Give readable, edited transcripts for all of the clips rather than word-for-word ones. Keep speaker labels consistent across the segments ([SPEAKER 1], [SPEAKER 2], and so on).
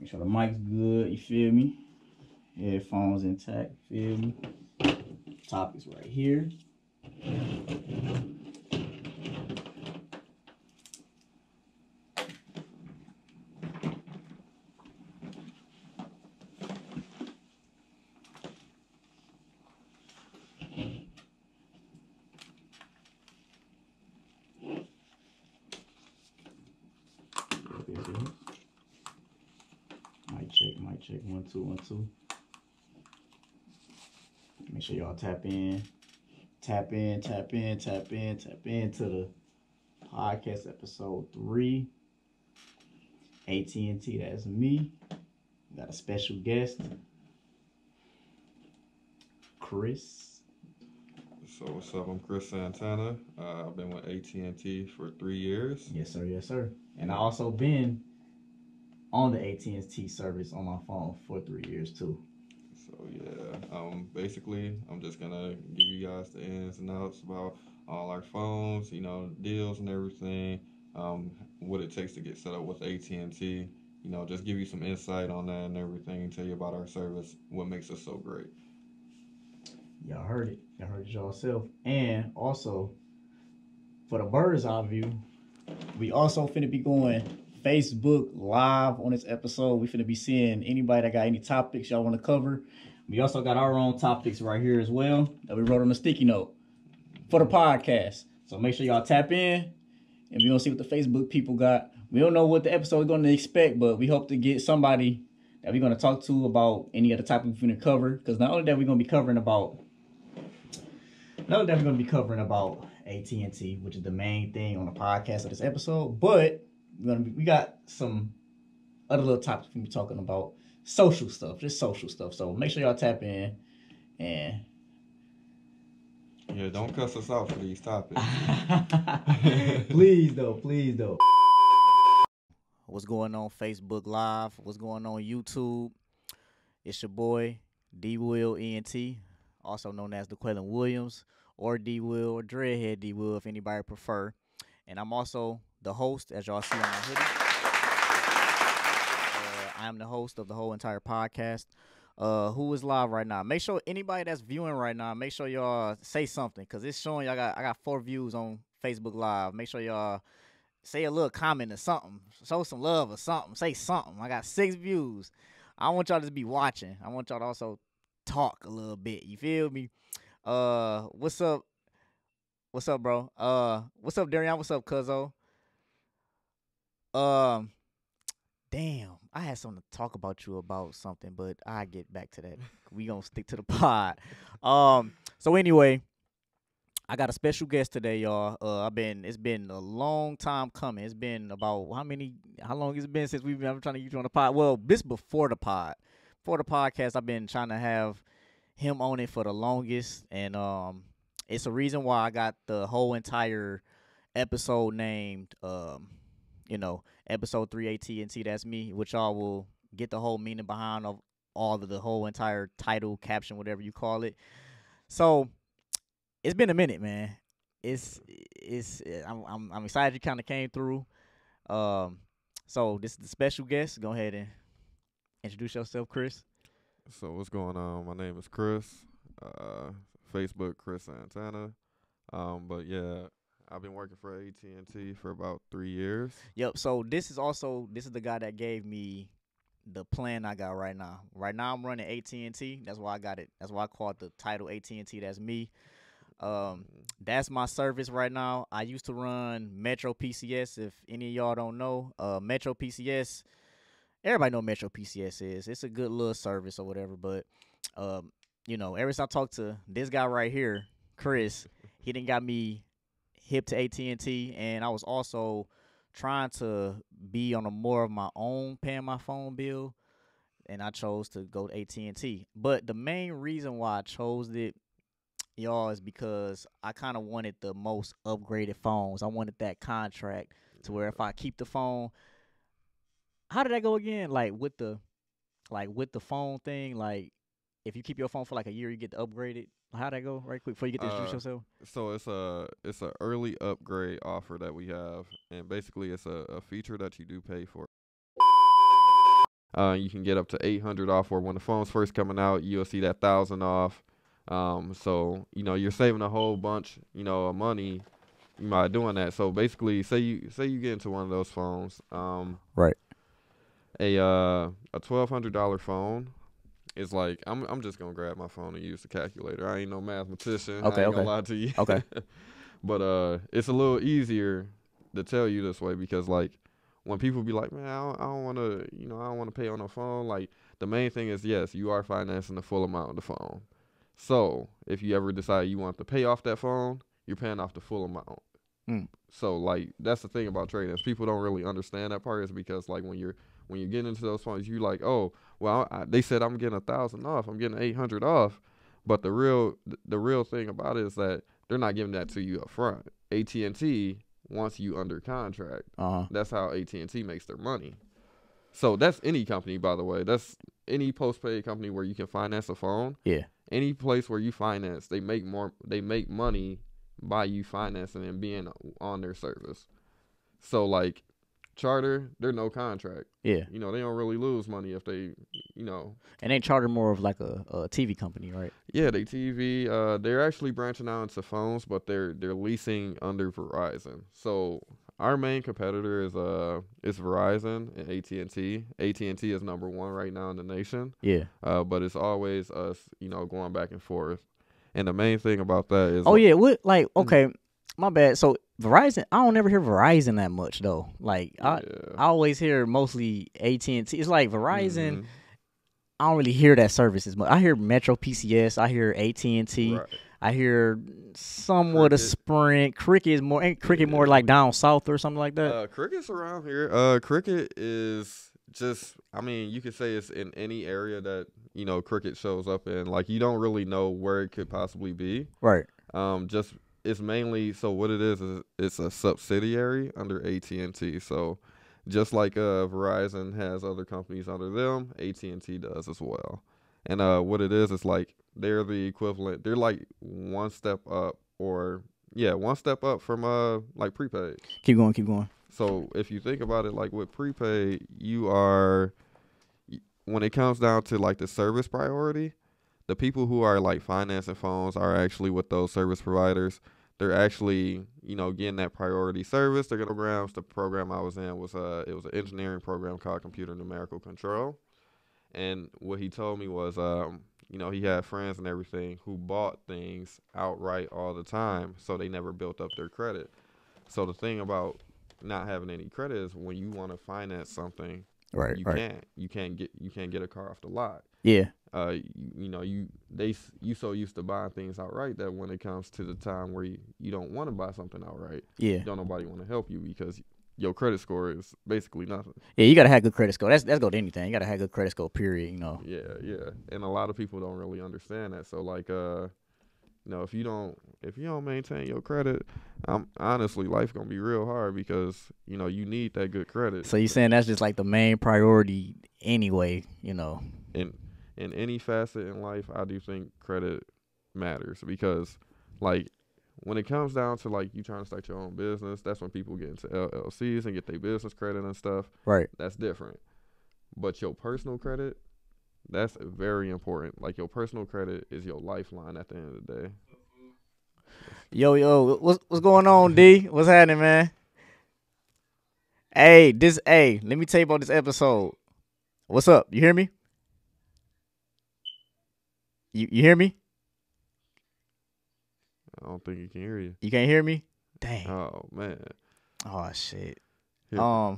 [SPEAKER 1] Make sure the mic's good, you feel me? Headphones intact, feel me? Topics right here. Mic check, 1 2 1 2. Make sure y'all tap in to the podcast episode 3. At&T, that's me. We got a special guest, Chris.
[SPEAKER 2] So what's up? I'm Chris Santana. I've been with At&T for 3 years.
[SPEAKER 1] Yes, sir. And I also been on the At&T service on my phone for 3 years too.
[SPEAKER 2] So yeah, basically, I'm just gonna give you guys the ins and outs about all our phones, deals and everything, what it takes to get set up with At&T. Just give you some insight on that and everything, tell you about our service, what makes us so great.
[SPEAKER 1] Y'all heard it yourself. And also, for the bird's eye view, we also finna be going Facebook Live on this episode. We finna be seeing anybody that got any topics y'all want to cover. We also got our own topics right here as well that we wrote on a sticky note for the podcast. So make sure y'all tap in, and we're gonna see what the Facebook people got. We don't know what the episode is gonna expect, but we hope to get somebody that we're gonna talk to about any of the topics we're gonna cover. Because not only that we're gonna be covering about At&T, which is the main thing on the podcast of this episode, but we got some other little topics we're gonna be talking about. Social stuff. So make sure y'all tap in and
[SPEAKER 2] yeah, don't cuss us out for these topics.
[SPEAKER 1] Please though. What's going on Facebook Live? What's going on YouTube? It's your boy D Will ENT, also known as DeQuellen Williams, or D Will, or Dreadhead D Will, if anybody prefer. And I'm also the host, as y'all see on my hoodie. I am the host of the whole entire podcast. Who is live right now? Make sure anybody that's viewing right now, make sure y'all say something, because it's showing I got 4 views on Facebook Live. Make sure y'all say a little comment or something. Show some love or something. Say something. I got 6 views. I don't want y'all to just be watching. I want y'all to also talk a little bit. You feel me? What's up? What's up, bro? What's up, Darian? What's up, Cuzzo? Damn, I had something to talk about you about something, but I get back to that. We gonna stick to the pod. So anyway, I got a special guest today, y'all. It's been a long time coming. It's been about how long has it been since we've been trying to get you on the pod? Well, this before the pod. Before the podcast, I've been trying to have him on it for the longest, and it's a reason why I got the whole entire episode named episode 3 At&T, that's me, which y'all will get the whole meaning behind of all of the whole entire title, caption, whatever you call it. So it's been a minute, man. I'm excited you kind of came through. So this is the special guest. Go ahead and introduce yourself, Chris.
[SPEAKER 2] So what's going on? My name is Chris. Facebook Chris Santana. But yeah, I've been working for At&T for about 3 years.
[SPEAKER 1] Yep. So this is the guy that gave me the plan I got right now. Right now I'm running At&T. That's why I got it. That's why I call it the title At&T. That's me. That's my service right now. I used to run Metro PCS. If any of y'all don't know, Metro PCS, everybody know Metro PCS is. It's a good little service or whatever. But ever since I talked to this guy right here, Chris, he done got me hip to At&T, and I was also trying to be on a more of my own, paying my phone bill, and I chose to go to At&T. But the main reason why I chose it, y'all, is because I kind of wanted the most upgraded phones. I wanted that contract to where if I keep the phone, how did that go again? Like with the phone thing, like if you keep your phone for like a year, you get to upgrade it. How'd that go, right quick, before you get to introduce yourself?
[SPEAKER 2] So it's a early upgrade offer that we have, and basically it's a feature that you do pay for. You can get up to 800 off, or when the phone's first coming out, you'll see that 1,000 off. So you're saving a whole bunch, of money by doing that. So basically, say you get into one of those phones,
[SPEAKER 1] Right.
[SPEAKER 2] a $1,200 phone is like, I'm just gonna grab my phone and use the calculator. I ain't no mathematician. I ain't gonna lie to you.
[SPEAKER 1] Okay.
[SPEAKER 2] But it's a little easier to tell you this way because like when people be like, man, I don't want to, I don't want to pay on the phone. Like the main thing is, yes, you are financing the full amount of the phone. So if you ever decide you want to pay off that phone, you're paying off the full amount. So like that's the thing about trading is people don't really understand that part is because like when you're getting into those phones, you like, oh, well, they said I'm getting 1,000 off, I'm getting 800 off, but the real thing about it is that they're not giving that to you up front. AT&T wants you under contract. That's how AT&T makes their money. So that's any company, by the way. That's any postpaid company where you can finance a phone.
[SPEAKER 1] Yeah.
[SPEAKER 2] Any place where you finance, they make money by you financing and being on their service. So like Charter, they're no contract.
[SPEAKER 1] Yeah.
[SPEAKER 2] They don't really lose money if they,
[SPEAKER 1] And ain't Charter more of like a TV company, right?
[SPEAKER 2] Yeah, they TV. They're actually branching out into phones, but they're leasing under Verizon. So our main competitor is Verizon and AT&T. AT&T is number one right now in the nation.
[SPEAKER 1] Yeah.
[SPEAKER 2] But it's always us, going back and forth. And the main thing about that is
[SPEAKER 1] okay, my bad. So Verizon, I don't ever hear Verizon that much though. Like I always hear mostly AT&T. It's like Verizon. I don't really hear that service as much. I hear Metro PCS. I hear AT&T. Right. I hear somewhat of Sprint. Cricket is more. Ain't Cricket more like down south or something like that?
[SPEAKER 2] Cricket's around here. Cricket is just. I mean, you could say it's in any area that Cricket shows up in. Like you don't really know where it could possibly be.
[SPEAKER 1] Right.
[SPEAKER 2] Just it's mainly so what it is it's a subsidiary under AT&T. So just like Verizon has other companies under them, AT&T does as well. And what it is like they're the equivalent. They're like one step up from like prepaid.
[SPEAKER 1] Keep going.
[SPEAKER 2] So if you think about it, like with prepaid, you are when it comes down to like the service priority, the people who are like financing phones are actually with those service providers. They're actually, getting that priority service. They're programs. The program I was in was it was an engineering program called Computer Numerical Control. And what he told me was, he had friends and everything who bought things outright all the time, so they never built up their credit. So the thing about not having any credit is when you want to finance something, you can't get a car off the lot.
[SPEAKER 1] Yeah.
[SPEAKER 2] You so used to buying things outright that when it comes to the time where you don't want to buy something outright, don't nobody want to help you because your credit score is basically nothing.
[SPEAKER 1] Yeah, you gotta have good credit score. That's go to anything. You gotta have good credit score. Period.
[SPEAKER 2] Yeah, and a lot of people don't really understand that. So like, if you don't maintain your credit, honestly, life gonna be real hard because you need that good credit.
[SPEAKER 1] So you saying that's just like the main priority anyway,
[SPEAKER 2] In any facet in life, I do think credit matters because, like, when it comes down to, like, you trying to start your own business, that's when people get into LLCs and get their business credit and stuff.
[SPEAKER 1] Right.
[SPEAKER 2] That's different. But your personal credit, that's very important. Like, your personal credit is your lifeline at the end of the day.
[SPEAKER 1] Yo, what's going on, D? What's happening, man? Hey, let me tell you about this episode. What's up? You hear me? You hear me?
[SPEAKER 2] I don't think he can hear you.
[SPEAKER 1] You can't hear me? Dang.
[SPEAKER 2] Oh man.
[SPEAKER 1] Oh shit.
[SPEAKER 2] He'll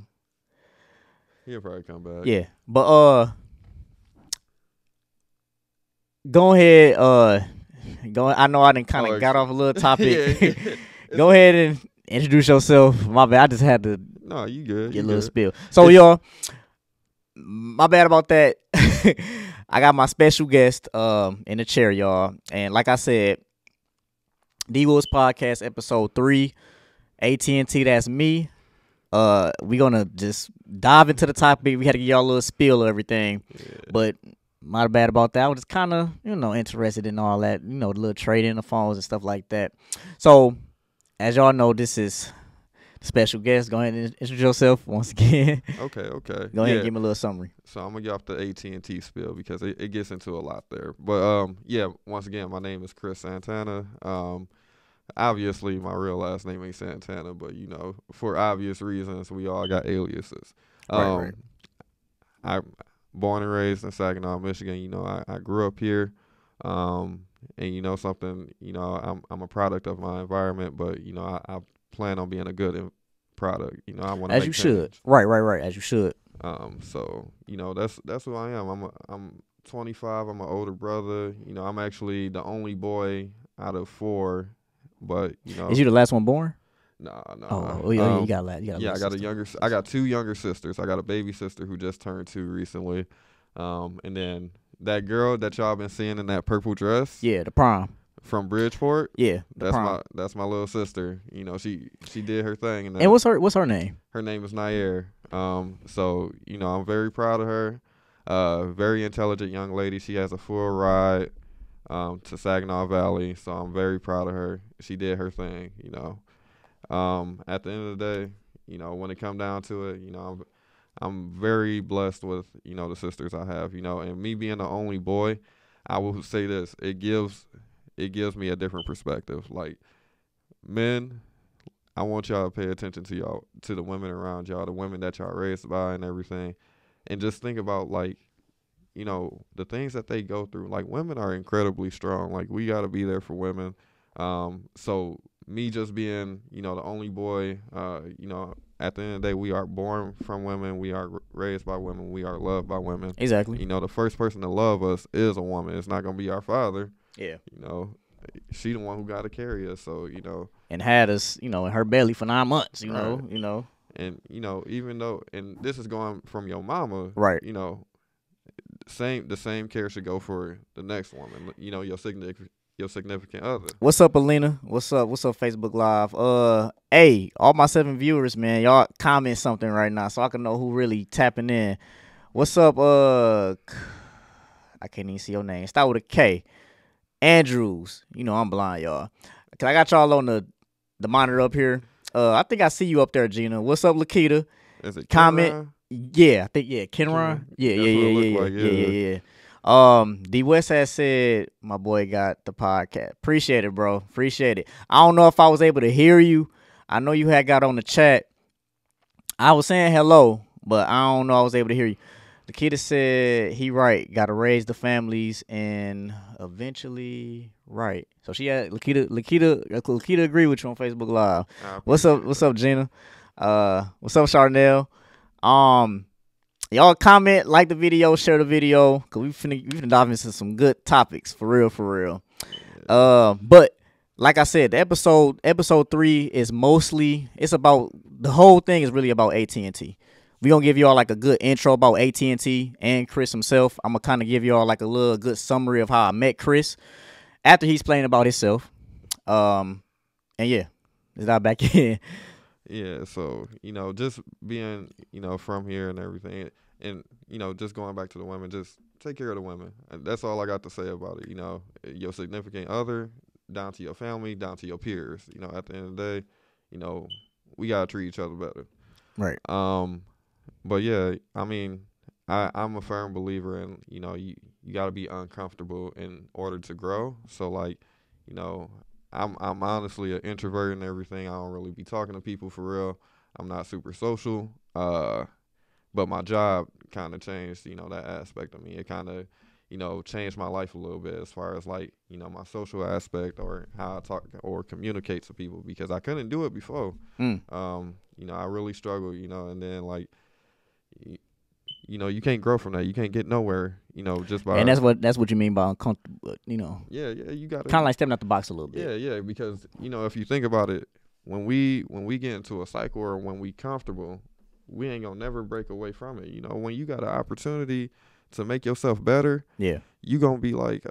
[SPEAKER 2] probably come back.
[SPEAKER 1] Yeah, but go ahead. I know I done kind of got off a little topic.
[SPEAKER 2] Yeah.
[SPEAKER 1] Go ahead and introduce yourself. My bad. I just had to.
[SPEAKER 2] No, you good.
[SPEAKER 1] Get a little spill. So y'all, my bad about that. I got my special guest in the chair, y'all. And like I said, D Woods Podcast episode 3, AT&T, that's me. We gonna just dive into the topic. We had to give y'all a little spill of everything. Yeah. But my bad about that. I was just kind of, interested in all that, the little trading the phones and stuff like that. So, as y'all know, this is special guest. Go ahead and introduce yourself once again.
[SPEAKER 2] Okay.
[SPEAKER 1] Go ahead and
[SPEAKER 2] Yeah.
[SPEAKER 1] give me a little summary.
[SPEAKER 2] So I'm gonna get off the AT&T spiel because it gets into a lot there. But yeah. Once again, my name is Chris Santana. Obviously my real last name ain't Santana, but for obvious reasons, we all got aliases.
[SPEAKER 1] Right.
[SPEAKER 2] I born and raised in Saginaw, Michigan. I grew up here. And something, I'm a product of my environment, but I plan on being a good product. I want to
[SPEAKER 1] As
[SPEAKER 2] make
[SPEAKER 1] you
[SPEAKER 2] change.
[SPEAKER 1] should. Right. As you should.
[SPEAKER 2] So that's who I am. I'm 25. I'm an older brother. I'm actually the only boy out of 4, but
[SPEAKER 1] Is you the last one born?
[SPEAKER 2] Nah.
[SPEAKER 1] Oh yeah, you got a
[SPEAKER 2] yeah, I got 2 younger sisters. I got a baby sister who just turned 2 recently. And then that girl that y'all been seeing in that purple dress.
[SPEAKER 1] Yeah, the prom.
[SPEAKER 2] From Bridgeport.
[SPEAKER 1] Yeah, prom.
[SPEAKER 2] That's my little sister. She did her thing.
[SPEAKER 1] And what's her name?
[SPEAKER 2] Her name is Nair. So I'm very proud of her. Very intelligent young lady. She has a full ride to Saginaw Valley. So I'm very proud of her. She did her thing. At the end of the day, when it come down to it, I'm very blessed with the sisters I have. And me being the only boy, I will say this: it gives me a different perspective. Like, men, I want y'all to pay attention to the women around y'all, the women that y'all raised by and everything, and just think about the things that they go through. Like, women are incredibly strong. Like, we got to be there for women. So me just being the only boy, at the end of the day, we are born from women. We are raised by women. We are loved by women.
[SPEAKER 1] Exactly.
[SPEAKER 2] The first person to love us is a woman. It's not gonna be our father.
[SPEAKER 1] Yeah.
[SPEAKER 2] She the one who got to carry us. So
[SPEAKER 1] and had us, in her belly for 9 months. You know.
[SPEAKER 2] And even though, and this is going from your mama,
[SPEAKER 1] right?
[SPEAKER 2] The same care should go for the next woman. Your significant other.
[SPEAKER 1] What's up, Alina? What's up? Facebook Live? Hey, all my 7 viewers, man, y'all comment something right now so I can know who really tapping in. What's up? I can't even see your name. Start with a K. Andrews. I'm blind, y'all. Cause I got y'all on the monitor up here. I think I see you up there, Gina. What's up, Lakita?
[SPEAKER 2] Is it
[SPEAKER 1] comment?
[SPEAKER 2] Kenron?
[SPEAKER 1] Yeah, I think Kenron. Yeah. D West has said my boy got the podcast. Appreciate it, bro. Appreciate it. I don't know if I was able to hear you. I know you had got on the chat. I was saying hello, but I don't know I was able to hear you. The kid said he right. Got to raise the families and eventually right. So she had Lakita agree with you on Facebook Live. What's up, Gina? What's up, Charnel? Y'all comment, like the video, share the video, cause we finna dive into some good topics for real. But like I said, the episode 3 is it's about, the whole thing is really about AT&T. We gonna give y'all like a good intro about AT&T and Chris himself. I'm gonna kind of give y'all like a little good summary of how I met Chris after he's playing about himself. And yeah, let's dive back in.
[SPEAKER 2] Yeah, so, just being, from here and everything, and, just going back to the women, just take care of the women. And that's all I got to say about it. Your significant other, down to your family, down to your peers. At the end of the day, we got to treat each other better.
[SPEAKER 1] Right.
[SPEAKER 2] But yeah, I mean, I'm a firm believer in, you got to be uncomfortable in order to grow. So, like, I'm honestly an introvert and everything. I don't really be talking to people for real. I'm not super social. But my job kind of changed, that aspect of me. It kind of, changed my life a little bit as far as like, my social aspect or how I talk or communicate to people because I couldn't do it before. I really struggled, and then like, you can't grow from that. You can't get nowhere, just by.
[SPEAKER 1] And that's what you mean by uncomfortable,
[SPEAKER 2] Yeah, you got to
[SPEAKER 1] kind of like stepping out the box a little bit.
[SPEAKER 2] Yeah, because if you think about it, when we get into a cycle or when we comfortable, we ain't gonna never break away from it. When you got an opportunity to make yourself better,
[SPEAKER 1] yeah,
[SPEAKER 2] you gonna be like,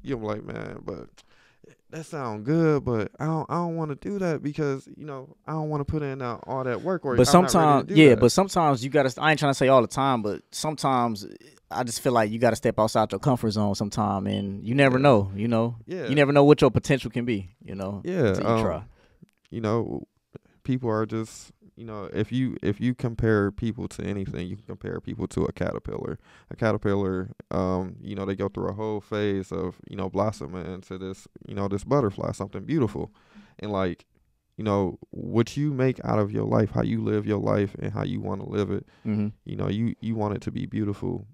[SPEAKER 2] you're like, man, but that sound good, but I don't want to do that because I don't want to put in all that work. Or
[SPEAKER 1] but sometimes,
[SPEAKER 2] that.
[SPEAKER 1] But sometimes you gotta. I ain't trying to say all the time, but sometimes I just feel like you gotta step outside your comfort zone sometime, and you never know. You never know what your potential can be.
[SPEAKER 2] Yeah,
[SPEAKER 1] until you try.
[SPEAKER 2] people are just, if you compare people to anything, you can compare people to a caterpillar. A caterpillar, they go through a whole phase of, blossoming into this, this butterfly, something beautiful. And like, what you make out of your life, how you live your life and how you want to live it,
[SPEAKER 1] Mm-hmm.
[SPEAKER 2] you want it to be beautiful,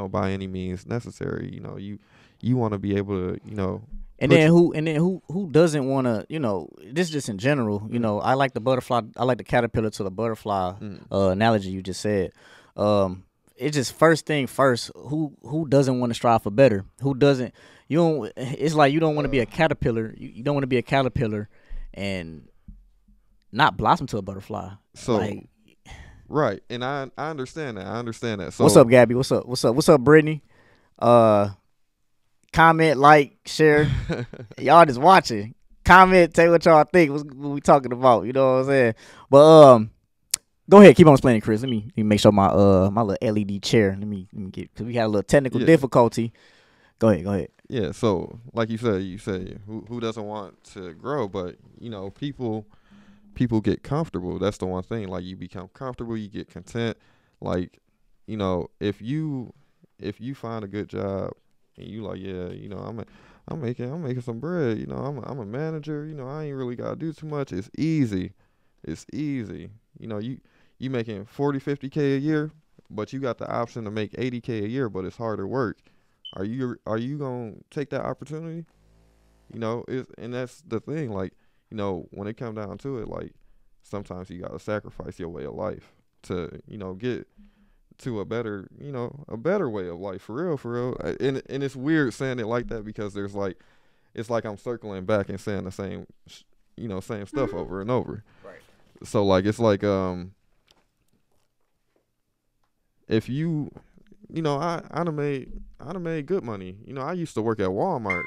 [SPEAKER 2] by any means necessary. You want to be able to,
[SPEAKER 1] And then who doesn't want to, this just in general, I like the caterpillar to the butterfly analogy you just said. It's just first thing first, who doesn't want to strive for better? Who doesn't, it's like you don't want to be a caterpillar. You don't want to be a caterpillar and not blossom to a butterfly.
[SPEAKER 2] So
[SPEAKER 1] like,
[SPEAKER 2] right. And I understand that. So
[SPEAKER 1] what's up, Gabby? What's up, Brittany? Comment, like, share. Y'all just watching. Comment, tell what y'all think. What we talking about? You know what I'm saying? But go ahead, keep on explaining, Chris. Let me make sure my little LED chair. Let me get, because we had a little technical difficulty. Go ahead.
[SPEAKER 2] Yeah. So like you said, who doesn't want to grow? But people get comfortable. That's the one thing. Like, you become comfortable, you get content. Like, if you find a good job and you like, yeah, I'm making some bread, I'm a manager, I ain't really gotta do too much. It's easy. You making 40-50K a year, but you got the option to make 80K a year, but it's harder work. Are you gonna take that opportunity? And that's the thing. Like, when it come down to it, like, sometimes you gotta sacrifice your way of life to, get to a better way of life, for real. And it's weird saying it like that, because there's like, it's like I'm circling back and saying the same, same stuff over and over.
[SPEAKER 1] Right.
[SPEAKER 2] So like, it's like, if you, I done made good money. I used to work at Walmart.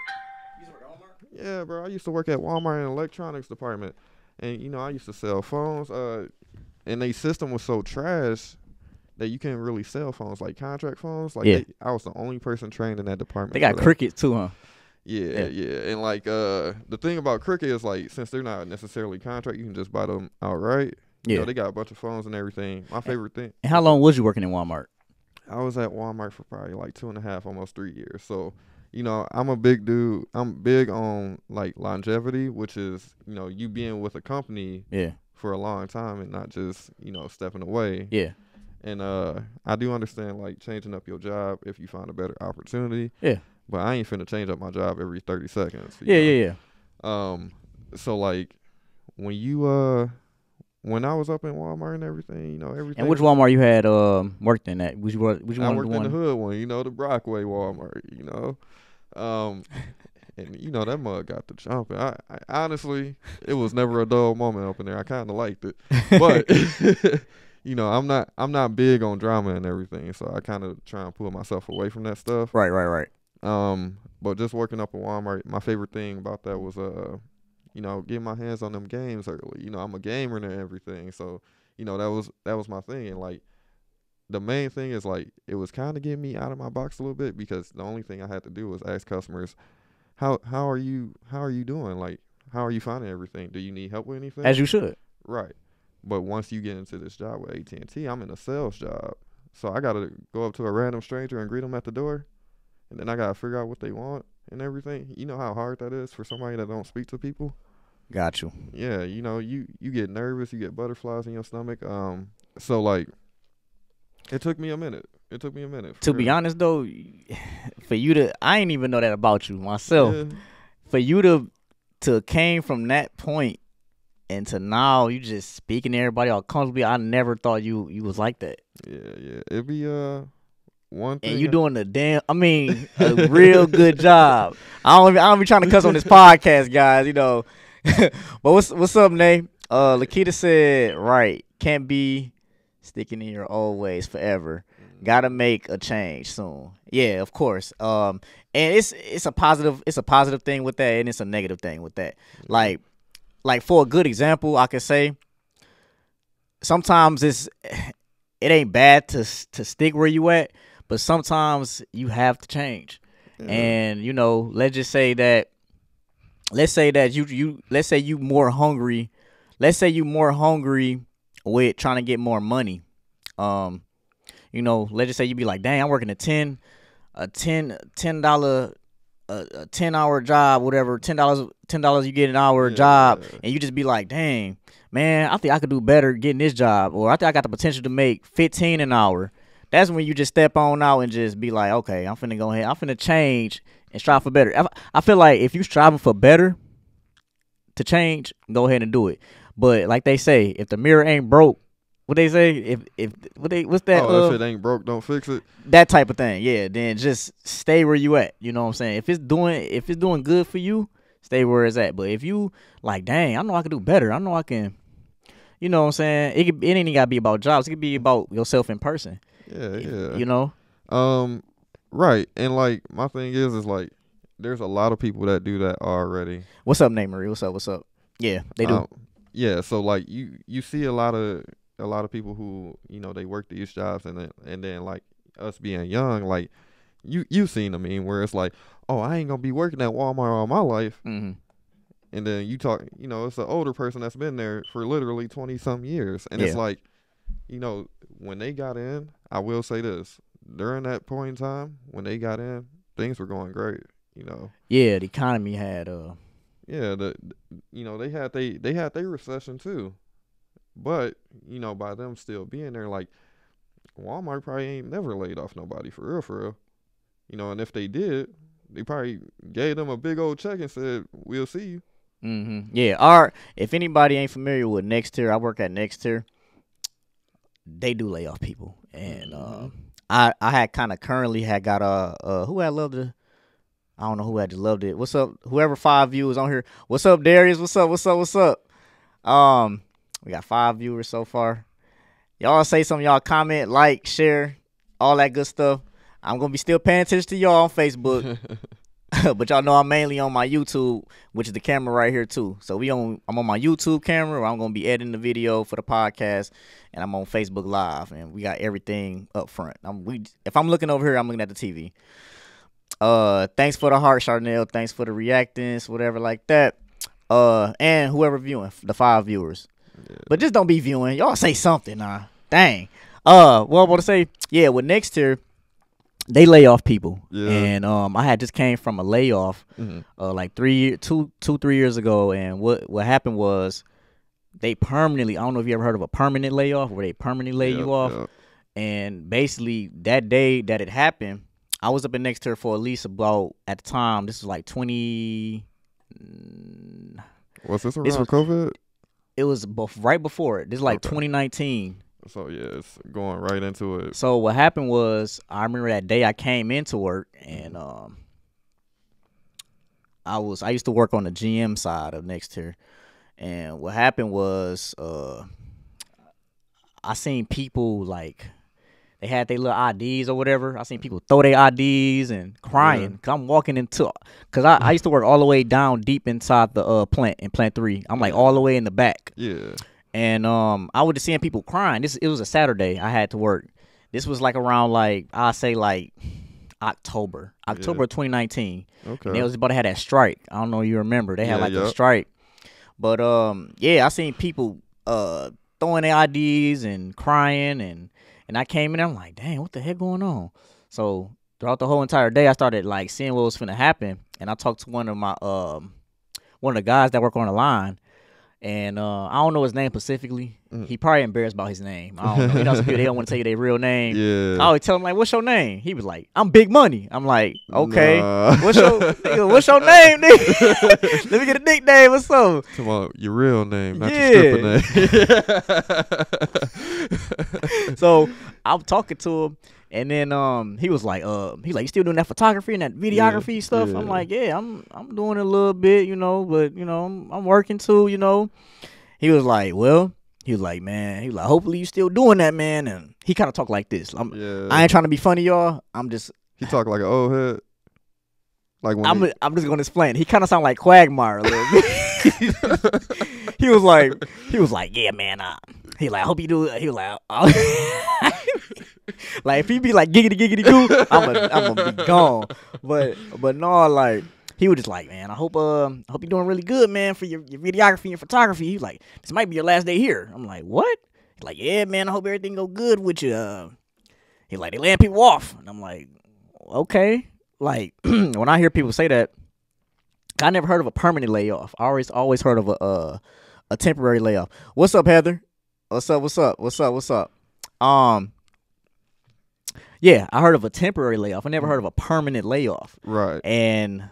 [SPEAKER 2] Yeah, bro. I used to work at Walmart in the electronics department, and I used to sell phones. And their system was so trash that you can't really sell phones, like contract phones. Like, I was the only person trained in that department.
[SPEAKER 1] They got Cricket too, huh?
[SPEAKER 2] Yeah. And like, the thing about Cricket is, like, since they're not necessarily contract, you can just buy them outright.
[SPEAKER 1] Yeah,
[SPEAKER 2] they got a bunch of phones and everything. My favorite thing.
[SPEAKER 1] And how long was you working in Walmart?
[SPEAKER 2] I was at Walmart for probably like 2.5, almost 3 years. So, I'm a big dude. I'm big on like longevity, which is, you being with a company for a long time and not just, stepping away.
[SPEAKER 1] Yeah.
[SPEAKER 2] And I do understand, like, changing up your job if you find a better opportunity.
[SPEAKER 1] Yeah.
[SPEAKER 2] But I ain't finna change up my job every 30 seconds.
[SPEAKER 1] Yeah.
[SPEAKER 2] So like, when I was up in Walmart and everything, everything.
[SPEAKER 1] And which Walmart you had worked in at?
[SPEAKER 2] I worked in the hood one, the Brockway Walmart, and that mug got the jumping. I honestly, it was never a dull moment up in there. I kind of liked it, but I'm not big on drama and everything, so I kind of try and pull myself away from that stuff.
[SPEAKER 1] Right.
[SPEAKER 2] But just working up in Walmart, my favorite thing about that was getting my hands on them games early. I'm a gamer and everything, so that was my thing. And like, the main thing is, like, it was kind of getting me out of my box a little bit, because the only thing I had to do was ask customers, how are you doing? Like, how are you finding everything? Do you need help with anything?
[SPEAKER 1] As you should.
[SPEAKER 2] Right. But once you get into this job with AT&T, I'm in a sales job, so I gotta go up to a random stranger and greet them at the door, and then I gotta figure out what they want and everything. You know how hard that is for somebody that don't speak to people.
[SPEAKER 1] Got you.
[SPEAKER 2] Yeah, you get nervous, you get butterflies in your stomach. So like, it took me a minute.
[SPEAKER 1] To be honest though, for you to, I ain't even know that about you myself. Yeah. For you to came from that point and to now you just speaking to everybody all comfortably, I never thought you was like that.
[SPEAKER 2] Yeah. It'd be one thing.
[SPEAKER 1] And you doing a real good job. I don't be trying to cuss on this podcast, guys, But what's up, Nate? Lakita said, right, can't be sticking in your old ways forever. Gotta make a change soon. Yeah, of course. And it's a positive thing with that, and it's a negative thing with that. Like for a good example, I could say sometimes it ain't bad to stick where you at, but sometimes you have to change. Yeah. And let's say you more hungry. let's say you more hungry with trying to get more money. Um, let's just say you be like, dang, I'm working $10 a 10-hour job, whatever, $10 you get an hour job,
[SPEAKER 2] Yeah.
[SPEAKER 1] and you just be like, dang, man, I think I could do better getting this job, or I think I got the potential to make 15 an hour. That's when you just step on out and just be like, okay, I'm finna go ahead, I'm finna change and strive for better. I feel like if you striving for better to change, go ahead and do it. But like they say, if the mirror ain't broke, what they say, what's that?
[SPEAKER 2] Oh, if it ain't broke, don't fix it.
[SPEAKER 1] That type of thing, yeah. Then just stay where you at. You know what I'm saying? If it's doing good for you, stay where it's at. But if you like, dang, I know I can do better. I know I can. You know what I'm saying? It ain't even gotta be about jobs. It could be about yourself in person.
[SPEAKER 2] Yeah, yeah.
[SPEAKER 1] You know?
[SPEAKER 2] Right. And like my thing is like there's a lot of people that do that already.
[SPEAKER 1] What's up, Nate Marie? What's up? What's up? Yeah, they do.
[SPEAKER 2] Yeah. So like you see a lot of people who they work these jobs and then like us being young, like you seen the meme where it's like, oh, I ain't gonna be working at Walmart all my life.
[SPEAKER 1] Mm-hmm.
[SPEAKER 2] And then you talk, it's an older person that's been there for literally 20-some years. And it's like, when they got in, I will say this, during that point in time, when they got in, things were going great,
[SPEAKER 1] Yeah, the economy had
[SPEAKER 2] Yeah, they had their recession too. But, by them still being there, like Walmart probably ain't never laid off nobody for real, for real. And if they did, they probably gave them a big old check and said, we'll see you.
[SPEAKER 1] Mm-hmm. Yeah. If anybody ain't familiar with Nextier, I work at Nextier. They do lay off people, and I had kind of currently had got who had loved it. I don't know who had just loved it. What's up? Whoever 5 viewers on here. What's up, Darius? What's up? What's up? What's up? We got 5 viewers so far. Y'all say something. Y'all comment, like, share, all that good stuff. I'm gonna be still paying attention to y'all on Facebook. But y'all know I'm mainly on my YouTube, which is the camera right here too. So I'm on my YouTube camera, where I'm gonna be editing the video for the podcast, and I'm on Facebook Live, and we got everything up front. If I'm looking over here, I'm looking at the TV. Thanks for the heart, Charnel. Thanks for the reactants, whatever like that. And whoever viewing, the 5 viewers. Yeah. But just don't be viewing. Y'all say something, dang. What I want to say, yeah, with Nextier, they lay off people. Yeah. And I had just came from a layoff like 3 years ago, and what happened was they permanently, I don't know if you ever heard of a permanent layoff, where they permanently lay you off. Yep. And basically that day that it happened, I was up in Nextier for at least about, at the time, this was like 20.
[SPEAKER 2] Was this around COVID?
[SPEAKER 1] It was right before it. This is like 2019.
[SPEAKER 2] So yeah, it's going right into it.
[SPEAKER 1] So what happened was, I remember that day I came into work, and I used to work on the GM side of Nextier, and what happened was I seen people like they had their little IDs or whatever. I seen people throw their IDs and crying. Yeah. Cause I'm walking into, cause I used to work all the way down deep inside the plant in Plant 3. I'm like all the way in the back. Yeah. And I was just seeing people crying. It was a Saturday. I had to work. This was like around I say October of 2019. Okay. And they was about to have that strike. I don't know if you remember. They had the strike. But I seen people throwing their IDs and crying, and I came in. I'm like, dang, what the heck going on? So throughout the whole entire day, I started seeing what was finna happen, and I talked to one of the guys that work on the line. And I don't know his name specifically. He probably embarrassed about his name. I don't know. You know, some people, they don't want to tell you their real name. Yeah. I always tell him, what's your name? He was like, I'm Big Money. I'm like, okay. Nah. What's your name, nigga? Let me get a nickname or something.
[SPEAKER 2] Come on, your real name, not your stripper
[SPEAKER 1] name. So I'm talking to him, and then he was like, you still doing that photography and that videography stuff? Yeah. I'm like, yeah, I'm doing it a little bit, but I'm working too, He was like, man, hopefully you still doing that, man. And he kind of talked like this. I ain't trying to be funny, y'all.
[SPEAKER 2] He talk like an old head. Like when
[SPEAKER 1] I'm just gonna explain. He kind of sound like Quagmire a little bit. He was like, yeah, man. He like, I hope you do it. He was like, oh. Like if he be like giggity giggity goo, I'm gonna be gone. But no, he was just like, man, I hope you're doing really good, man, for your videography and photography. He was like, this might be your last day here. I'm like, what? He's like, yeah, man, I hope everything go good with you. He like, they laying people off. And I'm like, okay. Like, when I hear people say that, I never heard of a permanent layoff. I always heard of a temporary layoff. What's up, Heather? What's up? Yeah, I heard of a temporary layoff. I never heard of a permanent layoff.
[SPEAKER 3] Right.
[SPEAKER 1] And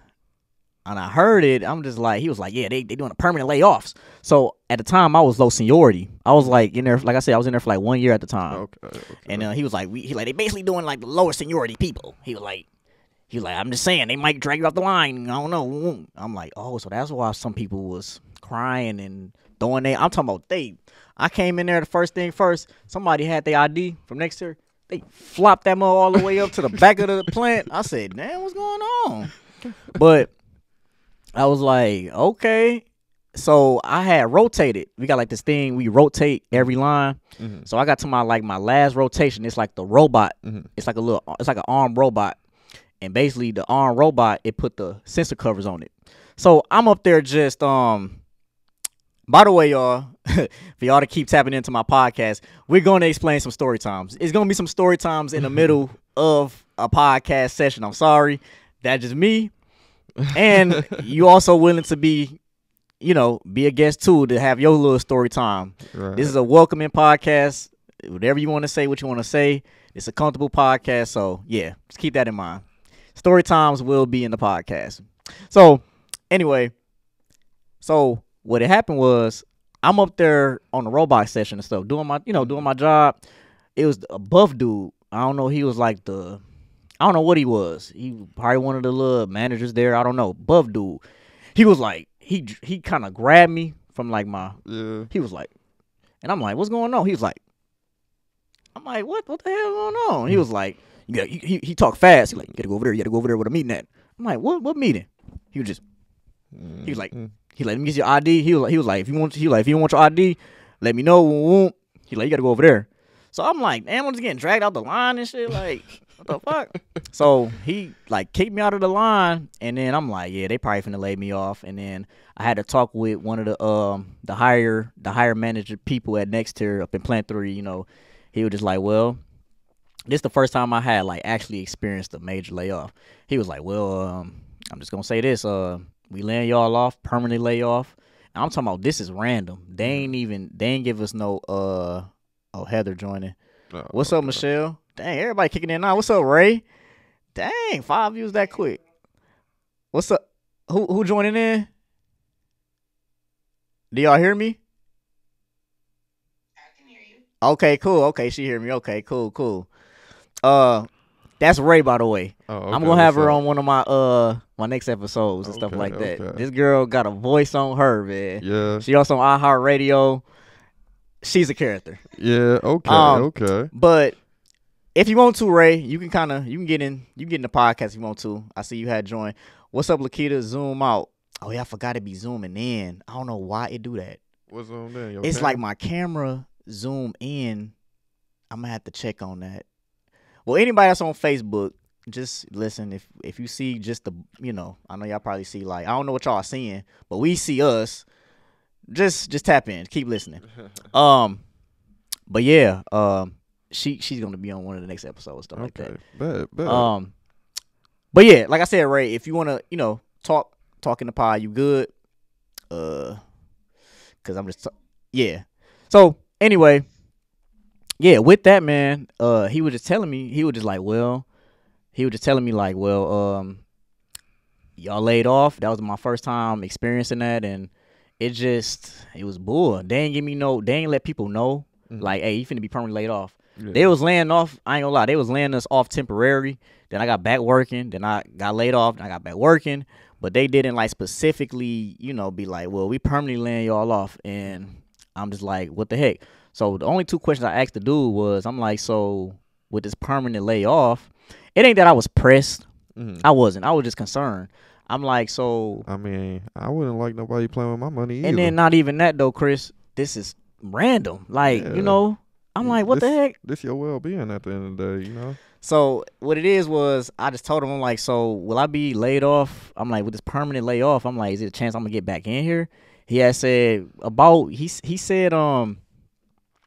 [SPEAKER 1] I heard it. I'm just like, he was like, yeah, they doing a permanent layoffs. So at the time, I was low seniority. I was like in there, like I said, I was in there for like 1 year at the time.
[SPEAKER 3] Okay.
[SPEAKER 1] And he was like, they basically doing like the lower seniority people. He was like, I'm just saying, they might drag you off the line. I don't know. I'm like, oh, so that's why some people was crying and throwing I'm talking about I came in there the first thing first. Somebody had their ID from next year. They flopped that mug all the way up to the back of the plant. I said, damn, what's going on? But I was like, okay. So I had rotated. We got like this thing. We rotate every line. Mm-hmm. So I got to my last rotation. It's like the robot. Mm-hmm. It's like an arm robot. And basically the arm robot, it put the sensor covers on it. So I'm up there just, by the way, y'all, for y'all to keep tapping into my podcast, we're going to explain some story times. It's going to be some story times in the middle of a podcast session. I'm sorry. That's just me. And you also willing to be a guest too, to have your little story time. Right. This is a welcoming podcast. Whatever you want to say, what you want to say. It's a comfortable podcast. So yeah, just keep that in mind. Story times will be in the podcast. So anyway, what had happened was I'm up there on the robot session and stuff, doing my job. It was a buff dude. I don't know. He was like I don't know what he was. He probably one of the little managers there. I don't know. Buff dude. He was like, he kind of grabbed me from like he was like, and I'm like, what's going on? He was like, I'm like, what the hell going on? He was like, he talked fast. He like, you gotta go over there. You gotta go over there with a meeting at. I'm like, what meeting? He was like, he let me get your ID. He was like, if you want your ID, let me know. He like, you gotta go over there. So I'm like, damn, I'm just getting dragged out the line and shit. Like, what the fuck? So he like kicked me out of the line, and then I'm like, yeah, they probably finna lay me off. And then I had to talk with one of the higher manager people at Nexter up in Plant 3. He was just like, well, this is the first time I had like actually experienced a major layoff. He was like, well, I'm just gonna say this, we laying y'all off, permanently layoff. And I'm talking about this is random. They ain't give us no Heather joining. What's up, Michelle? Dang, everybody kicking in now. What's up, Ray? Dang, 5 views that quick. What's up? Who joining in? Do y'all hear me?
[SPEAKER 4] I can hear you.
[SPEAKER 1] Okay, cool. Okay, she hear me. Okay, cool. That's Ray, by the way.
[SPEAKER 3] Oh, okay.
[SPEAKER 1] I'm gonna have her on one of my next episodes and stuff like that. Okay. This girl got a voice on her, man.
[SPEAKER 3] Yeah.
[SPEAKER 1] She also on iHeartRadio. She's a character.
[SPEAKER 3] Yeah. Okay.
[SPEAKER 1] But if you want to, Ray, you can get in the podcast if you want to. I see you had joined. What's up, Lakita? Zoom out. Oh yeah, I forgot to be zooming in. I don't know why it do that.
[SPEAKER 3] What's zoomed in?
[SPEAKER 1] It's like my camera zoom in. I'm gonna have to check on that. Well, anybody that's on Facebook, just listen. If you see just I know y'all probably see like, I don't know what y'all are seeing, but we see us. Just tap in, keep listening. But yeah, she's gonna be on one of the next episodes, stuff like that.
[SPEAKER 3] Bet.
[SPEAKER 1] But yeah, like I said, Ray, if you wanna talk in the pod, you good? Cause I'm just yeah. So anyway. Yeah, with that, man, he was just telling me, y'all laid off. That was my first time experiencing that, and it was bull. They ain't let people know, like, hey, you finna be permanently laid off. Yeah. They was laying off, I ain't gonna lie, they was laying us off temporary. Then I got back working, then I got laid off, then I got back working. But they didn't, like, specifically, be like, well, we permanently laying y'all off. And I'm just like, what the heck? So the only two questions I asked the dude was, I'm like, so with this permanent layoff, it ain't that I was pressed. Mm-hmm. I wasn't. I was just concerned. I'm like, so.
[SPEAKER 3] I mean, I wouldn't like nobody playing with my money either.
[SPEAKER 1] And then not even that, though, Chris. This is random. Like, I'm like, what the heck?
[SPEAKER 3] This your well-being at the end of the day,
[SPEAKER 1] So what it is was I just told him, I'm like, so will I be laid off? I'm like, with this permanent layoff, I'm like, is it a chance I'm gonna get back in here? He had said about he said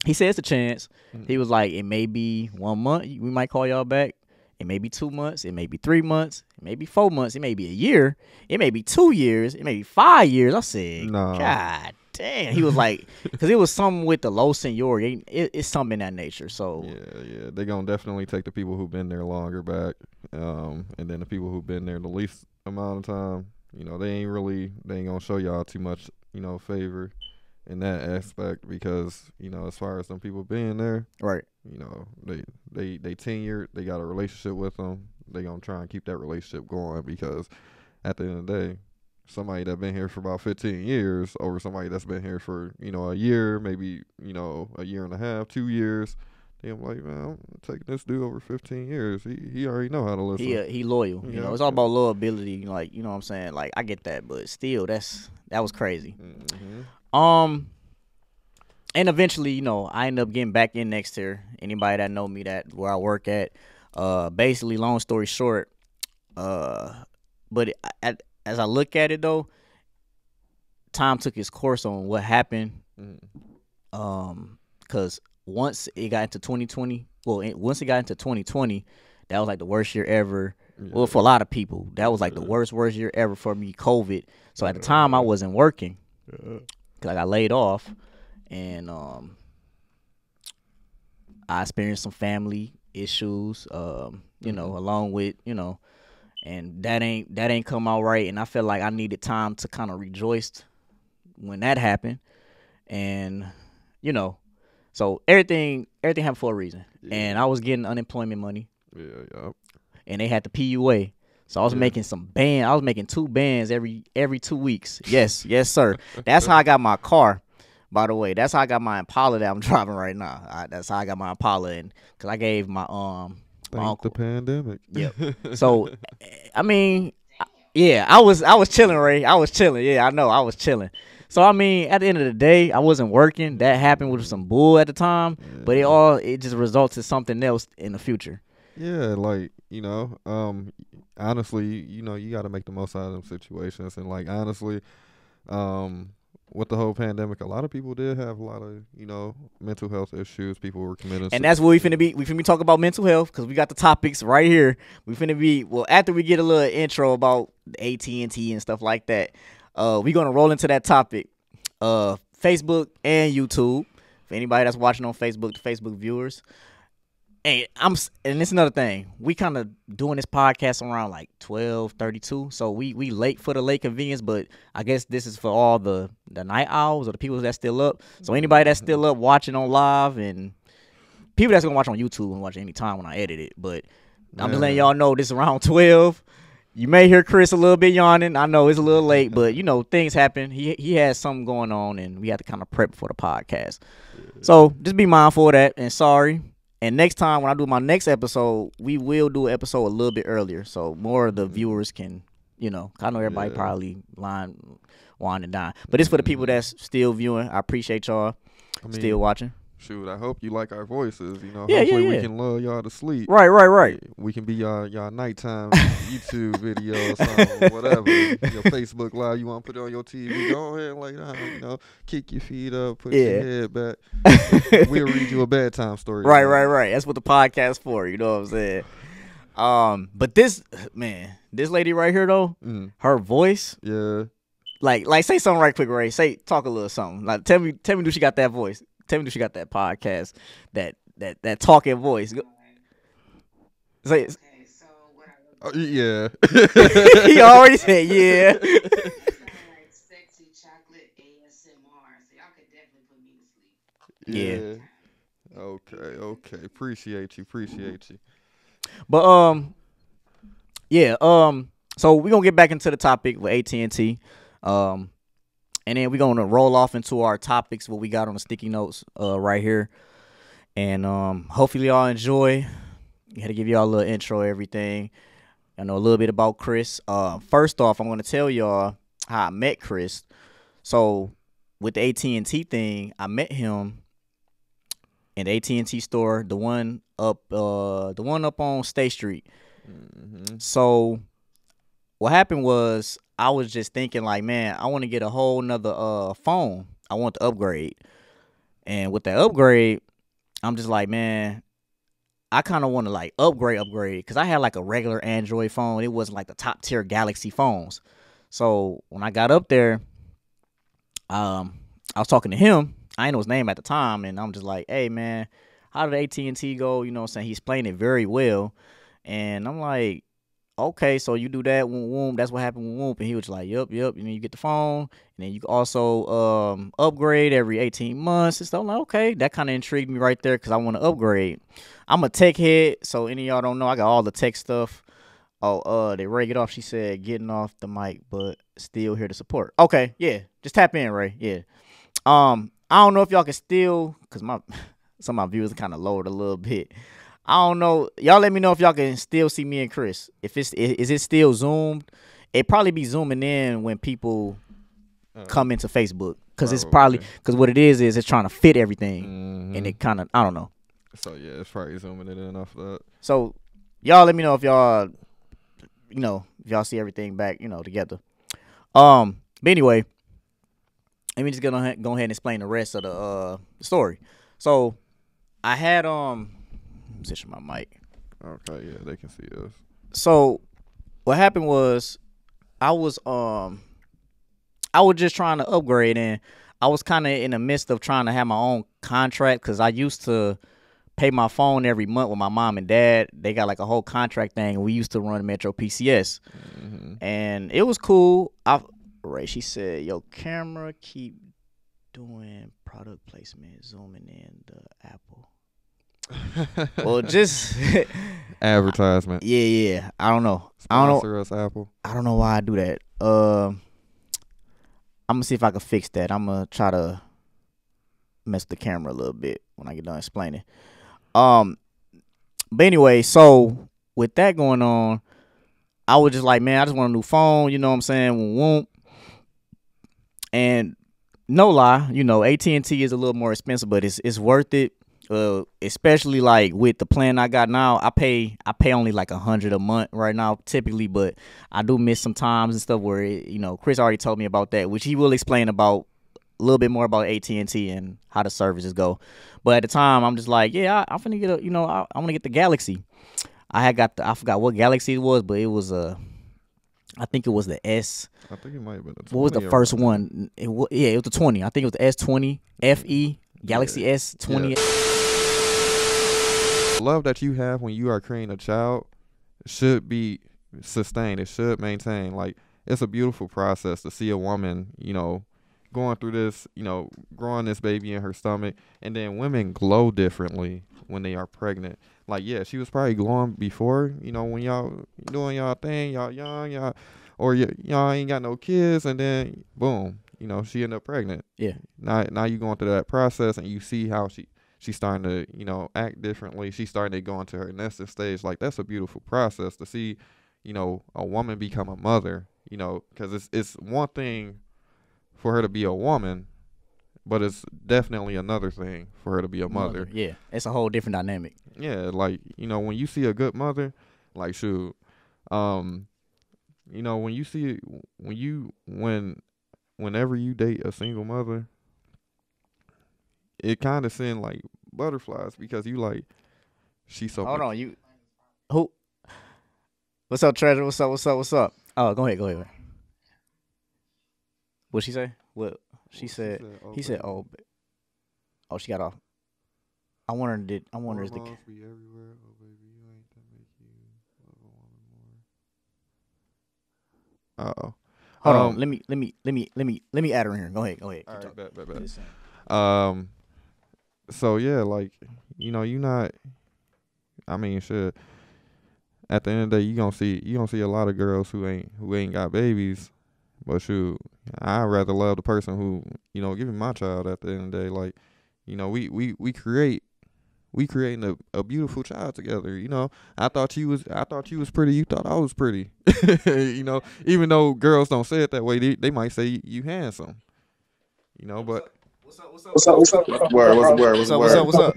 [SPEAKER 1] it's a chance. He was like, it may be 1 month. We might call y'all back. It may be 2 months. It may be 3 months. It may be 4 months. It may be a year. It may be 2 years. It may be 5 years. I said,
[SPEAKER 3] No.
[SPEAKER 1] God damn. He was like, because it was something with the low seniority. It's something in that nature. So
[SPEAKER 3] Yeah. They gonna definitely take the people who've been there longer back, and then the people who've been there the least amount of time. You know, they ain't gonna show y'all too much, favor in that aspect because, as far as some people being there,
[SPEAKER 1] right.
[SPEAKER 3] They tenured, they got a relationship with them. They gonna try and keep that relationship going because at the end of the day, somebody that been here for about 15 years over somebody that's been here for, a year, maybe, a year and a half, 2 years. I'm like, man, I'm taking this dude over 15 years. He already know how to listen.
[SPEAKER 1] He loyal. It's all about loyalty. Like, you know what I'm saying? Like, I get that, but still, that was crazy.
[SPEAKER 3] Mm-hmm.
[SPEAKER 1] And eventually, I end up getting back in next year. Anybody that know me, that where I work at, basically, long story short, but as I look at it though, time took its course on what happened. Because once it got into 2020, once it got into 2020, that was like the worst year ever. Yeah. Well, for a lot of people, that was like the worst year ever for me, COVID. So at the time, I wasn't working because I got laid off, and I experienced some family issues, along with, and that ain't come out right. And I felt like I needed time to kind of rejoice when that happened, and so everything happened for a reason. Yeah. And I was getting unemployment money.
[SPEAKER 3] Yeah.
[SPEAKER 1] And they had the PUA. So I was making some band. I was making 2 bands every 2 weeks. Yes, sir. That's how I got my car. By the way, that's how I got my Impala that I'm driving right now. That's how I got my Impala, and because I gave my
[SPEAKER 3] Thank the pandemic.
[SPEAKER 1] Yep. So, I mean, yeah, I was chilling, Ray. I was chilling. Yeah, I know, I was chilling. So I mean, at the end of the day, I wasn't working. That happened with some bull at the time, but it just results in something else in the future.
[SPEAKER 3] Yeah, like honestly, you got to make the most out of them situations, and like honestly, with the whole pandemic, a lot of people did have a lot of mental health issues. People were committing,
[SPEAKER 1] and that's what we finna be. We finna be talking about mental health because we got the topics right here. We finna be after we get a little intro about AT&T and stuff like that. We're gonna roll into that topic. Facebook and YouTube. For anybody that's watching on Facebook, the Facebook viewers. And it's another thing. We kind of doing this podcast around like 12:32. So we late for the late convenience, but I guess this is for all the night owls or the people that's still up. So anybody that's still up watching on live and people that's gonna watch on YouTube and watch any time when I edit it. But I'm just letting y'all know this is around 12. You may hear Chris a little bit yawning. I know it's a little late, but things happen. He has something going on, and we have to kind of prep for the podcast. So just be mindful of that, and sorry. And next time when I do my next episode, we will do an episode a little bit earlier, so more of the viewers can, I know everybody probably winding down, but it's for the people that's still viewing. I appreciate y'all still watching.
[SPEAKER 3] Shoot, I hope you like our voices. Hopefully we can lull y'all to sleep.
[SPEAKER 1] Right.
[SPEAKER 3] We can be y'all nighttime YouTube videos, whatever. Your Facebook Live, you want to put it on your TV, go ahead and lay down, kick your feet up, put your head back. We'll read you a bedtime story.
[SPEAKER 1] Right. That's what the podcast's for, you know what I'm saying? But this lady right here, though, her voice.
[SPEAKER 3] Yeah.
[SPEAKER 1] Like say something right quick, Ray. Talk a little something. Like, tell me do she got that voice? Tell me if she got that podcast, that talking voice. Say,
[SPEAKER 4] okay, so what I
[SPEAKER 3] yeah.
[SPEAKER 1] He already said yeah.
[SPEAKER 4] like sexy chocolate ASMR, so y'all could definitely put me to sleep.
[SPEAKER 3] Yeah. Okay. Appreciate you.
[SPEAKER 1] But so we're gonna get back into the topic with AT&T. And then we're going to roll off into our topics, what we got on the sticky notes right here. And hopefully y'all enjoy. I had to give y'all a little intro, everything. I know a little bit about Chris. First off, I'm going to tell y'all how I met Chris. So with the AT&T thing, I met him in the AT&T store, the one up on State Street.
[SPEAKER 3] Mm-hmm.
[SPEAKER 1] So what happened was I was just thinking like, man, I want to get a whole nother phone. I want to upgrade. And with that upgrade, I'm just like, man, I kind of want to like upgrade because I had like a regular Android phone. It wasn't like the top tier Galaxy phones. So when I got up there, I was talking to him. I didn't know his name at the time, and I'm just like, hey man, how did AT&T go? You know what I'm saying? He explained it very well. And I'm like, okay, so you do that, Whoom, that's what happened with Whoop. And he was like, yep. And then you get the phone, and then you can also upgrade every 18 months and stuff. I'm like, okay, that kind of intrigued me right there because I want to upgrade. I'm a tech head, so any of y'all don't know, I got all the tech stuff. Oh, they Ray get off. She said getting off the mic, but still here to support. Okay, yeah, just tap in, Ray. Yeah. I don't know if y'all can still, cause some of my views are kind of lowered a little bit. I don't know. Y'all let me know if y'all can still see me and Chris. If is it still zoomed? It probably be zooming in when people come into Facebook, cause it's probably cause what it is it's trying to fit everything, and it kind of I don't know.
[SPEAKER 3] So yeah, it's probably zooming it in off that.
[SPEAKER 1] So y'all let me know if y'all, if y'all see everything back, together. But anyway, let me just go ahead and explain the rest of the story. So I had position my mic.
[SPEAKER 3] Okay, yeah, they can see us.
[SPEAKER 1] So what happened was I was just trying to upgrade, and I was kind of in the midst of trying to have my own contract because I used to pay my phone every month with my mom and dad. They got like a whole contract thing, and we used to run Metro PCS, and it was cool. Ray, she said, "Your camera keep doing product placement, zooming in the Apple." Well, just
[SPEAKER 3] advertisement.
[SPEAKER 1] Yeah. I don't know.
[SPEAKER 3] Sponsor us, Apple.
[SPEAKER 1] I don't know why I do that. I'm gonna see if I can fix that. I'm gonna try to mess the camera a little bit when I get done explaining. But anyway, so with that going on, I was just like, man, I just want a new phone. You know what I'm saying? Won't. And no lie, AT&T is a little more expensive, but it's worth it. Especially like with the plan I got now, I pay only like $100 a month right now typically, but I do miss some times and stuff where Chris already told me about that, which he will explain about a little bit more about AT&T and how the services go. But at the time, I'm just like, yeah, I'm finna get I want to get the Galaxy. I forgot what Galaxy it was, but it was I think it was the S.
[SPEAKER 3] I think it might have been the 20.
[SPEAKER 1] What was the first one? It was the 20. I think it was the S20 FE Galaxy S20.
[SPEAKER 3] Yeah. Love that you have when you are creating a child should be sustained. It should maintain. Like, it's a beautiful process to see a woman, going through this, growing this baby in her stomach, and then women glow differently when they are pregnant. Like, yeah, she was probably glowing before, when y'all doing y'all thing, y'all young, or y'all ain't got no kids, and then boom, she ended up pregnant.
[SPEAKER 1] Yeah.
[SPEAKER 3] Now you going through that process, and you see how she's starting to, act differently. She's starting to go into her nesting stage. Like, that's a beautiful process to see, a woman become a mother, because it's one thing for her to be a woman, but it's definitely another thing for her to be a mother.
[SPEAKER 1] Yeah, it's a whole different dynamic.
[SPEAKER 3] Yeah, like, when you see a good mother, like, shoot, when you see, whenever you date a single mother, it kind of send like butterflies because you like, she's so.
[SPEAKER 1] Hold on, who? What's up, Treasure? What's up? Oh, go ahead. What'd she say? What she said? He said, "Oh, she got off." I wonder is the.
[SPEAKER 3] Be everywhere. Oh, baby, you ain't that make you love a woman more. Uh-oh.
[SPEAKER 1] Hold on. Let me add her in here. Go ahead.
[SPEAKER 3] All right, bet. So yeah, like, you not. I mean, shit. At the end of the day, you gonna see a lot of girls who ain't got babies, but shoot, I'd rather love the person who give me my child. At the end of the day, like, we creating a beautiful child together. I thought you was pretty. You thought I was pretty. Even though girls don't say it that way, they might say you handsome. But
[SPEAKER 5] What's the word? What's the word? What's
[SPEAKER 1] What's
[SPEAKER 5] the
[SPEAKER 1] up? What's up?
[SPEAKER 5] word?
[SPEAKER 1] What's up?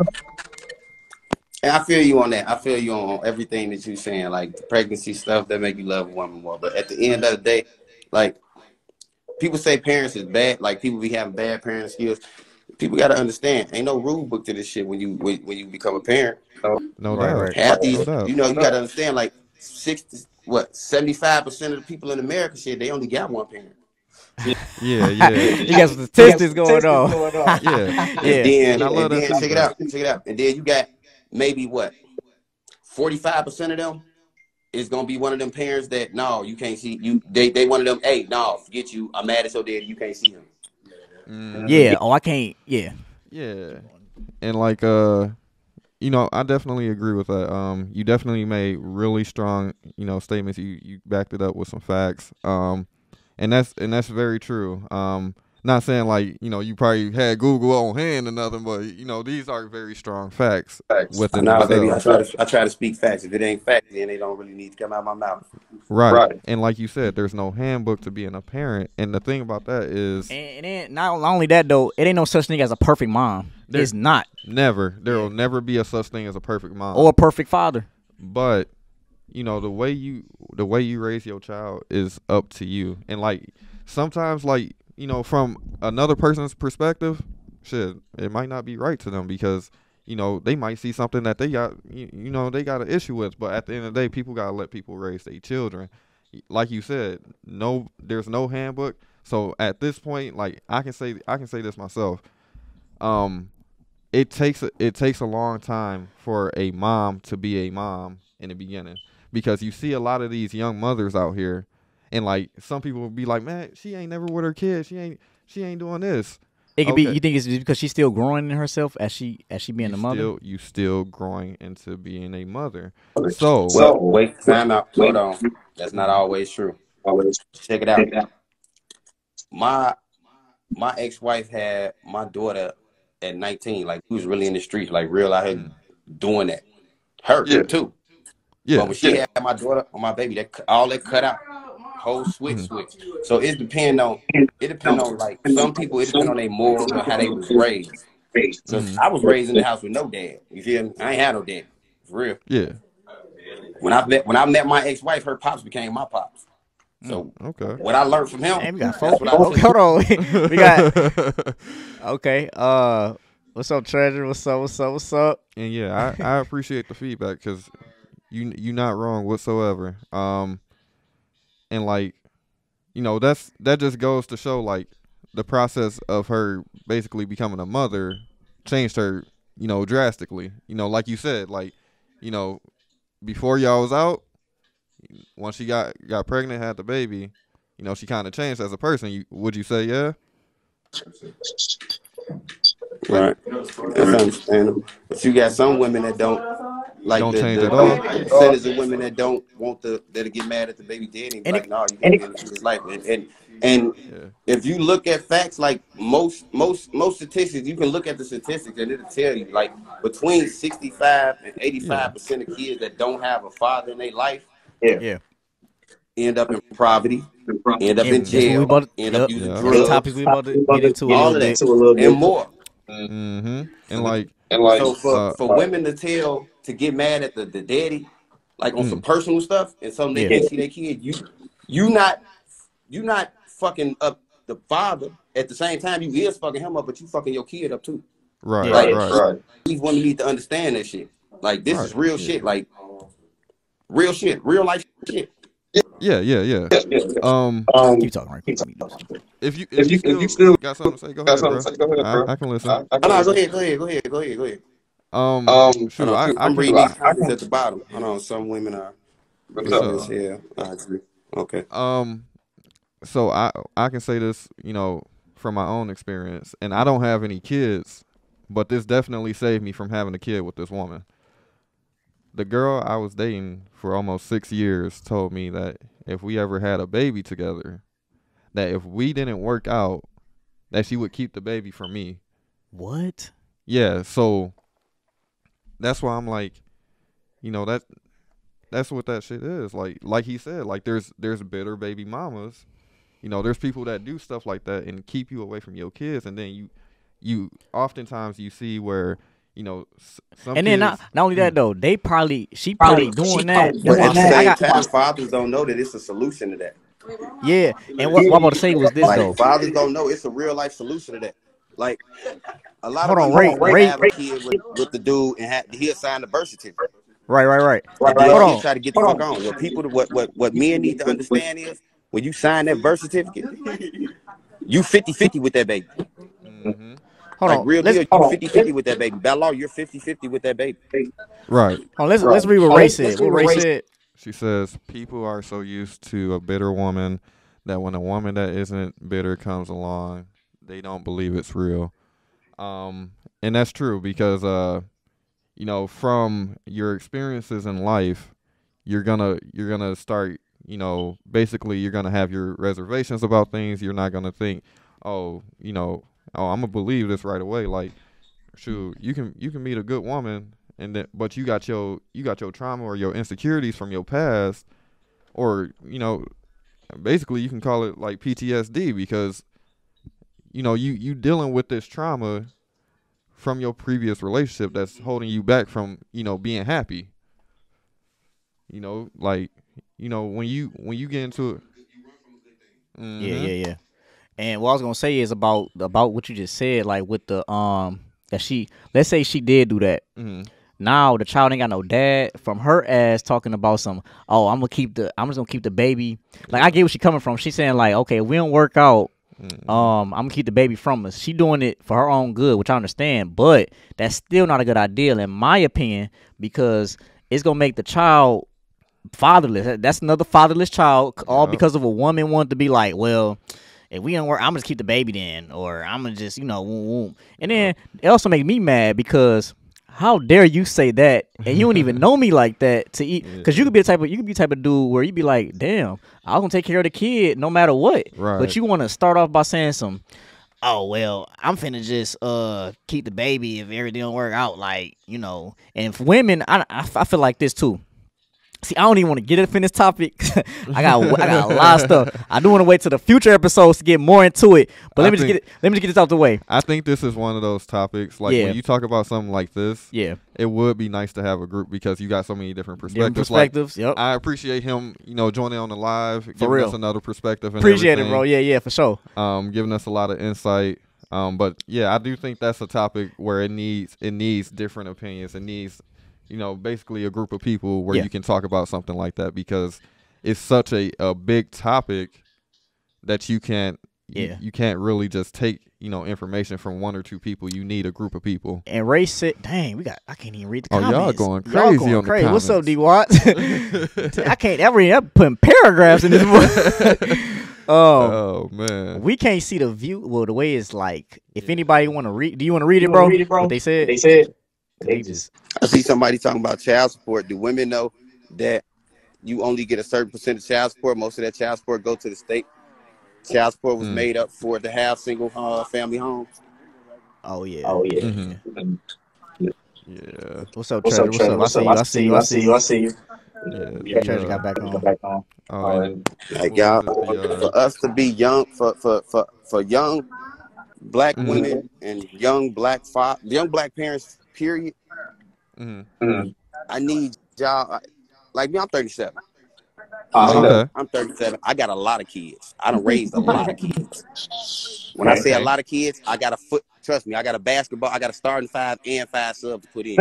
[SPEAKER 5] And I feel you on that. I feel you on everything that you're saying, like the pregnancy stuff that make you love a woman more. But at the end of the day, like people say parents is bad, like people be having bad parenting skills. People got to understand, ain't no rule book to this shit when you become a parent.
[SPEAKER 3] No
[SPEAKER 1] Right,
[SPEAKER 3] doubt.
[SPEAKER 1] right.
[SPEAKER 5] Half
[SPEAKER 3] No
[SPEAKER 5] these,
[SPEAKER 3] doubt.
[SPEAKER 5] you got to understand, like 75% of the people in America shit, they only got one parent.
[SPEAKER 3] Yeah, yeah,
[SPEAKER 1] You got some statistics going on.
[SPEAKER 3] yeah.
[SPEAKER 5] And
[SPEAKER 1] Yeah.
[SPEAKER 5] then
[SPEAKER 3] And I love
[SPEAKER 5] and
[SPEAKER 3] that
[SPEAKER 5] then check it
[SPEAKER 3] feedback.
[SPEAKER 5] out, and then you got maybe what 45% of them is gonna be one of them parents that no, you can't see you. They one of them. Hey, no, forget you. I'm mad at your daddy. You can't see him.
[SPEAKER 3] Mm-hmm.
[SPEAKER 1] Yeah. Oh, I can't. Yeah.
[SPEAKER 3] Yeah. And like I definitely agree with that. You definitely made really strong, statements. You backed it up with some facts. And that's very true. Not saying like, you probably had Google on hand or nothing, but these are very strong facts within
[SPEAKER 5] Nah, baby,
[SPEAKER 3] themselves.
[SPEAKER 5] I try to speak facts. If it ain't facts, then they don't really need to come out of my mouth.
[SPEAKER 3] Right. And like you said, there's no handbook to being a parent. And the thing about that is
[SPEAKER 1] And then not only that though, it ain't no such thing as a perfect mom.
[SPEAKER 3] there
[SPEAKER 1] It's not.
[SPEAKER 3] there
[SPEAKER 1] Yeah.
[SPEAKER 3] will never be a such thing as a perfect mom.
[SPEAKER 1] Or a perfect father.
[SPEAKER 3] But the way you raise your child is up to you. And like sometimes like from another person's perspective, shit, it might not be right to them because they might see something that they got they got an issue with. But at the end of the day, people gotta let people raise their children. Like you said, there's no handbook. So at this point, like I can say this myself. um it takes a long time for a mom to be a mom in the beginning, because you see a lot of these young mothers out here, and like some people will be like, man, she ain't never with her kid, she ain't doing this.
[SPEAKER 1] It could be.
[SPEAKER 3] Okay,
[SPEAKER 1] You think it's because she's still growing in herself as she being
[SPEAKER 3] you
[SPEAKER 1] a mother.
[SPEAKER 3] still growing into being a mother. So
[SPEAKER 5] Well, wait, time out. Hold on. That's not
[SPEAKER 3] mhm,
[SPEAKER 5] always true. Check it out. My my ex-wife had my daughter at 19. Like we was really in the streets, like real out here
[SPEAKER 3] mm,
[SPEAKER 5] doing that. Her too. But
[SPEAKER 3] yeah,
[SPEAKER 5] when she had my daughter or my baby, all that cut out, whole
[SPEAKER 3] mhm,
[SPEAKER 5] switch. So it depend on like some people. It depend on their morals or how they was raised. Cause
[SPEAKER 3] mhm,
[SPEAKER 5] I was raised in the house with no dad. You feel me? I ain't had no dad for real.
[SPEAKER 3] yeah,
[SPEAKER 5] When I met my ex-wife, her pops became my pops.
[SPEAKER 1] Mm.
[SPEAKER 5] So
[SPEAKER 3] okay.
[SPEAKER 5] what I learned from him,
[SPEAKER 1] Damn, we got
[SPEAKER 5] that's
[SPEAKER 1] four.
[SPEAKER 5] what I
[SPEAKER 1] Okay,
[SPEAKER 5] took.
[SPEAKER 1] hold on. We got okay. What's up, Treasure? What's up? What's up? What's up?
[SPEAKER 3] And yeah, I appreciate the feedback, because you not wrong whatsoever. And like that just goes to show like the process of her basically becoming a mother changed her, drastically. Like you said, like, you know, before y'all was out, once she got pregnant, had the baby, she kind of changed as a person. Would you say yeah?
[SPEAKER 5] Right. That's understandable. But you got some women that don't like
[SPEAKER 3] Don't
[SPEAKER 5] the
[SPEAKER 3] change
[SPEAKER 5] the,
[SPEAKER 3] at all.
[SPEAKER 5] the percentage of women that don't want that'll get mad at the baby daddy and be
[SPEAKER 1] And
[SPEAKER 5] like,
[SPEAKER 1] it,
[SPEAKER 5] no, you gotta be in his life. And
[SPEAKER 3] Yeah.
[SPEAKER 5] if you look at facts, like most statistics, you can look at the statistics and it'll tell you like between 65 and
[SPEAKER 3] Yeah.
[SPEAKER 5] 85% of kids that don't have a father in their life
[SPEAKER 1] yeah,
[SPEAKER 5] end up in poverty, end up in
[SPEAKER 1] and that's what we
[SPEAKER 5] jail,
[SPEAKER 1] about.
[SPEAKER 5] end up
[SPEAKER 1] Yep,
[SPEAKER 5] using
[SPEAKER 3] Yeah.
[SPEAKER 1] that's the topics
[SPEAKER 5] drugs,
[SPEAKER 1] we about to get into a
[SPEAKER 5] all
[SPEAKER 1] little
[SPEAKER 5] of that
[SPEAKER 1] bit.
[SPEAKER 5] and more.
[SPEAKER 3] Mm-hmm. And like
[SPEAKER 5] So for
[SPEAKER 3] uh
[SPEAKER 5] for women to get mad at the daddy, like on some
[SPEAKER 3] mm,
[SPEAKER 5] personal stuff, and so they
[SPEAKER 1] Yeah,
[SPEAKER 5] can't see their kid, you not you not fucking up the father at the same time you is fucking him up, but you fucking your kid up too.
[SPEAKER 3] right,
[SPEAKER 1] yeah.
[SPEAKER 5] Like
[SPEAKER 3] right,
[SPEAKER 5] these women need to understand that shit. Like this
[SPEAKER 3] right.
[SPEAKER 5] is real
[SPEAKER 3] Yeah.
[SPEAKER 5] shit. Like real shit, real life shit.
[SPEAKER 3] Yeah, yeah, yeah. Um
[SPEAKER 1] Keep talking, right? Keep talking.
[SPEAKER 3] if you still got something to say, go ahead, bro. I can listen.
[SPEAKER 5] Oh, no, go ahead. Hold
[SPEAKER 3] Shoot,
[SPEAKER 5] on,
[SPEAKER 3] I
[SPEAKER 5] I'm
[SPEAKER 3] can
[SPEAKER 5] reading these comments at the bottom. Hold on, some women are
[SPEAKER 3] for
[SPEAKER 5] ignorant as
[SPEAKER 3] sure.
[SPEAKER 5] hell. I agree. Okay.
[SPEAKER 3] Um so I can say this, from my own experience, and I don't have any kids, but this definitely saved me from having a kid with this woman. The girl I was dating for almost 6 years told me that if we ever had a baby together, that if we didn't work out, that she would keep the baby for me.
[SPEAKER 1] What?
[SPEAKER 3] Yeah, so that's why I'm like, that that's what that shit is. Like he said, like there's bitter baby mamas. There's people that do stuff like that and keep you away from your kids, and then you oftentimes you see where some
[SPEAKER 1] And then
[SPEAKER 3] kids.
[SPEAKER 1] not only that though, she probably doing that. That's
[SPEAKER 5] But
[SPEAKER 1] why
[SPEAKER 5] at
[SPEAKER 1] I'm
[SPEAKER 5] the
[SPEAKER 1] saying I
[SPEAKER 5] same
[SPEAKER 1] got
[SPEAKER 5] time, fathers don't know that it's a solution to that.
[SPEAKER 1] yeah. And what I'm about to say was this
[SPEAKER 5] Like
[SPEAKER 1] though.
[SPEAKER 5] fathers don't know it's a real life solution to that. Like a lot of
[SPEAKER 1] Hold on,
[SPEAKER 5] women will
[SPEAKER 1] Ray.
[SPEAKER 5] have a kid with the dude and he'll sign the birth certificate.
[SPEAKER 1] Right.
[SPEAKER 5] And then
[SPEAKER 1] Hold
[SPEAKER 5] she'll
[SPEAKER 1] on.
[SPEAKER 5] try to get the fuck on. What men need to understand is when you sign that birth certificate, you 50-50 with that baby.
[SPEAKER 3] Mm-hmm.
[SPEAKER 1] Hold
[SPEAKER 5] Like
[SPEAKER 1] on.
[SPEAKER 5] real deal, you 50-50 with that baby. By law, you're 50-50 with that baby.
[SPEAKER 3] Right.
[SPEAKER 1] Let's read what Ray said. What Ray said.
[SPEAKER 3] She says people are so used to a bitter woman that when a woman that isn't bitter comes along, they don't believe it's real. And that's true because from your experiences in life, you're gonna start, basically you're gonna have your reservations about things. You're not gonna think, oh, I'm gonna believe this right away. Like, shoot, you can meet a good woman, but you got your trauma or your insecurities from your past, or basically you can call it like PTSD because you dealing with this trauma from your previous relationship that's holding you back from being happy. Like when you get into it.
[SPEAKER 1] Yeah. And what I was gonna say is about what you just said, like with the that let's say she did do that.
[SPEAKER 3] Mm-hmm.
[SPEAKER 1] Now the child ain't got no dad from her ass talking about I'm just gonna keep the baby. Like I get where she coming from. She's saying like, okay, if we don't work out, I'm gonna keep the baby from us. She doing it for her own good, which I understand, but that's still not a good idea in my opinion because it's gonna make the child fatherless. That's another fatherless child, all because of a woman wanted to be like, well, if we don't work, I'm gonna just keep the baby then, or I'm gonna just womb. And then it also make me mad because how dare you say that and you don't even know me like that to eat? Because you could be the type of dude where you be like, damn, I was gonna take care of the kid no matter what.
[SPEAKER 3] Right.
[SPEAKER 1] But you want to start off by saying oh well, I'm finna just keep the baby if everything don't work out, like And if women, I feel like this too. See, I don't even want to get up in this topic. I got a lot of stuff. I do want to wait till the future episodes to get more into it. But let me just get this out the way.
[SPEAKER 3] I think this is one of those topics. Like when you talk about something like this, it would be nice to have a group because you got so many different perspectives.
[SPEAKER 1] Yep.
[SPEAKER 3] I appreciate him, joining on the live, giving us another perspective. And
[SPEAKER 1] appreciate
[SPEAKER 3] everything.
[SPEAKER 1] it, bro. Yeah, for sure.
[SPEAKER 3] Giving us a lot of insight. But yeah, I do think that's a topic where it needs different opinions. It needs basically a group of people where you can talk about something like that because it's such a big topic that you can't really just take information from one or two people. You need a group of people.
[SPEAKER 1] And Ray said, "Dang, I can't even read the comments.
[SPEAKER 3] Y'all going crazy on the comments.
[SPEAKER 1] What's up, D Watts? I can't ever I'm putting paragraphs in this book.
[SPEAKER 3] Oh man,
[SPEAKER 1] we can't see the view. Well, the way it's like, if anybody want to read, do you want to read it, bro? What they said? They just.
[SPEAKER 5] I see somebody talking about child support. Do women know that you only get a certain percent of child support? Most of that child support go to the state. Child support was made up for to have single family homes.
[SPEAKER 1] Oh yeah.
[SPEAKER 3] Mm-hmm. Yeah.
[SPEAKER 1] What's up, Treasure? What's up? I see you.
[SPEAKER 3] Yeah,
[SPEAKER 1] Treasure got back on.
[SPEAKER 5] Like y'all, for us to be young, for young black women and young black parents, period. I need y'all. Like me, I'm 37.
[SPEAKER 3] Okay.
[SPEAKER 5] I'm 37. I got a lot of kids. I done raised a lot of kids. When I say a lot of kids, I got trust me, I got a basketball, I got a starting five and 5 subs to put in.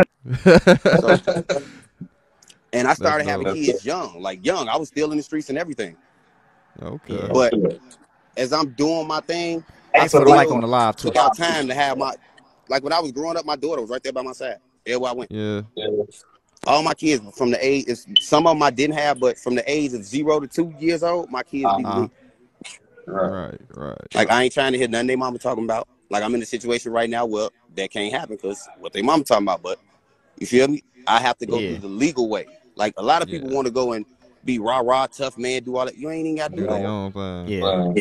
[SPEAKER 5] And I started having kids young. I was still in the streets and everything.
[SPEAKER 3] Okay.
[SPEAKER 5] But as I'm doing my thing,
[SPEAKER 1] I feel like on the live too.
[SPEAKER 5] Took out time to have like when I was growing up, my daughter was right there by my side. Everywhere I went.
[SPEAKER 3] Yeah.
[SPEAKER 5] All my kids from the age, some of them I didn't have, but from the age of 0 to 2 years old, my kids be with me.
[SPEAKER 3] Right.
[SPEAKER 5] Like I ain't trying to hear nothing they mama talking about. Like I'm in a situation right now where that can't happen because what they mama talking about. But you feel me? I have to go through the legal way. Like a lot of people want to go and be rah, tough man, do all that. You ain't even got to do that.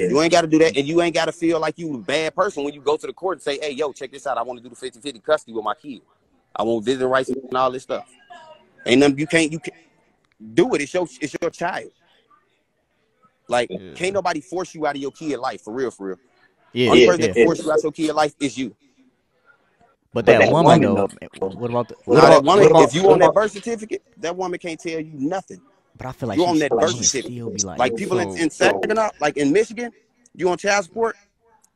[SPEAKER 5] You ain't got to do that. And you ain't got to feel like you a bad person when you go to the court and say, hey, yo, check this out. I want to do the 50-50 custody with my kid. I want visiting rights and all this stuff. Ain't nothing you can't do it. It's your child. Like, can't nobody force you out of your kid life, for real.
[SPEAKER 1] Yeah.
[SPEAKER 5] Only person that force you out your kid life is you.
[SPEAKER 1] But that woman though, what about the what
[SPEAKER 5] Now that
[SPEAKER 1] about
[SPEAKER 5] woman,
[SPEAKER 1] what about?
[SPEAKER 5] if you on that birth certificate, that woman can't tell you nothing.
[SPEAKER 1] But I feel like
[SPEAKER 5] You on that birth
[SPEAKER 1] women
[SPEAKER 5] certificate.
[SPEAKER 1] still be like,
[SPEAKER 5] Like people
[SPEAKER 3] So
[SPEAKER 5] in Saginaw, like in Michigan, you on child support,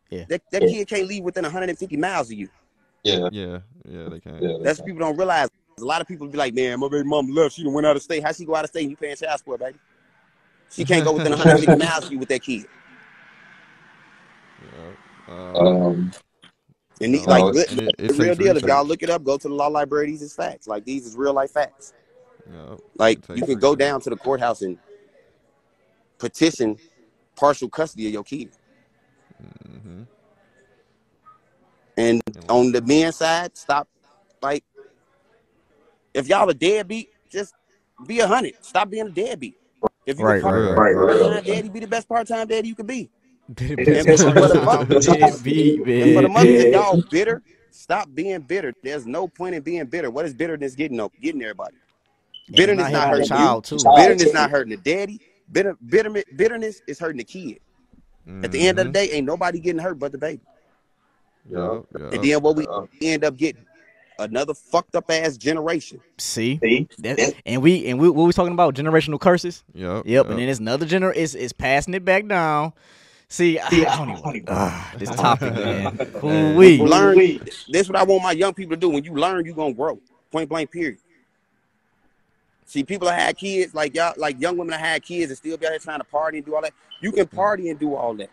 [SPEAKER 1] yeah,
[SPEAKER 5] that kid can't leave within 150 miles of you.
[SPEAKER 3] yeah, they can't.
[SPEAKER 5] That's what people don't realize. A lot of people be like, man, my baby mom left. She went out of state. How she go out of state and you paying child support, baby? She can't go within 150 miles of you with that kid. And
[SPEAKER 3] No,
[SPEAKER 5] like
[SPEAKER 3] it
[SPEAKER 5] the real
[SPEAKER 3] takes
[SPEAKER 5] deal, if y'all
[SPEAKER 3] research.
[SPEAKER 5] look it up, go to the law library. These is facts. Like these is real life facts.
[SPEAKER 3] Yeah,
[SPEAKER 5] Like
[SPEAKER 3] it
[SPEAKER 5] you
[SPEAKER 3] takes
[SPEAKER 5] can go
[SPEAKER 3] research.
[SPEAKER 5] down to the courthouse and petition partial custody of your kid.
[SPEAKER 3] Mm-hmm.
[SPEAKER 5] And
[SPEAKER 3] And like,
[SPEAKER 5] on the men's side, stop. Like if y'all a deadbeat, just be 100. Stop being a deadbeat. If you a
[SPEAKER 1] right,
[SPEAKER 3] for
[SPEAKER 1] right,
[SPEAKER 3] real.
[SPEAKER 1] right.
[SPEAKER 5] part-time daddy, be the best part-time daddy you could be.
[SPEAKER 1] Be the best
[SPEAKER 5] And for
[SPEAKER 1] part
[SPEAKER 5] the
[SPEAKER 1] time deadbeat,
[SPEAKER 5] and for the
[SPEAKER 1] man.
[SPEAKER 5] mothers, if y'all bitter, stop being bitter. There's no point in being bitter. What is bitterness getting everybody?
[SPEAKER 1] And it's
[SPEAKER 5] Bitterness
[SPEAKER 1] not
[SPEAKER 5] not
[SPEAKER 1] helping the
[SPEAKER 5] hurting you.
[SPEAKER 1] child too.
[SPEAKER 5] Bitterness not hurting the daddy. Bitterness is hurting the kid. At the end of the
[SPEAKER 3] Mm-hmm.
[SPEAKER 5] day, ain't nobody getting hurt but the baby.
[SPEAKER 3] Yup,
[SPEAKER 5] And
[SPEAKER 3] yup.
[SPEAKER 5] then what we end up getting? Another fucked up ass generation.
[SPEAKER 1] See that, and we what we talking about generational curses.
[SPEAKER 3] Yep,
[SPEAKER 1] Yep, and then it's another is passing it back down. See, I don't even this topic, man. Ooh
[SPEAKER 5] When you
[SPEAKER 1] wee.
[SPEAKER 5] learn, this is what I want my young people to do. When you learn, you gonna grow. Point blank. Period. See, people that had kids, like y'all, like young women that had kids and still be out here trying to party and do all that. You can party and do all that,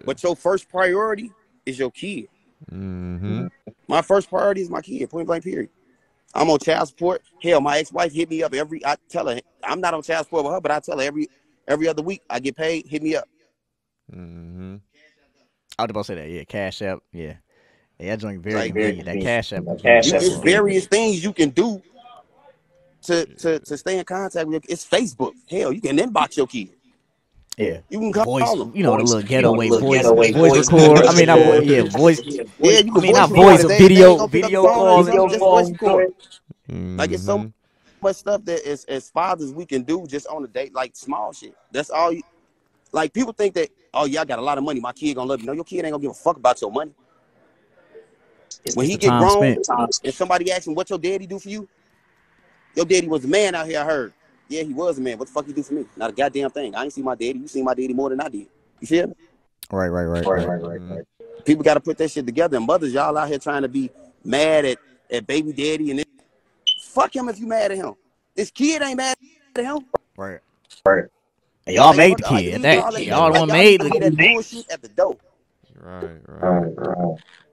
[SPEAKER 5] but your first priority is your kid.
[SPEAKER 3] Mm-hmm.
[SPEAKER 5] My first priority is my kid. Point blank. Period. I'm on child support. Hell, my ex-wife hit me up I tell her I'm not on child support with her, but I tell her every other week I get paid. Hit me up.
[SPEAKER 3] Mm-hmm.
[SPEAKER 1] I was about to say that. Yeah, Cash App. Yeah, that joint very
[SPEAKER 5] Like
[SPEAKER 1] convenient. That Cash App is very
[SPEAKER 5] it's
[SPEAKER 1] helpful.
[SPEAKER 5] various things you can do to stay in contact with. It's Facebook. Hell, you can inbox your kid.
[SPEAKER 1] Yeah,
[SPEAKER 5] You can
[SPEAKER 1] voice.
[SPEAKER 5] call them.
[SPEAKER 1] You know the little getaway voice record. I mean, not yeah, voice.
[SPEAKER 5] Yeah, you
[SPEAKER 1] I
[SPEAKER 5] can
[SPEAKER 1] mean,
[SPEAKER 5] voice
[SPEAKER 1] not
[SPEAKER 5] record
[SPEAKER 1] voice,
[SPEAKER 5] it. They ain't
[SPEAKER 1] video,
[SPEAKER 5] gonna pick up the
[SPEAKER 1] video
[SPEAKER 5] phone or
[SPEAKER 1] calling.
[SPEAKER 5] something. Just voice record. Like it's so
[SPEAKER 3] Mm-hmm.
[SPEAKER 5] much stuff that as fathers we can do just on a date, like small shit. That's all. Like people think that, oh yeah, I got a lot of money, my kid gonna love you. No, your kid ain't gonna give a fuck about your money. When
[SPEAKER 1] It's
[SPEAKER 5] he
[SPEAKER 1] the
[SPEAKER 5] get
[SPEAKER 1] time
[SPEAKER 5] grown
[SPEAKER 1] spent.
[SPEAKER 5] and somebody asks him what your daddy do for you, your daddy was a man out here. I heard. Yeah, he was a man. What the fuck he do for me? Not a goddamn thing. I ain't see my daddy. You seen my daddy more than I did. You feel me?
[SPEAKER 1] Right.
[SPEAKER 3] Mm-hmm.
[SPEAKER 5] People got to put that shit together. And mothers, y'all out here trying to be mad at baby daddy and fuck him if you mad at him. This kid ain't mad at him.
[SPEAKER 1] Right. And
[SPEAKER 5] Y'all
[SPEAKER 1] y'all
[SPEAKER 5] ain't
[SPEAKER 1] made the
[SPEAKER 5] fuck,
[SPEAKER 1] kid at
[SPEAKER 5] leave all
[SPEAKER 1] that.
[SPEAKER 5] that,
[SPEAKER 1] Y'all the
[SPEAKER 5] like
[SPEAKER 1] one
[SPEAKER 5] y'all need
[SPEAKER 1] made
[SPEAKER 5] to leave
[SPEAKER 1] the.
[SPEAKER 5] that bullshit at the door.
[SPEAKER 3] Right.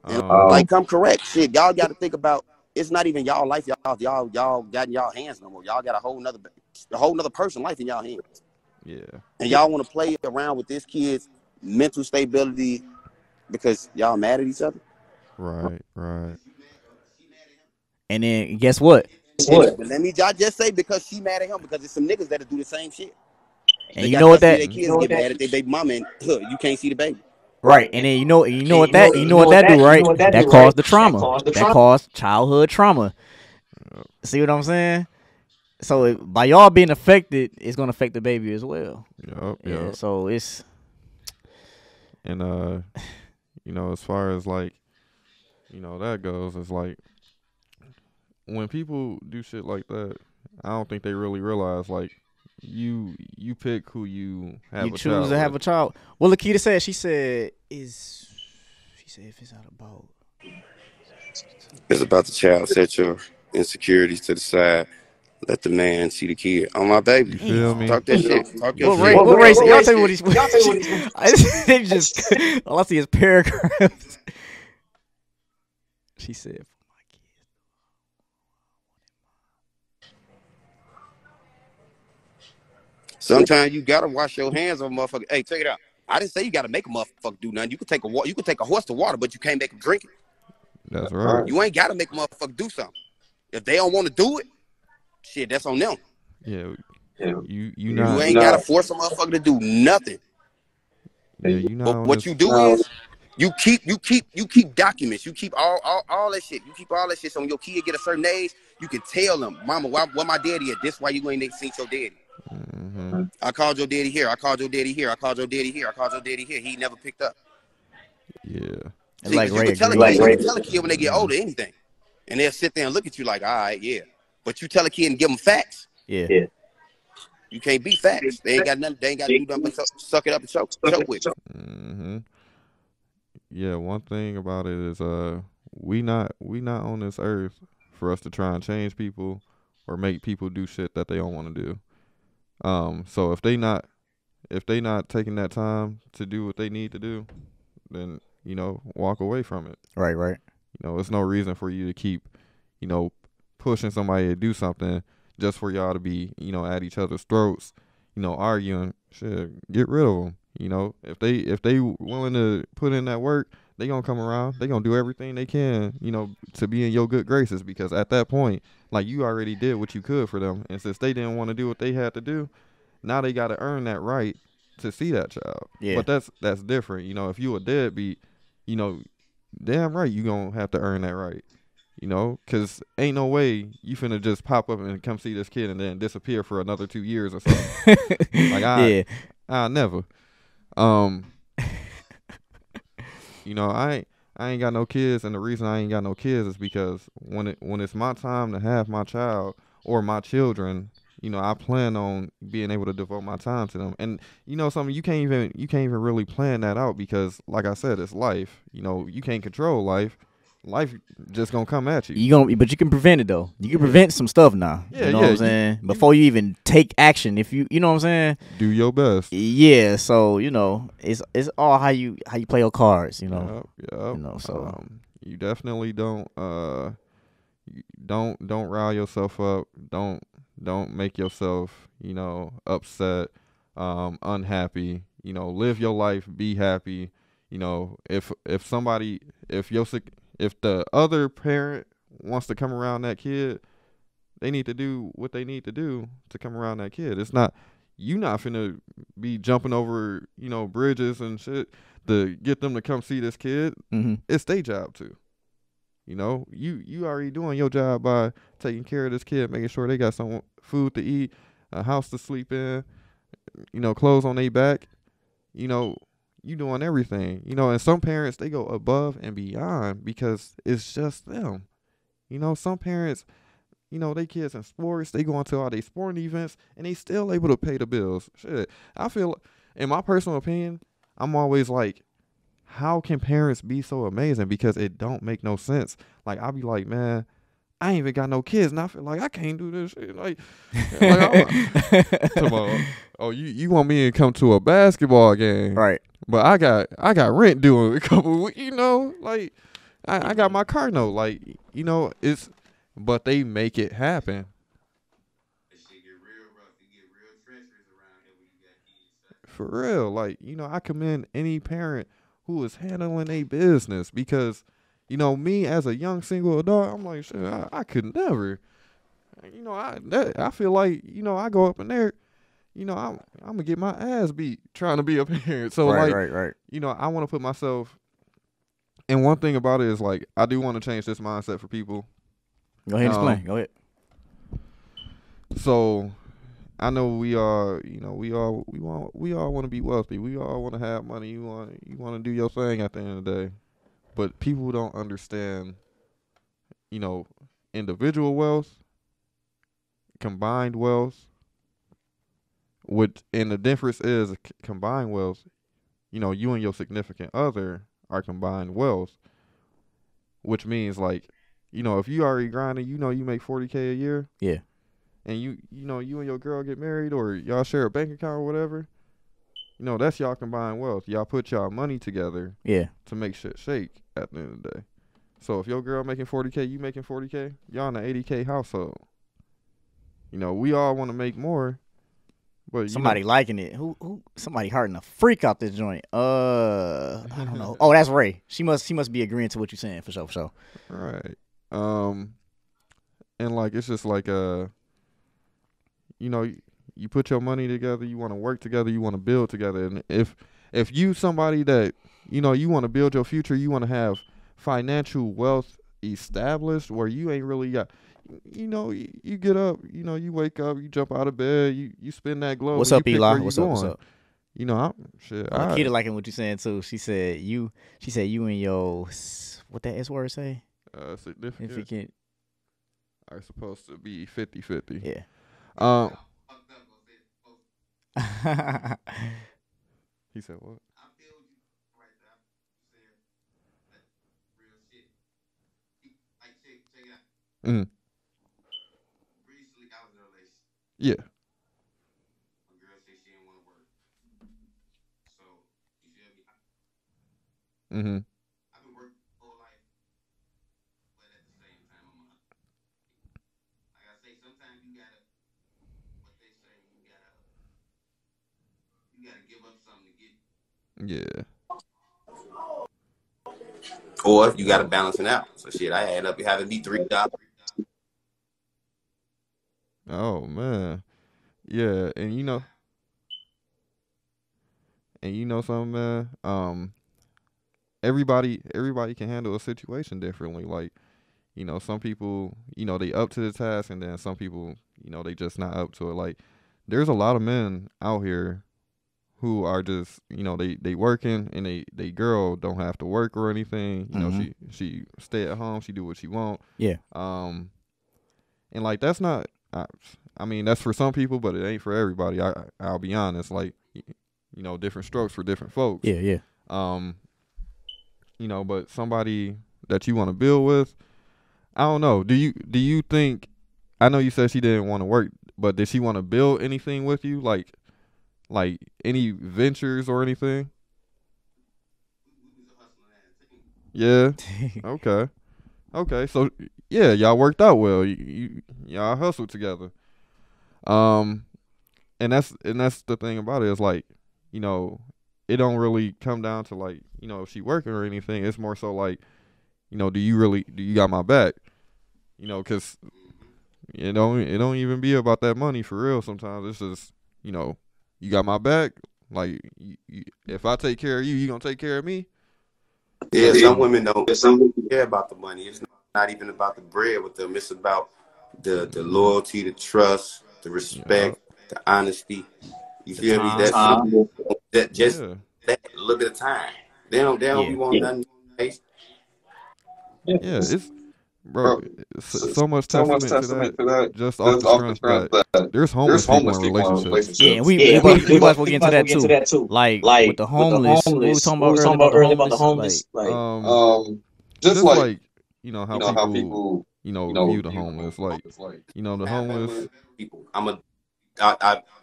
[SPEAKER 5] And like come correct. Shit, y'all got to think about it's not even y'all life y'all got in y'all hands no more. Y'all got a whole nother person life in y'all hands.
[SPEAKER 3] Yeah.
[SPEAKER 5] And y'all want to play around with this kid's mental stability because y'all mad at each other.
[SPEAKER 3] Right.
[SPEAKER 1] And then guess what?
[SPEAKER 5] But let me just say because she mad at him because there's some niggas that'll do the same shit.
[SPEAKER 1] And
[SPEAKER 5] They
[SPEAKER 1] you
[SPEAKER 5] got
[SPEAKER 1] know what
[SPEAKER 5] custody
[SPEAKER 1] that?
[SPEAKER 5] of their kids and get mad at their baby mama and you can't see the baby.
[SPEAKER 1] Right. And then you know what that do, right? That caused the trauma. That caused childhood trauma. See what I'm saying? So by y'all being affected, it's gonna affect the baby as well.
[SPEAKER 3] Yep.
[SPEAKER 1] So it's
[SPEAKER 3] And as far as like, that goes, it's like when people do shit like that, I don't think they really realize like you pick who you have
[SPEAKER 1] you
[SPEAKER 3] a
[SPEAKER 1] choose
[SPEAKER 3] child
[SPEAKER 1] to have a
[SPEAKER 3] with.
[SPEAKER 1] child. Well, Lakita said she said if it's not about.
[SPEAKER 5] It's about the child. Set your insecurities to the side. Let the man see the kid. On my baby.
[SPEAKER 3] You feel me?
[SPEAKER 5] Talk that shit. Talk your
[SPEAKER 3] You
[SPEAKER 5] shit.
[SPEAKER 3] feel
[SPEAKER 1] What race? Y'all tell me what
[SPEAKER 5] Shit.
[SPEAKER 1] he's. They just all I see is paragraphs. She said, "For my kids."
[SPEAKER 5] Sometimes you gotta wash your hands on motherfucker. Hey, check it out. I didn't say you gotta make a motherfucker do nothing. You could take a horse to water, but you can't make him drink it.
[SPEAKER 3] That's right.
[SPEAKER 5] You ain't gotta make a motherfucker do something. If they don't want to do it, shit, that's on them.
[SPEAKER 3] Yeah. You
[SPEAKER 5] You ain't gotta force a motherfucker to do nothing.
[SPEAKER 3] Yeah, you not
[SPEAKER 5] But
[SPEAKER 3] on
[SPEAKER 5] what
[SPEAKER 3] this.
[SPEAKER 5] you do is you keep documents. You keep all that shit. You keep all that shit. So when your kid get a certain age, you can tell them, Mama, where my daddy at? This why you ain't seen your daddy.
[SPEAKER 3] Mm-hmm.
[SPEAKER 5] I called your daddy here. I called your daddy here. I called your daddy here. I called your daddy here. He never picked up.
[SPEAKER 3] Yeah.
[SPEAKER 1] It's
[SPEAKER 5] See,
[SPEAKER 1] like
[SPEAKER 5] because you
[SPEAKER 1] Ray
[SPEAKER 5] could tell a
[SPEAKER 1] agreed.
[SPEAKER 5] kid, you could tell a kid when they get
[SPEAKER 3] Yeah.
[SPEAKER 5] older anything, and they'll sit there and look at you like, all right, yeah. But you tell a kid and give them facts.
[SPEAKER 1] Yeah.
[SPEAKER 5] You can't beat facts. They ain't got nothing. They ain't got to do nothing but suck it up and choke with it.
[SPEAKER 3] Mm-hmm. Yeah, one thing about it is we not on this earth for us to try and change people or make people do shit that they don't want to do. So if they not taking that time to do what they need to do, then walk away from it.
[SPEAKER 1] Right.
[SPEAKER 3] It's no reason for you to keep pushing somebody to do something just for y'all to be at each other's throats, arguing. Shit, get rid of them. If they willing to put in that work, they gonna come around. They gonna do everything they can, to be in your good graces, because at that point, like, you already did what you could for them, and since they didn't want to do what they had to do, now they gotta earn that right to see that child.
[SPEAKER 1] Yeah.
[SPEAKER 3] But that's different. If you a deadbeat, damn right you gonna have to earn that right. Cause ain't no way you finna just pop up and come see this kid and then disappear for another 2 years or something. Like I never. I ain't got no kids, and the reason I ain't got no kids is because when it's my time to have my child or my children, I plan on being able to devote my time to them. And something, you can't even really plan that out, because like I said, it's life. You can't control life. Life just gonna come at you.
[SPEAKER 1] But you can prevent it though. You can prevent some stuff now.
[SPEAKER 3] Yeah,
[SPEAKER 1] you know what I'm saying? Before you even take action, if you know what I'm saying?
[SPEAKER 3] Do your best.
[SPEAKER 1] Yeah, so it's all how you play your cards,
[SPEAKER 3] Yep.
[SPEAKER 1] So
[SPEAKER 3] you definitely don't rile yourself up. Don't make yourself, upset, unhappy. Live your life, be happy. If the other parent wants to come around that kid, they need to do what they need to do to come around that kid. It's not, you not finna be jumping over, bridges and shit to get them to come see this kid.
[SPEAKER 1] mm-hmm.
[SPEAKER 3] It's their job too. You already doing your job by taking care of this kid, making sure they got some food to eat, a house to sleep in, clothes on their back. You doing everything. And some parents, they go above and beyond because it's just them. Some parents, they kids in sports, they go into all these sporting events and they still able to pay the bills. Shit. I feel, in my personal opinion, I'm always like, how can parents be so amazing? Because it don't make no sense. Like, I'll be like, man, I ain't even got no kids, and I feel like I can't do this shit. Oh, you want me to come to a basketball game,
[SPEAKER 1] Right?
[SPEAKER 3] But I got rent due in a couple of, I got my car note, but they make it happen.
[SPEAKER 5] That shit get real rough. You get real treacherous around here when you got kids.
[SPEAKER 3] For real, I commend any parent who is handling their business, because, me as a young single adult, I'm like, shit, I could never. I feel like, I go up in there, I'm gonna get my ass beat trying to be a parent. So
[SPEAKER 1] right.
[SPEAKER 3] I want to put myself. And one thing about it is, like, I do want to change this mindset for people.
[SPEAKER 1] Go ahead and explain. Go ahead.
[SPEAKER 3] So, I know we all want to be wealthy. We all want to have money. You want to do your thing at the end of the day. But people don't understand, individual wealth, combined wealth. And the difference is, combined wealth, you and your significant other are combined wealth, which means, like, if you already grinding, you make $40K a year.
[SPEAKER 1] Yeah.
[SPEAKER 3] And you and your girl get married, or y'all share a bank account or whatever, that's y'all combined wealth. Y'all put y'all money together, to make shit shake at the end of the day. So if your girl making $40K, you making $40K, y'all in an $80K household. We all want to make more, but
[SPEAKER 1] somebody liking it. Who? Somebody hurting a freak out this joint. I don't know. Oh, that's Ray. She must be agreeing to what you're saying for sure.
[SPEAKER 3] Right. And like, it's just like you put your money together, you want to work together, you want to build together. And if you somebody that, you want to build your future, you want to have financial wealth established where you ain't really got, you get up, you wake up, you jump out of bed, you spin that globe.
[SPEAKER 1] What's up,
[SPEAKER 3] you
[SPEAKER 1] Eli?
[SPEAKER 3] What's up? You know, shit.
[SPEAKER 1] Kita liking what you saying too. She said you and your what that S word say?
[SPEAKER 3] Significant are supposed to be 50-50.
[SPEAKER 1] Yeah.
[SPEAKER 3] He said what?
[SPEAKER 5] I feel you right there. You said that real shit. Like check it out.
[SPEAKER 3] Mm-hmm.
[SPEAKER 5] Recently, I was in a relationship.
[SPEAKER 3] Yeah.
[SPEAKER 5] A girl said she didn't want to work. So you feel me?
[SPEAKER 3] Mm-hmm.
[SPEAKER 5] I've been working my whole life, but at the same time, like I say, sometimes you gotta. What they say, you gotta give up something to get.
[SPEAKER 3] Yeah.
[SPEAKER 5] Or you gotta balance it out. So shit, I end up having me $3.
[SPEAKER 3] Oh man. Yeah, and you know something, man. Everybody can handle a situation differently. Like, you know, some people, you know, they up to the task, and then some people, you know, they just not up to it. Like, there's a lot of men out here who are just, you know, they working, and they girl don't have to work or anything. You know, she stay at home, she do what she want.
[SPEAKER 1] Yeah.
[SPEAKER 3] And like that's not. I mean, that's for some people, but it ain't for everybody. I'll be honest. Like, you know, different strokes for different folks.
[SPEAKER 1] Yeah, yeah.
[SPEAKER 3] You know, but somebody that you want to build with, I don't know. Do you think? I know you said she didn't want to work, but did she want to build anything with you, like any ventures or anything? Yeah. Okay. So yeah, y'all worked out well. Y'all hustled together. And that's the thing about it is, like, you know, it don't really come down to, like, you know, if she working or anything. It's more so like, you know, do you got my back? You know, because it don't even be about that money for real. Sometimes it's just, you know, you got my back. Like, if I take care of you, you gonna take care of me.
[SPEAKER 5] Yeah, some women don't care about the money. It's not even about the bread with them. It's about the loyalty, the trust, the respect, the honesty. You feel me? That's that just that little bit of time. They don't be wanting nothing.
[SPEAKER 3] Yeah, it's bro. So much testament to that. Just off the strength that there's homeless people in relationships.
[SPEAKER 1] Yeah, and we might as well get into that too. Like with the homeless, what we talking about earlier about the homeless.
[SPEAKER 3] Just like, you know, how people, you know, view the homeless. Like, you know, the homeless
[SPEAKER 5] people. I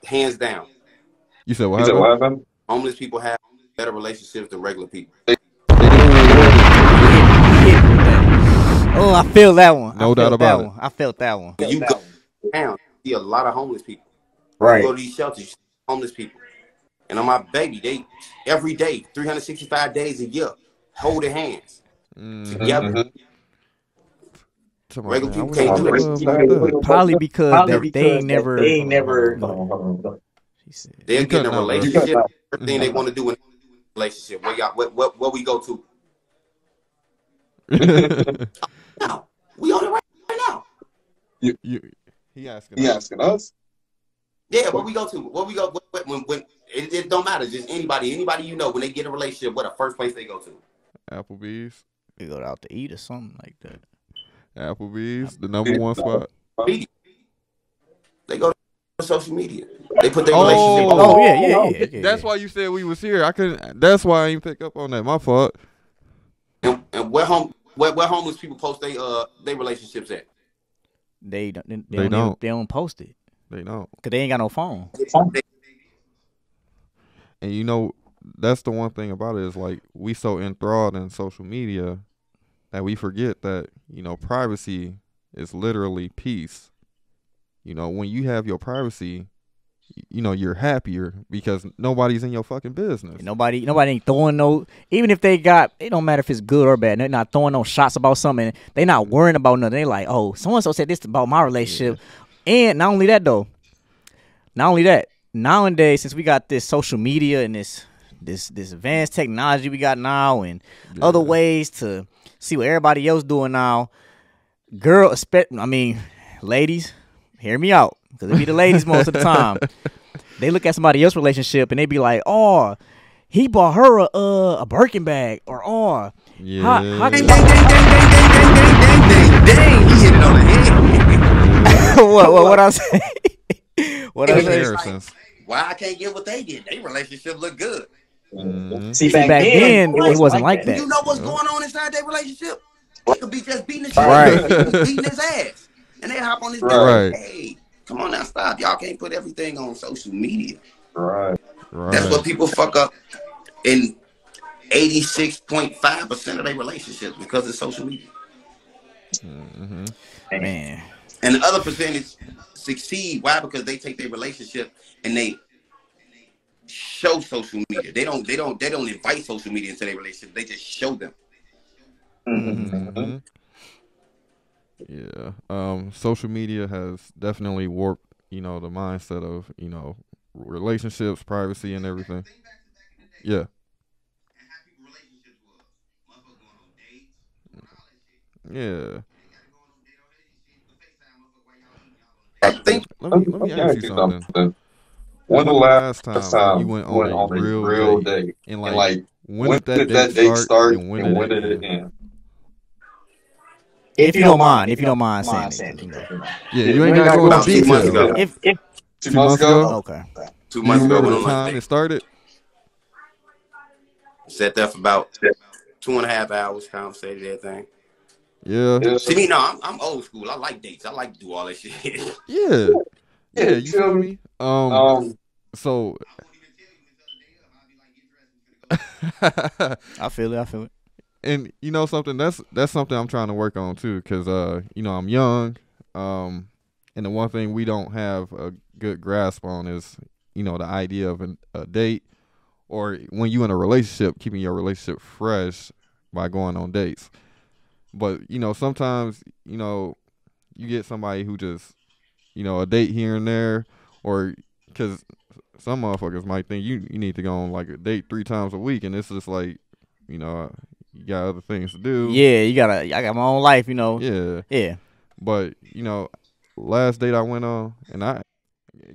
[SPEAKER 5] hands down.
[SPEAKER 3] You said what happened?
[SPEAKER 5] Homeless people have better relationships than regular people.
[SPEAKER 1] Oh, I feel that one.
[SPEAKER 3] No doubt about it.
[SPEAKER 1] I felt that one.
[SPEAKER 5] You go down, you see a lot of homeless people.
[SPEAKER 1] Right.
[SPEAKER 5] You go to these shelters, you see homeless people. And on my baby, they every day, 365 days a year, hold their hands together. Regular people can't do that.
[SPEAKER 1] Probably because they ain't never.
[SPEAKER 5] They're getting a relationship. Everything they want to do in a relationship. Where we go to? No, we on it right now.
[SPEAKER 3] He asking us.
[SPEAKER 5] Yeah, where we go to? Where we go? When it don't matter. Just anybody you know, when they get in a relationship, what the first place they go to?
[SPEAKER 3] Applebee's.
[SPEAKER 1] They go out to eat or something like that.
[SPEAKER 3] Applebee's, the number one spot.
[SPEAKER 5] They go to social media. They put their relationship.
[SPEAKER 1] Oh yeah.
[SPEAKER 3] That's why you said we was here. I couldn't. That's why I ain't pick up on that. My fault.
[SPEAKER 5] And where homeless people post their relationships at?
[SPEAKER 1] They don't post it.
[SPEAKER 3] They don't,
[SPEAKER 1] cause they ain't got no phone.
[SPEAKER 3] And you know, that's the one thing about it is, like, we so enthralled in social media that we forget that, you know, privacy is literally peace. You know, when you have your privacy, you know, you're happier because nobody's in your fucking business.
[SPEAKER 1] Nobody ain't throwing no, even if they got, it don't matter if it's good or bad. They're not throwing no shots about something. They not worrying about nothing. They like, oh, so-and-so said this about my relationship. Yeah. And not only that though, nowadays, since we got this social media and this advanced technology we got now and other ways to see what everybody else doing now, ladies, hear me out, because it be the ladies most of the time. they look at somebody else's relationship and they be like, oh, he bought her a Birkin bag, or oh, how
[SPEAKER 5] Dang,
[SPEAKER 3] Yeah.
[SPEAKER 5] dang, dang, dang, dang, dang, dang, dang, dang, dang, dang. He hit it on the head.
[SPEAKER 1] what I say? What I
[SPEAKER 5] And it's
[SPEAKER 1] say?
[SPEAKER 5] just like,
[SPEAKER 3] Comparisons.
[SPEAKER 5] why I can't get what they get? Their relationship look good.
[SPEAKER 3] Mm-hmm.
[SPEAKER 6] See,
[SPEAKER 1] See,
[SPEAKER 6] back
[SPEAKER 1] back
[SPEAKER 6] then
[SPEAKER 1] then
[SPEAKER 6] it
[SPEAKER 1] it wasn't like
[SPEAKER 5] Do
[SPEAKER 1] that.
[SPEAKER 5] you know what's
[SPEAKER 3] Yep.
[SPEAKER 5] going on inside their relationship? They could be just beating the shit out
[SPEAKER 1] Right.
[SPEAKER 5] of him. They could be beating his ass. And they hop on this bitch
[SPEAKER 3] Right.
[SPEAKER 5] like, hey, come on now, stop. Y'all can't put everything on social media.
[SPEAKER 6] right.
[SPEAKER 5] That's what
[SPEAKER 3] Right.
[SPEAKER 5] people fuck up in 86.5% of their relationships because of social media.
[SPEAKER 3] Mm-hmm.
[SPEAKER 1] Man.
[SPEAKER 5] And the other percentage succeed. Why? Because they take their relationship and they show social media. They don't invite social media into their relationship. They just show them.
[SPEAKER 3] Mm-hmm. Yeah. Social media has definitely warped, the mindset of, relationships, privacy, and everything. Yeah. Yeah.
[SPEAKER 5] I think
[SPEAKER 3] Let me ask you something.
[SPEAKER 6] When the
[SPEAKER 3] When the last
[SPEAKER 6] last
[SPEAKER 3] time you
[SPEAKER 6] time
[SPEAKER 3] went
[SPEAKER 6] you
[SPEAKER 3] on
[SPEAKER 6] went
[SPEAKER 3] a
[SPEAKER 6] on a
[SPEAKER 3] real
[SPEAKER 6] real
[SPEAKER 3] date,
[SPEAKER 6] date?
[SPEAKER 3] and
[SPEAKER 6] And
[SPEAKER 3] like,
[SPEAKER 6] like,
[SPEAKER 3] when
[SPEAKER 6] when
[SPEAKER 3] did that
[SPEAKER 6] did
[SPEAKER 3] date
[SPEAKER 6] that date
[SPEAKER 3] start,
[SPEAKER 6] start
[SPEAKER 3] and when
[SPEAKER 6] and
[SPEAKER 3] did
[SPEAKER 6] when
[SPEAKER 3] it
[SPEAKER 6] did it
[SPEAKER 3] end?
[SPEAKER 6] end?
[SPEAKER 1] If you don't mind saying it, 'cause,
[SPEAKER 3] Yeah,
[SPEAKER 6] Yeah,
[SPEAKER 3] you
[SPEAKER 6] you
[SPEAKER 3] ain't
[SPEAKER 6] ain't
[SPEAKER 3] gotta
[SPEAKER 6] gotta
[SPEAKER 3] go
[SPEAKER 6] go
[SPEAKER 3] into
[SPEAKER 5] about
[SPEAKER 6] into
[SPEAKER 5] 2 months
[SPEAKER 3] detail.
[SPEAKER 5] ago.
[SPEAKER 6] detail.
[SPEAKER 1] if
[SPEAKER 6] 2
[SPEAKER 3] 2
[SPEAKER 6] months
[SPEAKER 3] months
[SPEAKER 6] ago?
[SPEAKER 3] ago.
[SPEAKER 1] okay.
[SPEAKER 5] 2
[SPEAKER 3] Do you
[SPEAKER 5] months ago,
[SPEAKER 3] remember
[SPEAKER 5] went
[SPEAKER 3] the
[SPEAKER 5] on my
[SPEAKER 3] time
[SPEAKER 5] date.
[SPEAKER 3] it started?
[SPEAKER 5] Sat there for about 2.5 hours, conversated everything.
[SPEAKER 3] Yeah.
[SPEAKER 6] Yeah.
[SPEAKER 5] See me, no, I'm old school. I like dates. I like to do all that shit.
[SPEAKER 3] Yeah.
[SPEAKER 6] Yeah,
[SPEAKER 3] Yeah.
[SPEAKER 6] you
[SPEAKER 3] You
[SPEAKER 6] feel
[SPEAKER 3] feel
[SPEAKER 6] me?
[SPEAKER 3] me?
[SPEAKER 6] Um,
[SPEAKER 3] So.
[SPEAKER 1] I feel it. I feel it.
[SPEAKER 3] And something, that's something I'm trying to work on too, because I'm young, and the one thing we don't have a good grasp on is the idea of a date, or when you in a relationship, keeping your relationship fresh by going on dates. But sometimes you get somebody who just a date here and there, or because some motherfuckers might think you need to go on like a date 3 times a week, and it's just like you know you got other things to do.
[SPEAKER 1] Yeah, I got my own life,
[SPEAKER 3] Yeah.
[SPEAKER 1] Yeah.
[SPEAKER 3] But last date I went on, and I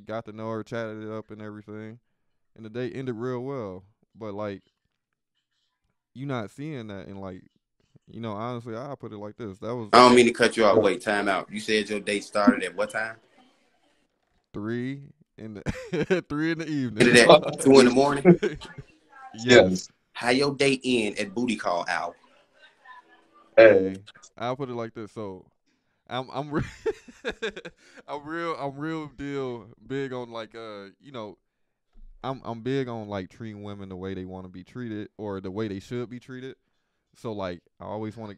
[SPEAKER 3] got to know her, chatted it up and everything, and the date ended real well. But like you not seeing that, and like honestly, I put it like this: that was
[SPEAKER 5] I don't mean to cut you off. Wait, time out. You said your date started at what time?
[SPEAKER 3] 3 in the 3 in the evening.
[SPEAKER 5] Ended at 2 in the morning.
[SPEAKER 3] Yes.
[SPEAKER 5] How your date end at booty call hour?
[SPEAKER 3] Hey, I'll put it like this. So I'm re- I'm real deal big on like I'm big on like treating women the way they want to be treated, or the way they should be treated. So like I always want to.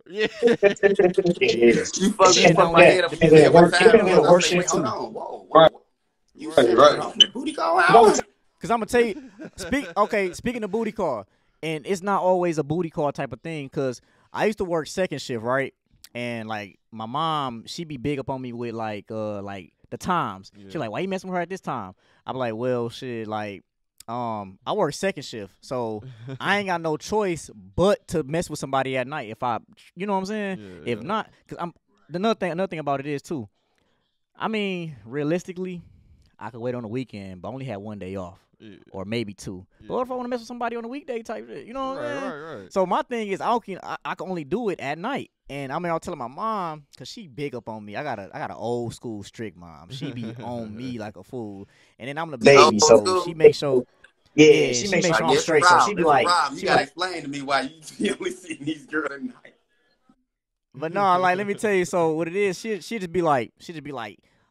[SPEAKER 3] Yeah.
[SPEAKER 1] Yeah.
[SPEAKER 5] You
[SPEAKER 1] Depending
[SPEAKER 5] fucked
[SPEAKER 1] on
[SPEAKER 5] my
[SPEAKER 1] what
[SPEAKER 5] head up when you
[SPEAKER 1] depending on
[SPEAKER 5] said
[SPEAKER 1] what
[SPEAKER 5] what
[SPEAKER 1] work
[SPEAKER 5] time it
[SPEAKER 1] depending on
[SPEAKER 5] was.
[SPEAKER 1] what
[SPEAKER 5] I
[SPEAKER 1] work
[SPEAKER 5] say, wait,
[SPEAKER 1] shift
[SPEAKER 5] hold
[SPEAKER 1] too.
[SPEAKER 5] on, whoa. You said it off the booty call hour?
[SPEAKER 1] Cause I'm gonna tell you, speaking of booty call, and it's not always a booty call type of thing. Cause I used to work second shift, right? And like my mom, she be big up on me with like the times. She
[SPEAKER 3] Yeah.
[SPEAKER 1] like, why you messing with her at this time? I'm like, well, shit, like, I work second shift, so I ain't got no choice but to mess with somebody at night. If I, you know what I'm saying?
[SPEAKER 3] Yeah,
[SPEAKER 1] If
[SPEAKER 3] yeah.
[SPEAKER 1] not, cause another thing about it is too. I mean, realistically, I could wait on the weekend, but I only had one day off,
[SPEAKER 3] Yeah.
[SPEAKER 1] or maybe two.
[SPEAKER 3] Yeah.
[SPEAKER 1] But what if I want to mess with somebody on a weekday type shit? You know what I'm saying?
[SPEAKER 3] Right.
[SPEAKER 1] So my thing is, I can only do it at night. And I mean, I was telling my mom, cause she big up on me. I got an old school strict mom. She be on me like a fool. And then I'm the
[SPEAKER 5] Old
[SPEAKER 1] baby, so
[SPEAKER 5] school.
[SPEAKER 1] she make sure.
[SPEAKER 6] Yeah,
[SPEAKER 1] Yeah,
[SPEAKER 6] she
[SPEAKER 1] she
[SPEAKER 6] makes
[SPEAKER 1] make
[SPEAKER 6] sure
[SPEAKER 1] sure
[SPEAKER 6] I'm
[SPEAKER 1] I'm
[SPEAKER 5] This the
[SPEAKER 1] straight.
[SPEAKER 6] straight. So
[SPEAKER 1] So
[SPEAKER 6] she
[SPEAKER 5] problem.
[SPEAKER 6] be
[SPEAKER 5] This the
[SPEAKER 6] like,
[SPEAKER 5] problem. You
[SPEAKER 1] she
[SPEAKER 5] gotta
[SPEAKER 1] like,
[SPEAKER 5] explain to me why you only see these girls at night.
[SPEAKER 1] but no, like let me tell you. So what it is, she just be like,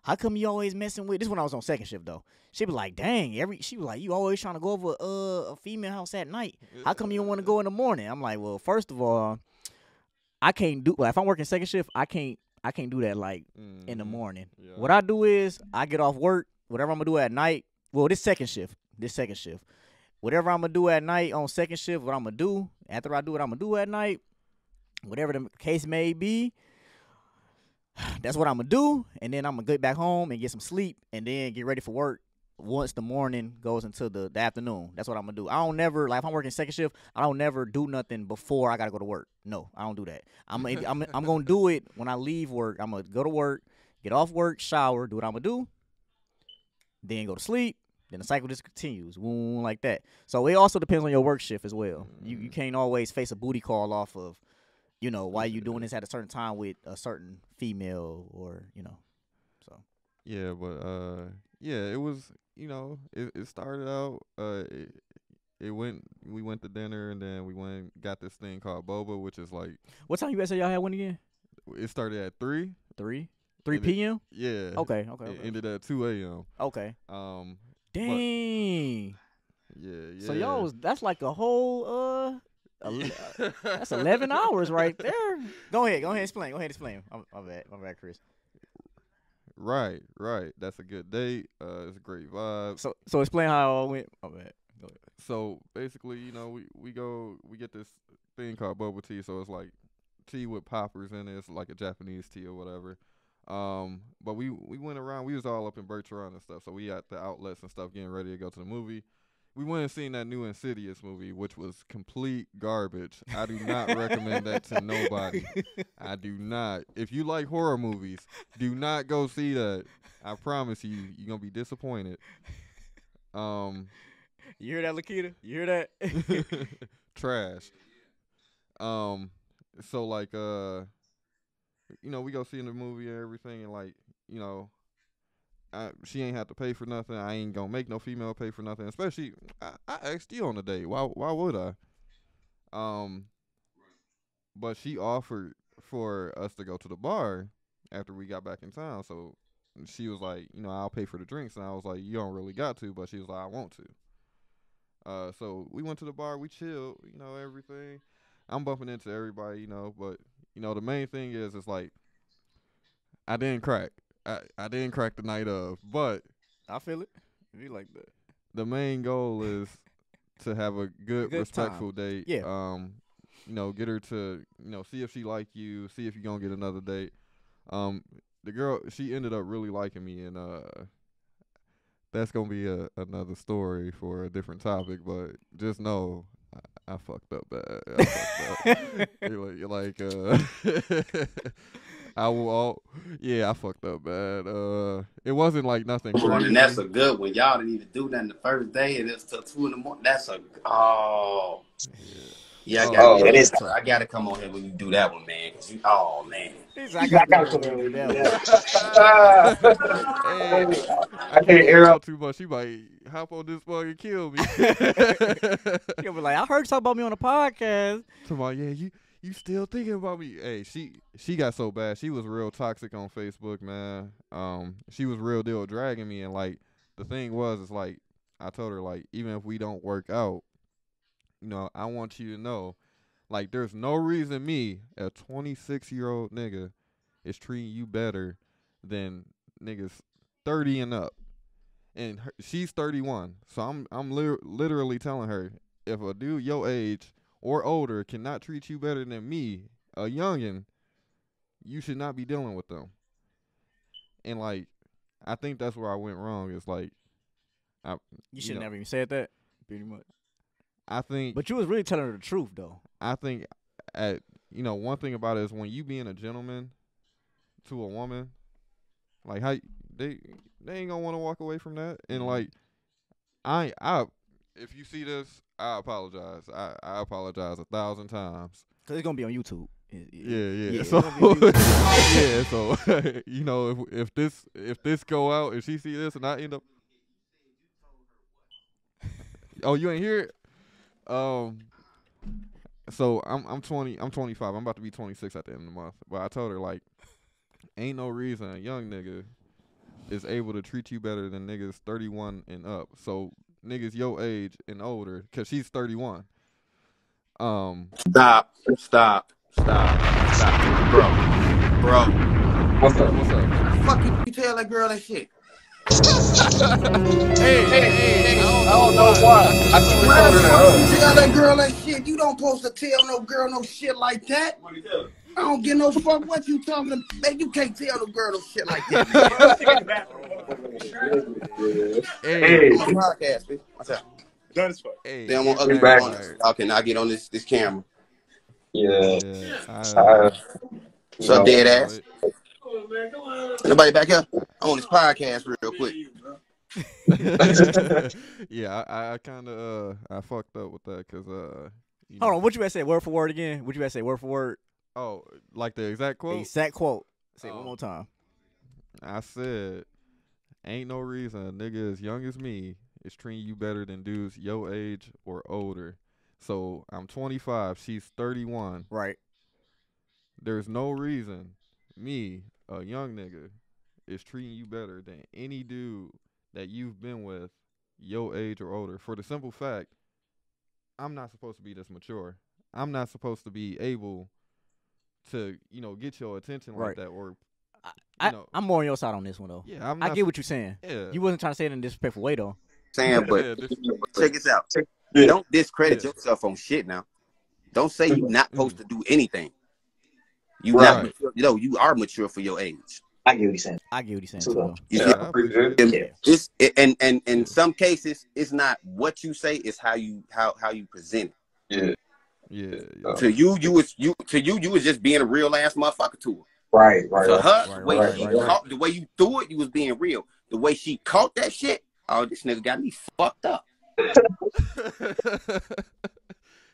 [SPEAKER 1] how come you always messing with? This when I was on second shift though. She be like, dang, she was like, you always trying to go over a female house at night. How come you don't want to go in the morning? I'm like, well, first of all, I can't do. Well, if I'm working second shift, I can't do that like in the morning.
[SPEAKER 3] Yeah.
[SPEAKER 1] What I do is I get off work, whatever I'm gonna do at night. Well, this second shift. Whatever I'm gonna do at night on second shift, what I'm gonna do after I do what I'm gonna do at night, whatever the case may be, that's what I'm gonna do, and then I'm gonna get back home and get some sleep, and then get ready for work. Once the morning goes into the afternoon, that's what I'm gonna do. I don't never like if I'm working second shift. I don't never do nothing before I gotta go to work. No, I don't do that. I'm gonna do it when I leave work. I'm gonna go to work, get off work, shower, do what I'm gonna do, then go to sleep. Then the cycle just continues, like that. So it also depends on your work shift as well. You can't always face a booty call off of, why you doing this at a certain time with a certain female or, so.
[SPEAKER 3] Yeah, but yeah, it was, it started out, we went to dinner and then we went and got this thing called boba, which is like,
[SPEAKER 1] What time you guys say y'all had one again?
[SPEAKER 3] it started at 3.
[SPEAKER 1] 3
[SPEAKER 3] And
[SPEAKER 1] p.m.
[SPEAKER 3] Yeah.
[SPEAKER 1] Okay.
[SPEAKER 3] It ended at 2 a.m.
[SPEAKER 1] Okay.
[SPEAKER 3] Yeah.
[SPEAKER 1] Dang. So y'all that's like a whole that's 11 hours right there. Go ahead, explain. My bad, Chris.
[SPEAKER 3] Right. That's a good date. It's a great vibe.
[SPEAKER 1] So explain how it all went. My bad. Go ahead.
[SPEAKER 3] So basically, we get this thing called boba tea. So it's like tea with poppers in it. It's like a Japanese tea or whatever. But we went around. We was all up in Bertrand and stuff. So we at the outlets and stuff, getting ready to go to the movie. We went and seen that new Insidious movie, which was complete garbage. I do not recommend that to nobody. I do not. If you like horror movies, do not go see that. I promise you're gonna be disappointed.
[SPEAKER 1] You hear that, Lakita? You hear that?
[SPEAKER 3] Trash. So like we go see in the movie and everything, and like, she ain't have to pay for nothing. I ain't gonna make no female pay for nothing. Especially, I asked you on the date. Why would I? But she offered for us to go to the bar after we got back in town. So she was like, I'll pay for the drinks. And I was like, you don't really got to. But she was like, I want to. So we went to the bar. We chilled, everything. I'm bumping into everybody, but, the main thing is like, I didn't crack. I didn't crack the night of, but
[SPEAKER 1] I feel it. If you like that.
[SPEAKER 3] The main goal is to have a good respectful date.
[SPEAKER 1] Yeah.
[SPEAKER 3] Get her to, see if she like you, see if you're going to get another date. The girl, she ended up really liking me, and that's going to be another story for a different topic, but just know I fucked up bad. I fucked up. I fucked up bad. It wasn't like nothing crazy.
[SPEAKER 5] And that's a good one. Y'all didn't even do that the first day, and it's till 2 a.m. That's I gotta come on here when you do that one, man. Cause man.
[SPEAKER 1] I gotta come on with that
[SPEAKER 3] I can't air out too much. She might hop on this bug and kill me.
[SPEAKER 1] You'll be like, I heard something about me on the podcast.
[SPEAKER 3] Tomorrow, yeah, you still thinking about me? Hey, she got so bad. She was real toxic on Facebook, man. She was real deal dragging me, and like the thing was, like I told her, like, even if we don't work out, I want you to know, like, there's no reason me, a 26-year-old nigga, is treating you better than niggas 30 and up. And she's 31, so I'm literally telling her, if a dude your age or older cannot treat you better than me, a youngin', you should not be dealing with them. And like, I think that's where I went wrong. Is like,
[SPEAKER 1] you should never even said that. Pretty much.
[SPEAKER 3] I think,
[SPEAKER 1] but you was really telling her the truth, though.
[SPEAKER 3] I think, one thing about it is when you being a gentleman to a woman, like how they ain't gonna want to walk away from that. And like, if you see this, I apologize. I apologize 1,000 times.
[SPEAKER 1] Cause it's gonna be on YouTube.
[SPEAKER 3] Yeah. So yeah, so if this go out and she see this and I end up, oh, you ain't hear it. So I'm 20. I'm 25. I'm about to be 26 at the end of the month. But I told her, like, ain't no reason a young nigga is able to treat you better than niggas 31 and up. So niggas your age and older, cause she's 31.
[SPEAKER 5] Stop, bro.
[SPEAKER 6] What's up?
[SPEAKER 5] Fuck you tell that girl that shit.
[SPEAKER 6] Hey, I don't know why. I just told her that.
[SPEAKER 5] Tell that girl that shit. You don't supposed to tell no girl no shit like that. What you tell her? I don't give no fuck what you talking about. Man, you can't tell no girl no shit like that.
[SPEAKER 6] Hey.
[SPEAKER 5] Podcast, bitch. What's up?
[SPEAKER 7] Done as fuck.
[SPEAKER 3] Hey,
[SPEAKER 5] they don't want ugly back. Y'all cannot get on this camera.
[SPEAKER 6] Yeah.
[SPEAKER 5] So dead ass. Anybody back here? On this podcast real quick.
[SPEAKER 3] Yeah, I kind of I fucked up with that because you
[SPEAKER 1] Hold
[SPEAKER 3] know,
[SPEAKER 1] on, what you better say word for word again? What you better say word for word?
[SPEAKER 3] oh, like the exact quote.
[SPEAKER 1] Exact quote. Say it one
[SPEAKER 3] Um,
[SPEAKER 1] more time.
[SPEAKER 3] I said, "Ain't no reason a nigga as young as me is treating you better than dudes your age or older." So I'm 25, she's 31.
[SPEAKER 1] Right.
[SPEAKER 3] There's no reason me, a young nigga, is treating you better than any dude that you've been with your age or older. For the simple fact, I'm not supposed to be this mature. I'm not supposed to be able to, get your attention like
[SPEAKER 1] Right.
[SPEAKER 3] that or,
[SPEAKER 1] I,
[SPEAKER 3] you know,
[SPEAKER 1] I'm more on your side on this one though.
[SPEAKER 3] yeah, I'm
[SPEAKER 1] I
[SPEAKER 3] not,
[SPEAKER 1] get what you're saying.
[SPEAKER 3] yeah,
[SPEAKER 1] You wasn't trying to say it in a disrespectful way though.
[SPEAKER 5] Saying, but
[SPEAKER 3] yeah, this,
[SPEAKER 5] check this out.
[SPEAKER 6] Yeah.
[SPEAKER 5] Don't discredit
[SPEAKER 3] yeah,
[SPEAKER 5] yourself on shit now. Don't say you not supposed
[SPEAKER 3] mm,
[SPEAKER 5] to do anything. You not
[SPEAKER 6] Right.
[SPEAKER 3] right.
[SPEAKER 5] mature. You are mature for your age.
[SPEAKER 6] I get what he's saying.
[SPEAKER 1] I get what he's saying
[SPEAKER 6] Too
[SPEAKER 1] too
[SPEAKER 6] though.
[SPEAKER 1] though.
[SPEAKER 5] You
[SPEAKER 6] Yeah,
[SPEAKER 5] see,
[SPEAKER 3] Yeah, I appreciate it.
[SPEAKER 6] yeah.
[SPEAKER 5] it's and in
[SPEAKER 3] Yeah,
[SPEAKER 5] some cases, it's not what you say, it's how you present it.
[SPEAKER 6] Yeah.
[SPEAKER 3] yeah,
[SPEAKER 6] Uh,
[SPEAKER 3] yeah,
[SPEAKER 5] To you was just being a real ass motherfucker to her.
[SPEAKER 6] right, right,
[SPEAKER 5] To
[SPEAKER 6] right,
[SPEAKER 5] her, the
[SPEAKER 1] Right,
[SPEAKER 5] way
[SPEAKER 1] right,
[SPEAKER 6] right,
[SPEAKER 1] right,
[SPEAKER 5] she
[SPEAKER 1] right, right.
[SPEAKER 5] caught, the way you threw it, you was being real. The way she caught that shit, oh, this nigga got me fucked up.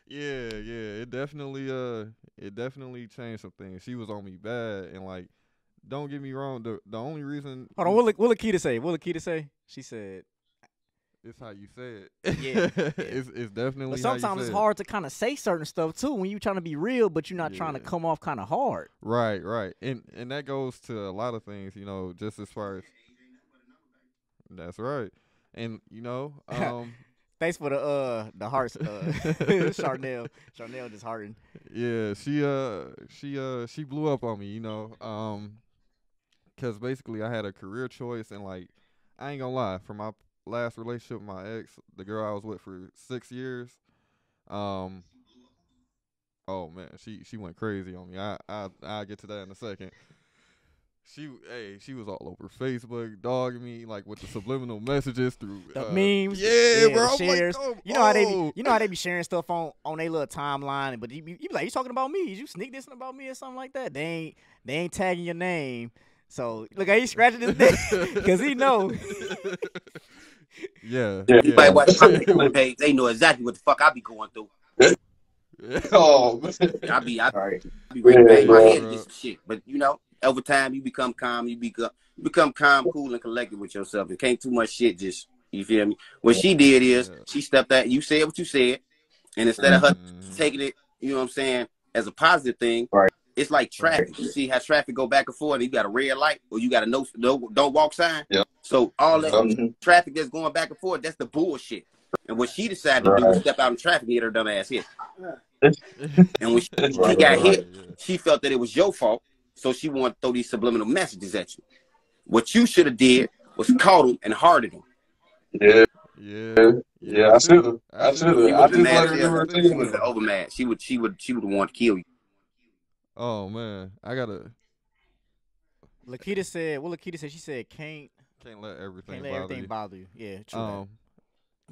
[SPEAKER 3] yeah, yeah. It definitely changed some things. She was on me bad, and like, don't get me wrong. The only reason
[SPEAKER 1] Hold on, what Lakita say? What Lakita say? She said,
[SPEAKER 3] it's how you say it.
[SPEAKER 1] yeah, yeah.
[SPEAKER 3] It's
[SPEAKER 1] But
[SPEAKER 3] definitely how you
[SPEAKER 1] sometimes it's
[SPEAKER 3] say it.
[SPEAKER 1] hard to kind of say certain stuff too when you trying to be real, but you're not trying to
[SPEAKER 3] Yeah.
[SPEAKER 1] come off kind of hard.
[SPEAKER 3] Right, right. And that goes to a lot of things, just as far as that's right. And
[SPEAKER 1] Thanks for the hearts, Charnel. Charnel just hearting.
[SPEAKER 3] yeah, she blew up on me, 'cause basically I had a career choice and like I ain't gonna lie, for my last relationship with my ex, the girl I was with for 6 years, um oh man, she went crazy on me. I'll get to that in a second. She was all over Facebook, dogging me like with the subliminal messages through.
[SPEAKER 1] The memes,
[SPEAKER 3] Yeah, bro.
[SPEAKER 1] the
[SPEAKER 3] I'm like,
[SPEAKER 1] shares.
[SPEAKER 3] come
[SPEAKER 1] You know how they be,
[SPEAKER 3] on.
[SPEAKER 1] you know how they be sharing stuff on their little timeline, but you be like, you talking about me? You sneak dissing about me or something like that? They ain't tagging your name. So look, he's scratching his neck because he know.
[SPEAKER 3] Yeah,
[SPEAKER 6] Yeah.
[SPEAKER 5] You might
[SPEAKER 3] yeah.
[SPEAKER 5] watch my
[SPEAKER 3] It
[SPEAKER 5] Facebook
[SPEAKER 3] was.
[SPEAKER 5] page. They know exactly what the fuck I be going through.
[SPEAKER 6] Oh, man.
[SPEAKER 5] I
[SPEAKER 6] Right.
[SPEAKER 5] be ready to
[SPEAKER 6] Yeah,
[SPEAKER 5] bang my
[SPEAKER 6] yeah.
[SPEAKER 5] head against some shit. But over time you become calm. You become calm, cool, and collected with yourself. It can't too much shit. Just you feel me. What she did is
[SPEAKER 3] Yeah.
[SPEAKER 5] she stepped out. You said what you said, and instead of her
[SPEAKER 3] Hmm.
[SPEAKER 5] taking it, you know what I'm saying, as a positive thing,
[SPEAKER 6] Right.
[SPEAKER 5] it's like
[SPEAKER 1] Right.
[SPEAKER 5] traffic. You see how traffic go back and forth, and you got a red light or you got a no don't walk sign.
[SPEAKER 6] Yeah.
[SPEAKER 5] So all that
[SPEAKER 3] Yeah.
[SPEAKER 6] Mhm.
[SPEAKER 5] traffic that's going back and forth, that's the bullshit. And what she decided to do was
[SPEAKER 6] Right.
[SPEAKER 5] step out in traffic and get her dumb ass hit. And when
[SPEAKER 6] Right,
[SPEAKER 5] she
[SPEAKER 6] right,
[SPEAKER 5] got
[SPEAKER 6] right.
[SPEAKER 5] hit,
[SPEAKER 3] Yeah.
[SPEAKER 5] she felt that it was your fault, so she wanted to throw these subliminal messages at you. What you should have did was caught him and hearted him.
[SPEAKER 6] Yeah,
[SPEAKER 3] Yeah. Yeah.
[SPEAKER 6] yeah. I should have.
[SPEAKER 3] I
[SPEAKER 6] I
[SPEAKER 3] should
[SPEAKER 6] should
[SPEAKER 3] have.
[SPEAKER 5] She
[SPEAKER 6] have.
[SPEAKER 5] would
[SPEAKER 6] I
[SPEAKER 5] have been
[SPEAKER 6] just
[SPEAKER 3] That's
[SPEAKER 5] mad
[SPEAKER 6] let
[SPEAKER 5] as
[SPEAKER 6] her
[SPEAKER 3] the
[SPEAKER 6] do
[SPEAKER 5] hell.
[SPEAKER 6] her
[SPEAKER 3] same
[SPEAKER 5] She
[SPEAKER 3] thing.
[SPEAKER 6] thing
[SPEAKER 5] would have been
[SPEAKER 6] though.
[SPEAKER 5] over mad. She would have wanted to kill you.
[SPEAKER 3] Oh man, I gotta
[SPEAKER 1] Lakita said, what Lakita said? She said,
[SPEAKER 3] can't let
[SPEAKER 1] can't
[SPEAKER 3] everything
[SPEAKER 1] let
[SPEAKER 3] bother
[SPEAKER 1] everything
[SPEAKER 3] you.
[SPEAKER 1] bother you. Yeah, true that.
[SPEAKER 3] Um,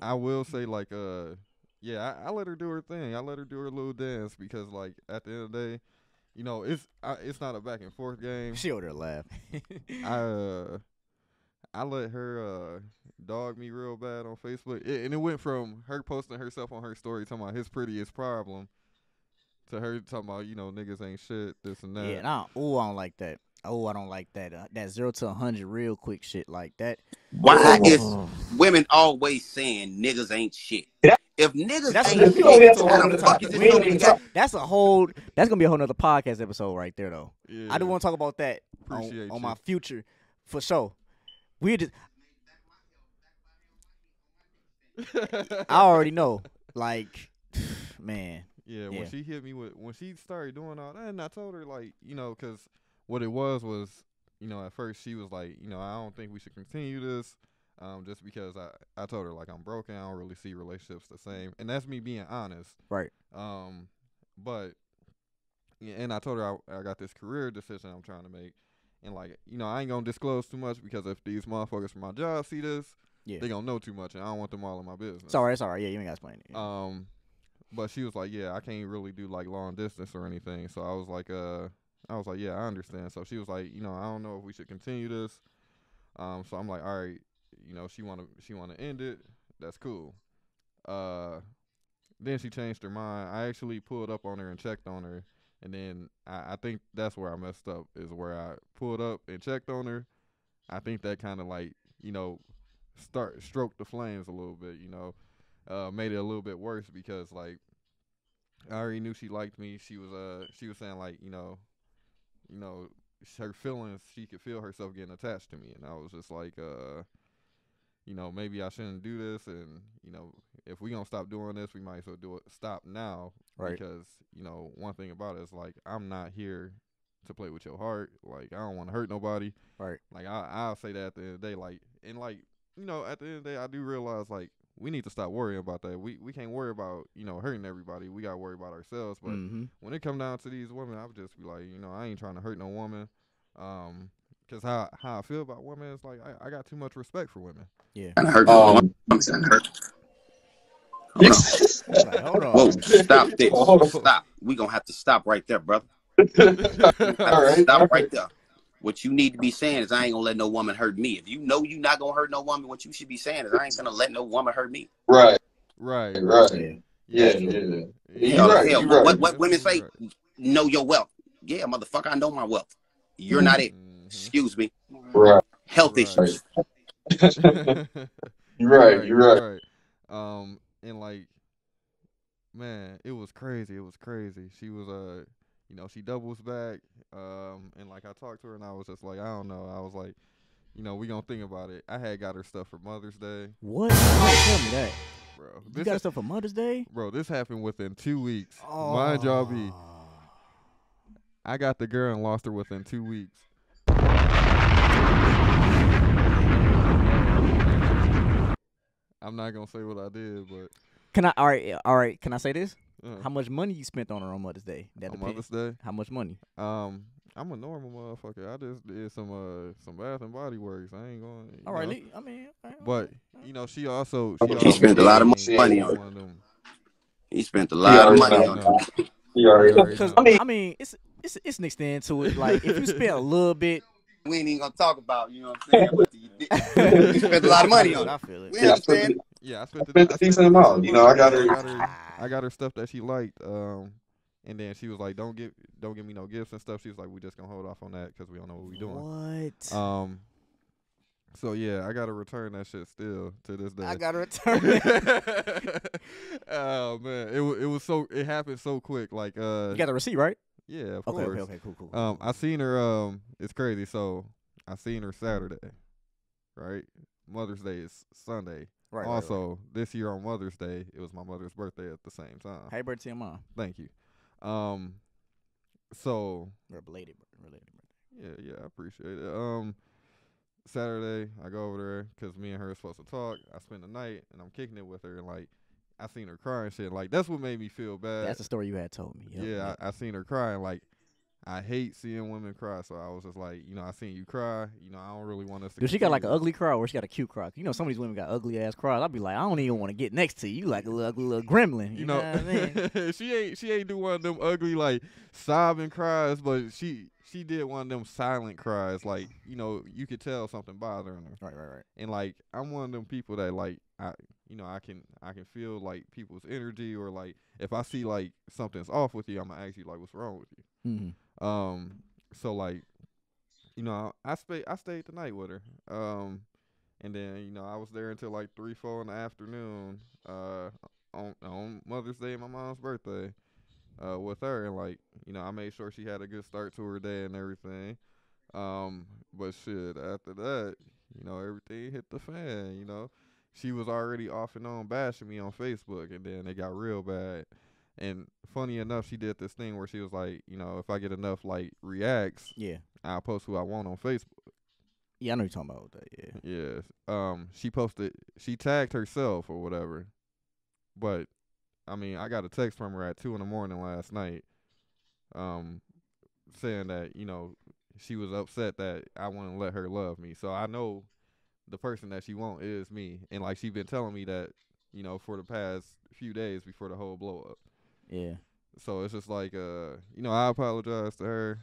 [SPEAKER 3] I will say like yeah, I let her do her thing. I let her do her little dance because like at the end of the day, it's not a back and forth game.
[SPEAKER 1] She over there laugh.
[SPEAKER 3] I I let her dog me real bad on Facebook, and it went from her posting herself on her story talking about his prettiest problem to her talking about niggas ain't shit, this and
[SPEAKER 1] Yeah,
[SPEAKER 3] that.
[SPEAKER 1] and I don't like that. Oh, I don't like that. That 0 to 100 real quick shit like that.
[SPEAKER 5] Why is
[SPEAKER 1] Oh.
[SPEAKER 5] women always saying niggas ain't shit? If
[SPEAKER 1] See,
[SPEAKER 5] niggas
[SPEAKER 1] that's
[SPEAKER 5] ain't
[SPEAKER 1] we
[SPEAKER 6] You
[SPEAKER 1] gonna
[SPEAKER 6] know
[SPEAKER 5] shit,
[SPEAKER 1] get
[SPEAKER 6] that's
[SPEAKER 1] into
[SPEAKER 6] a
[SPEAKER 1] a
[SPEAKER 6] whole
[SPEAKER 1] whole
[SPEAKER 5] how
[SPEAKER 1] nother
[SPEAKER 5] the
[SPEAKER 6] other
[SPEAKER 5] fuck
[SPEAKER 6] topic.
[SPEAKER 5] is
[SPEAKER 1] topic.
[SPEAKER 5] it
[SPEAKER 1] We
[SPEAKER 5] so
[SPEAKER 1] ain't
[SPEAKER 6] We
[SPEAKER 1] gonna
[SPEAKER 6] ain't
[SPEAKER 5] many
[SPEAKER 1] get
[SPEAKER 6] even
[SPEAKER 1] into
[SPEAKER 5] guys?
[SPEAKER 6] talk.
[SPEAKER 1] that's gonna be a whole nother podcast episode right there though. I do
[SPEAKER 3] Yeah,
[SPEAKER 1] want to talk about that
[SPEAKER 3] appreciate
[SPEAKER 1] on
[SPEAKER 3] you.
[SPEAKER 1] my future for sure. We just I already know. Like man,
[SPEAKER 3] Yeah, when
[SPEAKER 1] yeah.
[SPEAKER 3] she hit me when she started doing all that, and I told her like, because what it was, at first she was like, I don't think we should continue this, just because I told her like I'm broken, I don't really see relationships the same, and that's me being honest.
[SPEAKER 1] Right.
[SPEAKER 3] But yeah, and I told her I got this career decision I'm trying to make, and like, I ain't gonna disclose too much because if these motherfuckers from my job see this,
[SPEAKER 1] Yeah.
[SPEAKER 3] they gonna know too much, and I don't want them all in my business.
[SPEAKER 1] It's alright. It's alright. Yeah, you ain't got to explain it. Yeah.
[SPEAKER 3] But she was like, yeah, I can't really do like long distance or anything. So I was like, yeah, I understand. So she was like, I don't know if we should continue this. So I'm like, all right, she wanna end it. That's cool. Uh, then she changed her mind. I actually pulled up on her and checked on her, and then I think that's where I messed up. Is where I pulled up and checked on her. I think that kind of like stroked the flames a little bit. Made it a little bit worse because like I already knew she liked me. She was saying like you know her feelings. She could feel herself getting attached to me, and I was just like maybe I shouldn't do this, and if we gonna stop doing this, we might as well stop now,
[SPEAKER 1] Right.
[SPEAKER 3] because one thing about it is like I'm not here to play with your heart. Like I don't want to hurt nobody.
[SPEAKER 1] Right.
[SPEAKER 3] Like I'll say that at the end of the day, like and like at the end of the day, I do realize like we need to stop worrying about that. We can't worry about hurting everybody. We gotta worry about ourselves. But when it come down to these women, I would just be like, I ain't trying to hurt no woman. Cause how I feel about women is like I got too much respect for women.
[SPEAKER 1] Yeah.
[SPEAKER 5] And I heard I'm saying hurt. Hold on.
[SPEAKER 1] Like, hold on.
[SPEAKER 5] Whoa, stop this.
[SPEAKER 6] Hold on.
[SPEAKER 5] Stop. We gonna have to stop right there, brother.
[SPEAKER 6] All right.
[SPEAKER 5] Stop right there. What you need to be saying is I ain't gonna let no woman hurt me. If you know you're not gonna hurt no woman, what you should be saying is I ain't gonna let no woman hurt me.
[SPEAKER 6] Right.
[SPEAKER 3] Right.
[SPEAKER 6] Yeah. You're right.
[SPEAKER 5] Hell,
[SPEAKER 6] You're right.
[SPEAKER 5] what women say? Know your wealth. Yeah, motherfucker, I know my wealth. You're not it. Excuse me.
[SPEAKER 6] Right.
[SPEAKER 5] Health issues.
[SPEAKER 6] You're right.
[SPEAKER 3] And like, man, it was crazy. She was she doubles back. And like I talked to her and I was just like, I don't know. I was like, we gonna think about it. I had got her stuff for Mother's Day.
[SPEAKER 1] What? Tell me that,
[SPEAKER 3] bro.
[SPEAKER 1] You got stuff for Mother's Day,
[SPEAKER 3] bro. This happened within 2 weeks. Mind y'all be. I got the girl and lost her within 2 weeks. I'm not gonna say what I did, but
[SPEAKER 1] Can I? All right. Can I say this?
[SPEAKER 3] uh,
[SPEAKER 1] How much money you spent on her on Mother's Day? That
[SPEAKER 3] on
[SPEAKER 1] depends.
[SPEAKER 3] Mother's Day,
[SPEAKER 1] How much money?
[SPEAKER 3] I'm a normal motherfucker. I just did some Bath and Body Works. I ain't going.
[SPEAKER 1] All right. I mean,
[SPEAKER 3] But she also
[SPEAKER 5] He spent a lot of money on
[SPEAKER 3] one of them.
[SPEAKER 5] He spent a lot of money on
[SPEAKER 3] know.
[SPEAKER 5] it.
[SPEAKER 6] You already know.
[SPEAKER 1] because I mean, it's an extent to it. Like if you spend a little bit,
[SPEAKER 5] We ain't even gonna talk about, you know what I'm saying? But you spent a lot of money on
[SPEAKER 1] I
[SPEAKER 5] it.
[SPEAKER 1] feel it.
[SPEAKER 5] We
[SPEAKER 6] Yeah,
[SPEAKER 5] understand.
[SPEAKER 3] Yeah, I
[SPEAKER 6] spent a decent amount. I got her.
[SPEAKER 3] I got her stuff that she liked. And then she was like, "Don't give me no gifts and stuff." She was like, "We just gonna hold off on that because we don't know what we doing."
[SPEAKER 1] What?
[SPEAKER 3] So yeah, I gotta return that shit still to this day.
[SPEAKER 1] I gotta return it.
[SPEAKER 3] Oh man, it happened so quick. Like
[SPEAKER 1] You got the receipt, right?
[SPEAKER 3] yeah, of
[SPEAKER 1] Okay,
[SPEAKER 3] course.
[SPEAKER 1] okay, cool.
[SPEAKER 3] I seen her. It's crazy. So I seen her Saturday, right? Mother's Day is Sunday.
[SPEAKER 1] Right.
[SPEAKER 3] Also, this year on Mother's Day, it was my mother's birthday at the same time.
[SPEAKER 1] Happy birthday to your mom.
[SPEAKER 3] Thank you. So
[SPEAKER 1] Or related birthday.
[SPEAKER 3] yeah, I appreciate it. Saturday, I go over there because me and her are supposed to talk. I spend the night and I'm kicking it with her, and like I seen her crying shit. Like that's what made me feel bad.
[SPEAKER 1] That's the story you had told me. Yep,
[SPEAKER 3] yeah,
[SPEAKER 1] yep.
[SPEAKER 3] I seen her crying. Like I hate seeing women cry, so I was just like, I seen you cry. I don't really want us to.
[SPEAKER 1] Dude, she got like an
[SPEAKER 3] continue
[SPEAKER 1] ugly cry or she got a cute cry? Some of these women got ugly ass cries. I'd be like, I don't even want to get next to you. You like a little ugly little gremlin. You know what I mean?
[SPEAKER 3] she ain't do one of them ugly like sobbing cries, but she did one of them silent cries. Like you could tell something bothering her.
[SPEAKER 1] Right.
[SPEAKER 3] And like I'm one of them people that like I can feel like people's energy, or like if I see like something's off with you, I'm gonna ask you like what's wrong with you.
[SPEAKER 1] Mm-hmm.
[SPEAKER 3] So like, I stayed the night with her. And then, I was there until like 3, 4 in the afternoon, on Mother's Day and my mom's birthday, with her. And like, I made sure she had a good start to her day and everything. But shit, after that, everything hit the fan, She was already off and on bashing me on Facebook, and then it got real bad. And funny enough, she did this thing where she was like, if I get enough like reacts,
[SPEAKER 1] Yeah.
[SPEAKER 3] I'll post who I want on Facebook.
[SPEAKER 1] Yeah, I know you're talking about that. Yeah.
[SPEAKER 3] Yeah. She tagged herself or whatever. But I mean, I got a text from her at 2 a.m. last night, saying that, she was upset that I wouldn't let her love me. So I know the person that she want is me. And like she been telling me that, for the past few days before the whole blow up.
[SPEAKER 1] Yeah.
[SPEAKER 3] So it's just like I apologize to her.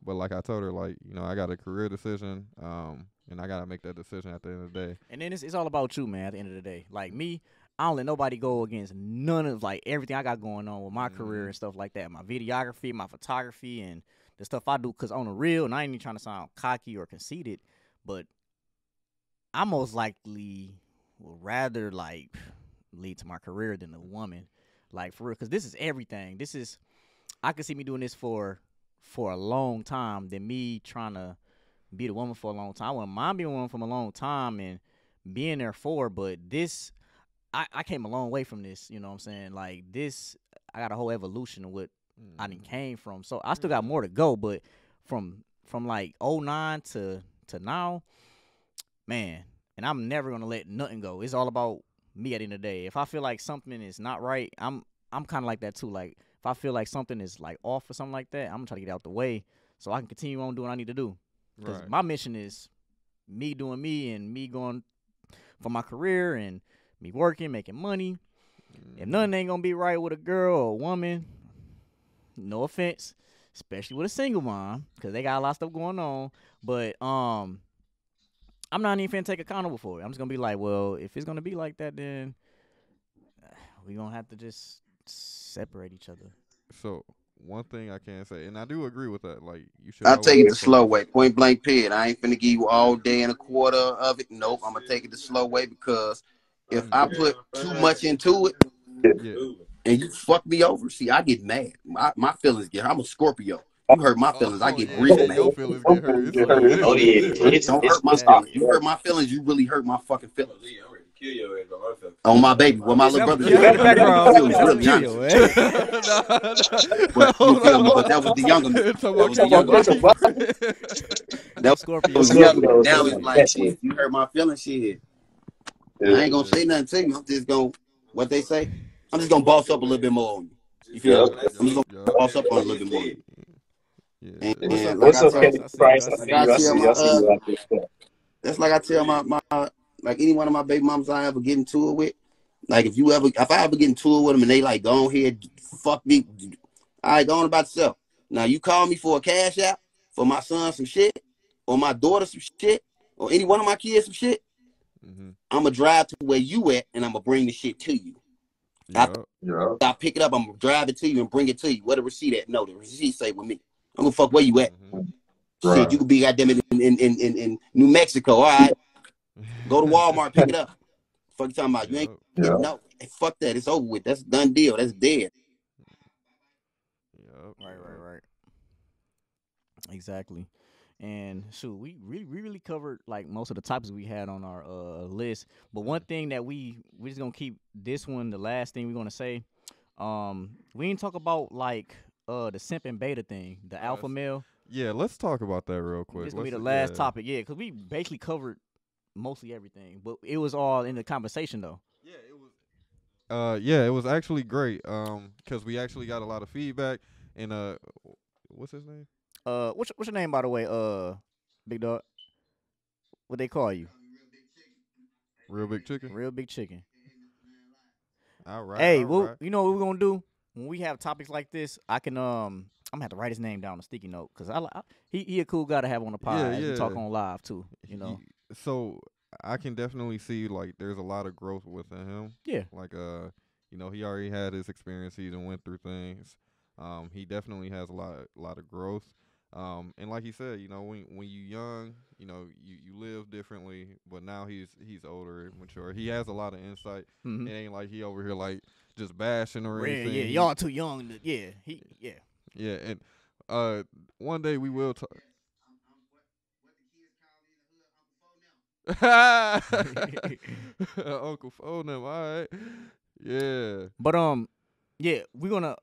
[SPEAKER 3] But like I told her, like, I got a career decision. And I gotta make that decision at the end of the day.
[SPEAKER 1] And then it's all about you, man. At the end of the day, like me, I don't let nobody go against none of like everything I got going on with my career
[SPEAKER 3] Mm-hmm.
[SPEAKER 1] and stuff like that. My videography, my photography, and the stuff I do. Cause on the real, and I ain't even trying to sound cocky or conceited, but I most likely would rather like lead to my career than a woman, like for real. Cause this is everything. This is I could see me doing this for a long time than me trying to be the woman for a long time. I wouldn't mind being a woman for a long time and being there for, but this I came a long way from this, you know what I'm saying? Like this I got a whole evolution of what I done
[SPEAKER 3] Mm-hmm.
[SPEAKER 1] came from. So I still got more to go, but from like '09 to now, man, and I'm never gonna let nothing go. It's all about me at the end of the day. If I feel like something is not right, I'm kinda like that too. Like if I feel like something is like off or something like that, I'm gonna try to get out the way so I can continue on doing what I need to do. Because
[SPEAKER 3] Right.
[SPEAKER 1] my mission is me doing me and me going for my career and me working, making money. If
[SPEAKER 3] Mm-hmm.
[SPEAKER 1] nothing ain't gonna be right with a girl or a woman, no offense, especially with a single mom, because they got a lot of stuff going on. But I'm not even finna take accountable for it. I'm just gonna be like, well, if it's gonna be like that, then we gonna have to just separate each other.
[SPEAKER 3] So one thing I can say, and I do agree with that. Like, you should
[SPEAKER 5] I'll take
[SPEAKER 3] always
[SPEAKER 5] it
[SPEAKER 3] be
[SPEAKER 5] the slow
[SPEAKER 3] focused.
[SPEAKER 5] way, point blank period. I ain't finna give you all day and a quarter of it. Nope, I'm gonna take it the slow way because if I
[SPEAKER 3] Mm.
[SPEAKER 5] put too much into it
[SPEAKER 3] Yeah.
[SPEAKER 5] and you fuck me over, see, I get mad. My feelings get hurt. I'm a Scorpio. You hurt my feelings, I
[SPEAKER 3] Oh
[SPEAKER 5] get
[SPEAKER 3] yeah,
[SPEAKER 5] real
[SPEAKER 3] yeah.
[SPEAKER 5] mad.
[SPEAKER 3] Your feelings get hurt. It's
[SPEAKER 1] Oh
[SPEAKER 3] like
[SPEAKER 1] yeah,
[SPEAKER 6] Oh yeah,
[SPEAKER 5] Don't hurt my
[SPEAKER 1] that
[SPEAKER 5] feelings. You hurt my feelings, you really hurt my fucking feelings. On my baby. What my little
[SPEAKER 1] sound
[SPEAKER 5] brother
[SPEAKER 1] peculiar. I
[SPEAKER 5] said,
[SPEAKER 1] hear the
[SPEAKER 5] you
[SPEAKER 1] background.
[SPEAKER 5] feel me,
[SPEAKER 1] Sound
[SPEAKER 5] really,
[SPEAKER 1] peculiar,
[SPEAKER 5] honestly.
[SPEAKER 1] man.
[SPEAKER 3] nah,
[SPEAKER 5] But you
[SPEAKER 3] hold
[SPEAKER 5] feel me?
[SPEAKER 3] on.
[SPEAKER 5] But that was the younger me.
[SPEAKER 3] Talking
[SPEAKER 5] That
[SPEAKER 3] about
[SPEAKER 5] was the
[SPEAKER 3] catch a
[SPEAKER 5] younger me.
[SPEAKER 3] body.
[SPEAKER 1] Them
[SPEAKER 5] That was the
[SPEAKER 1] Scorpios,
[SPEAKER 5] younger
[SPEAKER 1] man.
[SPEAKER 5] me. Now it's
[SPEAKER 1] Shit.
[SPEAKER 5] like, shit, you hurt my feelings, shit. I ain't gonna
[SPEAKER 3] Yeah.
[SPEAKER 5] say nothing to you. I'm just gonna, what they say? I'm just gonna boss up a little bit more on you. You feel me? I'm just gonna
[SPEAKER 3] Yup.
[SPEAKER 5] boss up on a little bit more.
[SPEAKER 3] Yeah.
[SPEAKER 1] What's up,
[SPEAKER 5] And like
[SPEAKER 1] King
[SPEAKER 5] I
[SPEAKER 1] Price?
[SPEAKER 5] told,
[SPEAKER 1] I see you. I see
[SPEAKER 5] like
[SPEAKER 1] you.
[SPEAKER 5] I tell my that's like I tell my like any one of my baby moms I ever get into it with. Like if I ever get into it with them and they like go on here, fuck me, all right, go on about yourself. Now you call me for a cash app for my son some shit, or my daughter some shit, or any one of my kids some shit.
[SPEAKER 3] Mhm.
[SPEAKER 5] I'm gonna drive to where you at, and I'm gonna bring the shit to you. After
[SPEAKER 3] Yup.
[SPEAKER 5] I pick it up, I'm gonna drive it to you and bring it to you. Where the receipt at? No, the receipt say with me. I'm gonna fuck where you at.
[SPEAKER 3] Mhm.
[SPEAKER 5] Shit, you could be goddamn it in New Mexico. All right, go to Walmart, pick it up. Fuck you talking about? You ain't
[SPEAKER 3] Yup.
[SPEAKER 5] no. Hey, fuck that. It's over with. That's a done deal. That's dead.
[SPEAKER 3] Yup.
[SPEAKER 1] Right, right,
[SPEAKER 3] Yup.
[SPEAKER 1] right. Exactly. And shoot, we really covered like most of the topics we had on our list. But one thing that we just gonna keep this one the last thing we're gonna say. We didn't talk about like the simp and beta thing, the
[SPEAKER 3] Uh,
[SPEAKER 1] alpha male.
[SPEAKER 3] yeah. Let's talk about that real quick.
[SPEAKER 1] This gonna be
[SPEAKER 3] Let's.
[SPEAKER 1] the last
[SPEAKER 3] Yeah.
[SPEAKER 1] topic, yeah, because we basically covered mostly everything, but it was all in the conversation though.
[SPEAKER 3] Yeah. It was. Yeah. It was actually great. Because we actually got a lot of feedback. And what's his name?
[SPEAKER 1] What's your name by the way? Big dog. What they call you?
[SPEAKER 3] Real Big Chicken.
[SPEAKER 1] Real big chicken.
[SPEAKER 3] All right.
[SPEAKER 1] Hey,
[SPEAKER 3] All
[SPEAKER 1] well,
[SPEAKER 3] right.
[SPEAKER 1] you know what we're gonna do when we have topics like this? I can I'm gonna have to write his name down on a sticky note because he a cool guy to have on the
[SPEAKER 3] Yeah.
[SPEAKER 1] pod as we talk
[SPEAKER 3] Yeah.
[SPEAKER 1] on live too. You know,
[SPEAKER 3] So I can definitely see like there's a lot of growth within him.
[SPEAKER 1] yeah.
[SPEAKER 3] Like he already had his experiences and went through things. He definitely has a lot of growth. And like he said, when you young, you live differently. But now he's older and mature. He has a lot of insight.
[SPEAKER 1] Mm-hmm.
[SPEAKER 3] It ain't like he over here like just bashing or
[SPEAKER 1] Yeah,
[SPEAKER 3] anything.
[SPEAKER 1] yeah, y'all too young. Yeah, yeah.
[SPEAKER 3] Yeah, and one day we will talk. Uncle phone him, all right. Yeah.
[SPEAKER 1] But yeah, we're gonna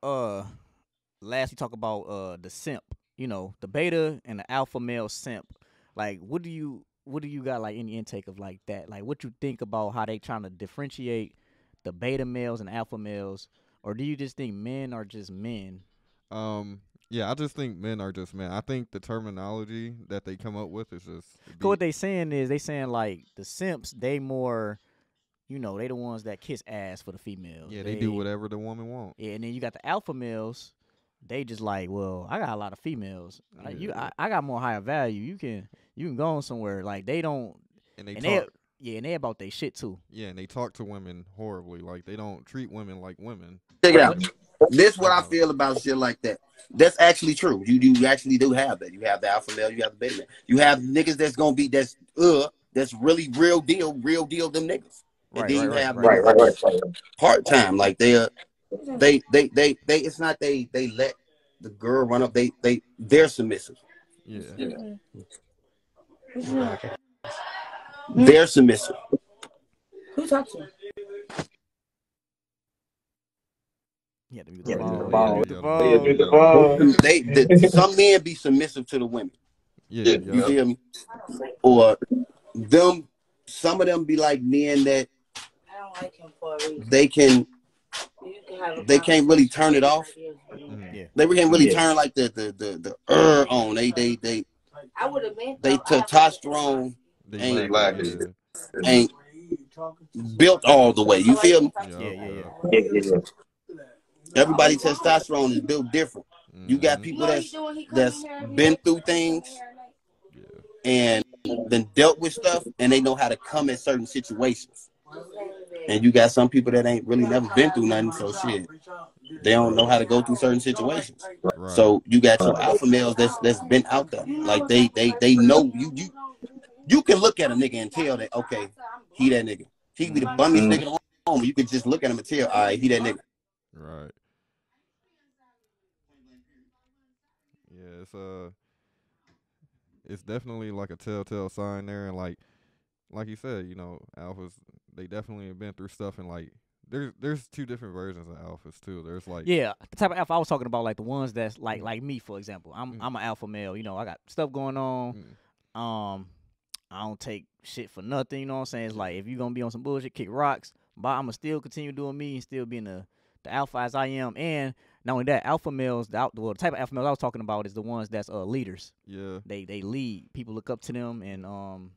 [SPEAKER 1] lastly talk about the simp. You know, the beta and the alpha male simp. Like, what do you got like any intake of like that? Like, what you think about how they trying to differentiate the beta males and alpha males, or do you just think men are just men?
[SPEAKER 3] Um, yeah, I just think men are just men. I think the terminology that they come up with is just
[SPEAKER 1] Cause what they saying is they saying like the simps they more you know, they the ones that kiss ass for the females.
[SPEAKER 3] Yeah, they do whatever the woman want.
[SPEAKER 1] Yeah, and then you got the alpha males. They just like, well, I got a lot of females.
[SPEAKER 3] Yeah.
[SPEAKER 1] I got more higher value. You can go on somewhere. Like they don't.
[SPEAKER 3] And they
[SPEAKER 1] And
[SPEAKER 3] talk.
[SPEAKER 1] and they about they shit too.
[SPEAKER 3] Yeah, and they talk to women horribly. Like they don't treat women like women.
[SPEAKER 5] Check it out. This what
[SPEAKER 3] You
[SPEAKER 5] I
[SPEAKER 3] know.
[SPEAKER 5] feel about shit like that. That's actually true. You actually do have that. You have the alpha male, you have the beta male. You have niggas that's gonna be that's really real deal them niggas. And then you have part time. Like they it's not they let the girl run up. They're submissive.
[SPEAKER 3] Yeah.
[SPEAKER 5] They're submissive.
[SPEAKER 7] Who talks to him?
[SPEAKER 1] Yeah, to mute
[SPEAKER 3] Yeah,
[SPEAKER 1] the
[SPEAKER 3] yeah,
[SPEAKER 1] phone.
[SPEAKER 5] Some men be submissive to the women.
[SPEAKER 3] Yeah.
[SPEAKER 5] You feel me? Or some of them be like men that
[SPEAKER 7] I don't like him for a reason.
[SPEAKER 5] they can't really turn it off.
[SPEAKER 1] Yeah.
[SPEAKER 5] They can't really turn like the on. They
[SPEAKER 7] I would have meant
[SPEAKER 5] testosterone
[SPEAKER 3] They
[SPEAKER 5] ain't built all the way. You feel me?
[SPEAKER 1] Yeah.
[SPEAKER 5] Everybody testosterone is built different. You got people that's been through things and then dealt with stuff, and they know how to come in certain situations. And you got some people that ain't really never been through nothing, so shit, they don't know how to go through certain situations.
[SPEAKER 3] Right.
[SPEAKER 5] So you got your alpha males that's been out there, like they know you can look at a nigga and tell that okay, he that nigga. He be the bummiest nigga on home. You can just look at him and tell, all right, he that nigga.
[SPEAKER 3] Right. Yeah, it's definitely like a telltale sign there, and like you said, you know, alphas, they definitely have been through stuff, and like there's two different versions of alphas too. There's like
[SPEAKER 1] the type of alpha I was talking about, like the ones that's like me, for example. I'm an alpha male. You know, I got stuff going on. I don't take shit for nothing. You know what I'm saying? It's like if you gonna be on some bullshit, kick rocks. But I'm gonna still continue doing me and still being the alpha as I am. And not only that, alpha males, the type of alpha males I was talking about is the ones that's leaders.
[SPEAKER 3] Yeah.
[SPEAKER 1] They lead. People look up to them, and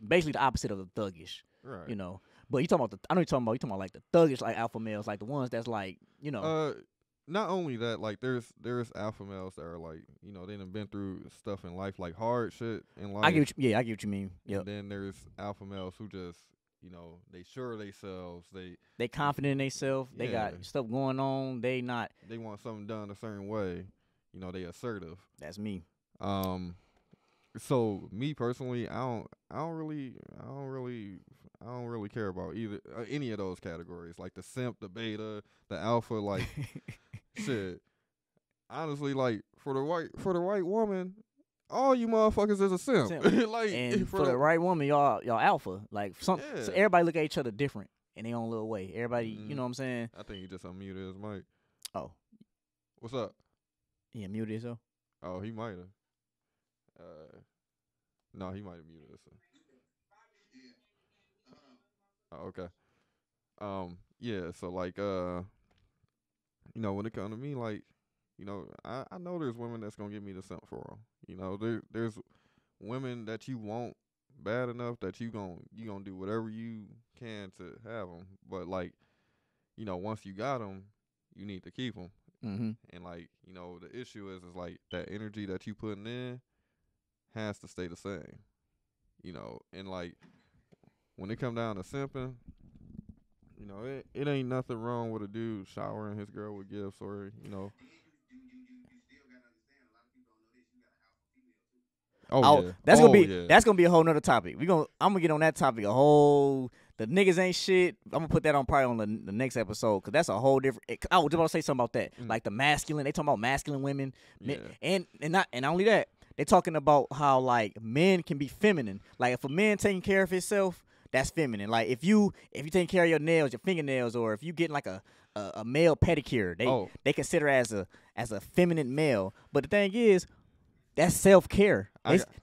[SPEAKER 1] basically the opposite of the thuggish.
[SPEAKER 3] Right.
[SPEAKER 1] You know. But you talking about I know you're talking about like the thuggish like alpha males, like the ones that's like, you know.
[SPEAKER 3] Not only that, like there's alpha males that are like, you know, they done been through stuff in life, like hard shit in life.
[SPEAKER 1] I get what you mean. Yeah.
[SPEAKER 3] And then there's alpha males who just, you know, they sure themselves.
[SPEAKER 1] They confident in themselves. They got stuff going on. They
[SPEAKER 3] want something done a certain way. You know, they assertive.
[SPEAKER 1] That's me.
[SPEAKER 3] So me personally, I don't really care about either any of those categories, like the simp, the beta, the alpha. Like shit. Honestly, like for the right woman, all you motherfuckers is a simp. Like,
[SPEAKER 1] and for the right woman, y'all alpha. Like so everybody look at each other different in their own little way. Everybody, you know what I'm saying?
[SPEAKER 3] I think he just unmuted his mic.
[SPEAKER 1] Oh,
[SPEAKER 3] what's up?
[SPEAKER 1] He unmuted himself.
[SPEAKER 3] Oh, he might have. No, he might have muted us. Oh, okay. Yeah. So like, you know, when it comes to me, like, you know, I know there's women that's gonna give me the simp for them. You know, there's women that you want bad enough that you gonna do whatever you can to have them. But like, you know, once you got them, you need to keep them.
[SPEAKER 1] Mm-hmm.
[SPEAKER 3] And like, you know, the issue is like that energy that you putting in has to stay the same. You know, and like when it come down to simping, you know, it ain't nothing wrong with a dude showering his girl with gifts, or you know. That's
[SPEAKER 1] gonna be a whole nother topic. I'm gonna get on that topic the niggas ain't shit. I'm gonna put that on probably on the next episode, because that's a whole different. I was just about to say something about that, like the masculine. They talking about masculine women, and not only that, they talking about how like men can be feminine. Like if a man taking care of himself, that's feminine. Like if you taking care of your nails, your fingernails, or if you getting like a male pedicure, they consider as a feminine male. But the thing is, that's self care.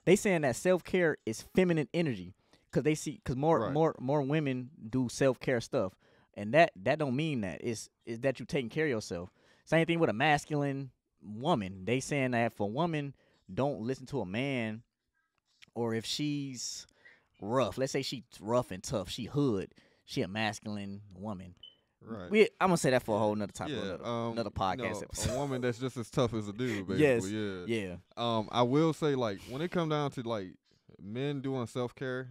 [SPEAKER 1] They saying that self care is feminine energy, because more women do self care stuff, and that don't mean that is that you taking care of yourself. Same thing with a masculine woman. They saying that if a woman don't listen to a man, or if she's rough, let's say she's rough and tough, she hood, she a masculine woman.
[SPEAKER 3] Right.
[SPEAKER 1] I'm gonna say that for a whole nother topic,
[SPEAKER 3] Yeah.
[SPEAKER 1] another podcast episode.
[SPEAKER 3] A woman that's just as tough as a dude,
[SPEAKER 1] Yes.
[SPEAKER 3] basically.
[SPEAKER 1] Yeah.
[SPEAKER 3] I will say, like, when it come down to like men doing self care,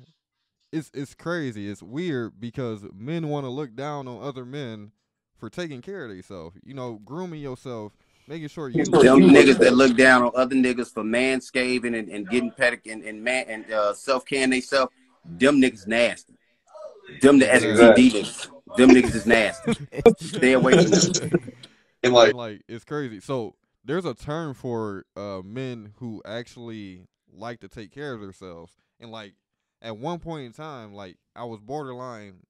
[SPEAKER 3] it's crazy. It's weird because men want to look down on other men for taking care of themselves. You know, grooming yourself, making sure you look
[SPEAKER 5] Them
[SPEAKER 3] good.
[SPEAKER 5] niggas that look down on other niggas for manscaping and getting pedic and self caring themselves, them niggas nasty. Them the STD niggas. Them niggas is nasty. Stay away from them.
[SPEAKER 3] And like it's crazy. So there's a term for men who actually like to take care of themselves. And like at one point in time, like I was borderline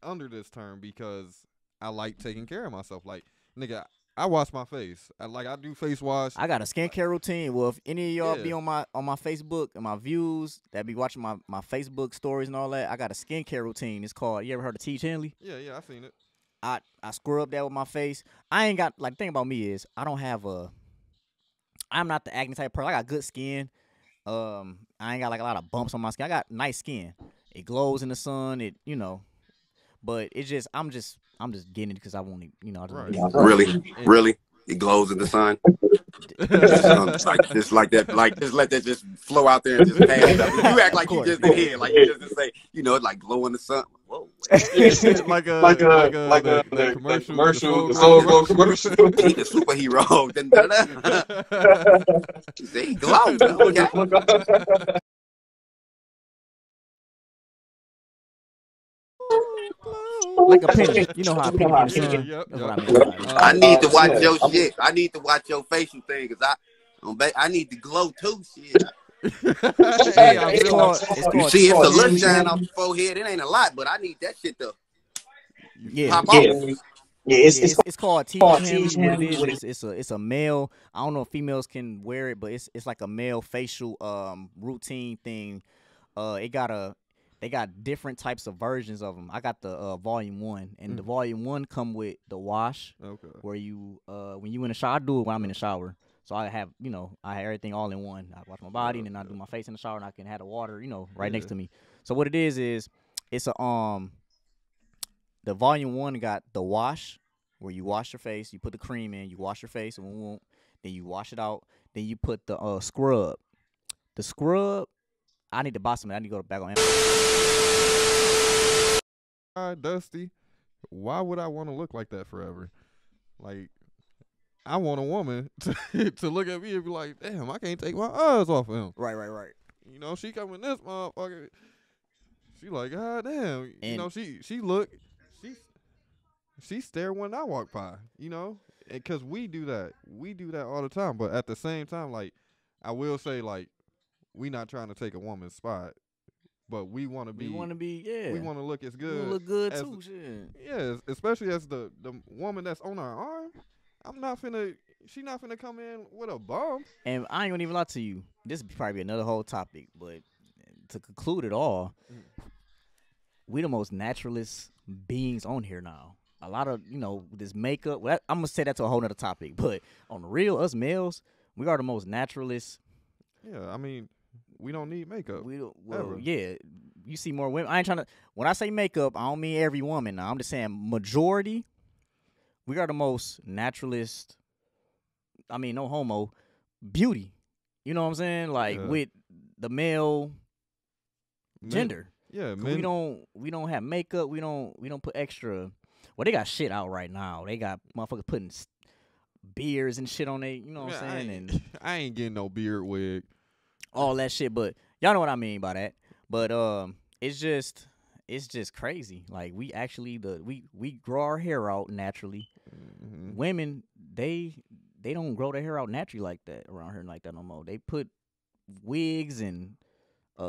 [SPEAKER 3] under this term because I like taking care of myself. Like, nigga, I wash my face. I do face wash.
[SPEAKER 1] I got a skincare routine. Well, if any of y'all be on my Facebook and my views that be watching my Facebook stories and all that, I got a skincare routine. It's called. You ever heard of T. Chenley?
[SPEAKER 3] Yeah, I seen it.
[SPEAKER 1] I scrub that with my face. I ain't got like the thing about me is I'm not the acne type person. I got good skin. I ain't got like a lot of bumps on my skin. I got nice skin. It glows in the sun. But it's just I'm just getting it because I want to, I just
[SPEAKER 5] Really, it glows in the sun. just like that, like just let that just flow out there and just pass. You act like you just did here, like you just say, it's like glow in the sun. Whoa,
[SPEAKER 3] like the commercial,
[SPEAKER 2] the Soul Glow commercial.
[SPEAKER 5] He the superhero. They glow. Okay.
[SPEAKER 1] like a penny. You know how a penny in the sun. That's what I mean.
[SPEAKER 5] I need to watch your shit. I need to watch your facial thing because I need to glow too. Shit.
[SPEAKER 1] It's called
[SPEAKER 5] You see, it's a little shine off the forehead. It ain't a lot, but I need that shit to pop off.
[SPEAKER 1] It's called T. What it is, it's a male. I don't know if females can wear it, but it's like a male facial routine thing. They got different types of versions of them. I got the volume 1, and the volume 1 come with the wash.
[SPEAKER 3] Okay.
[SPEAKER 1] Where you when you in the shower, I do it when I'm in the shower. So I have everything all in one. I wash my body and then I do my face in the shower, and I can have the water, right next to me. So what it is it's a the volume 1 got the wash where you wash your face, you put the cream in, you wash your face, then you wash it out, then you put the scrub. The scrub, I need to buy something. I need to go back on Amazon.
[SPEAKER 3] Dusty, why would I want to look like that forever? Like, I want a woman to look at me and be like, damn, I can't take my eyes off of him.
[SPEAKER 1] Right.
[SPEAKER 3] She coming this motherfucker. She like, god damn.
[SPEAKER 1] And
[SPEAKER 3] she stare when I walk by, because we do that. We do that all the time. But at the same time, like, I will say, like, we not trying to take a woman's spot, but we want to be. We want to look as good.
[SPEAKER 1] Look good too, shit.
[SPEAKER 3] Yeah, especially as the woman that's on our arm. She not finna come in with a bump.
[SPEAKER 1] And I ain't gonna even lie to you. This would probably be another whole topic, but to conclude it all, we the most naturalist beings on here now. A lot of, this makeup. Well, I'm gonna say that to a whole nother topic, but on the real, us males, we are the most naturalist.
[SPEAKER 3] Yeah, I mean, we don't need makeup.
[SPEAKER 1] Yeah, you see more women. I ain't trying to. When I say makeup, I don't mean every woman. Now I'm just saying majority. We are the most naturalist. I mean, no homo, beauty. You know what I'm saying? Like with the male gender.
[SPEAKER 3] Yeah,
[SPEAKER 1] we don't have makeup. We don't put extra. Well, they got shit out right now. They got motherfuckers putting beards and shit on they. You know what I'm saying?
[SPEAKER 3] I ain't getting no beard wig.
[SPEAKER 1] All that shit, but y'all know what I mean by that. But it's just crazy. Like we actually we grow our hair out naturally.
[SPEAKER 3] Mm-hmm.
[SPEAKER 1] Women they don't grow their hair out naturally like that around here like that no more. They put wigs and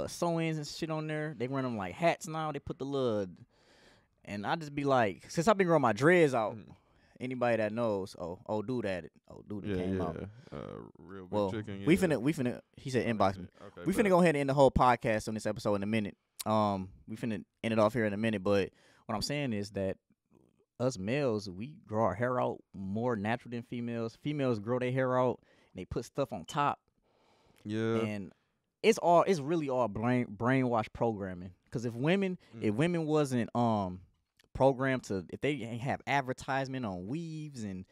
[SPEAKER 1] sew-ins and shit on there. They run them like hats now. They put the little, and I just be like, since I've been growing my dreads out. Anybody that knows, dude came out.
[SPEAKER 3] Real big chicken. Yeah.
[SPEAKER 1] We finna. He said inbox me.
[SPEAKER 3] Okay,
[SPEAKER 1] we finna go ahead and end the whole podcast on this episode in a minute. We finna end it off here in a minute. But what I'm saying is that us males, we grow our hair out more natural than females. Females grow their hair out and they put stuff on top.
[SPEAKER 3] Yeah.
[SPEAKER 1] And it's really all brainwash programming. Because if women wasn't programmed to, if they have advertisement on weaves and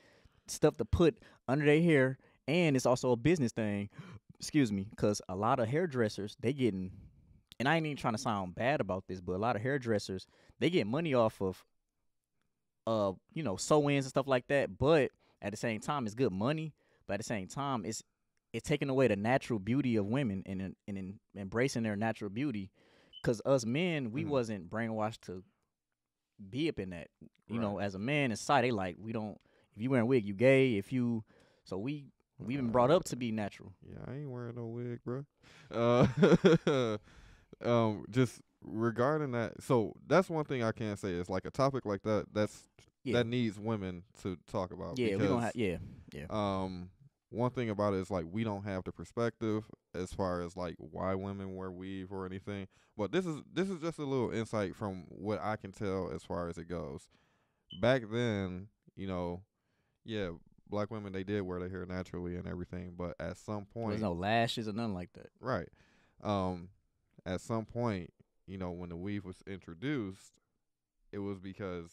[SPEAKER 1] stuff to put under their hair, and it's also a business thing. Excuse me, because a lot of hairdressers, they getting, and I ain't even trying to sound bad about this, but a lot of hairdressers, they get money off of sew-ins and stuff like that. But at the same time, it's good money. But at the same time, it's taking away the natural beauty of women and embracing their natural beauty. Because us men, we wasn't brainwashed to be up in that. You know, as a man in society, they like, we don't. If you wearing a wig, you gay. If you, so we've been brought up to be natural.
[SPEAKER 3] Yeah, I ain't wearing no wig, bro. Just regarding that, so that's one thing I can say is like a topic like that. That needs women to talk about.
[SPEAKER 1] Yeah,
[SPEAKER 3] because,
[SPEAKER 1] we don't have. Yeah.
[SPEAKER 3] One thing about it is like we don't have the perspective as far as like why women wear weave or anything. But this is just a little insight from what I can tell as far as it goes. Back then, yeah, black women, they did wear their hair naturally and everything, but at some point,
[SPEAKER 1] there's no lashes or nothing like that.
[SPEAKER 3] right? At some point, when the weave was introduced, it was because,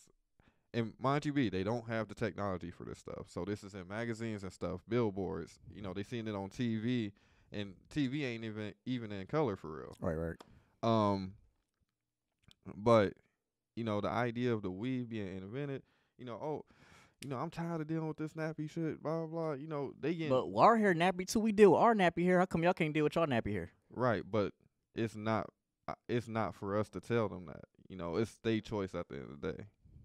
[SPEAKER 3] and mind you be, they don't have the technology for this stuff. So this is in magazines and stuff, billboards. They seen it on TV, and TV ain't even in color for real.
[SPEAKER 1] Right.
[SPEAKER 3] But the idea of the weave being invented, I'm tired of dealing with this nappy shit, blah blah blah. They get.
[SPEAKER 1] But our hair nappy too. We deal with our nappy hair. How come y'all can't deal with y'all nappy hair?
[SPEAKER 3] Right, but it's not for us to tell them that. It's their choice at the end of the day.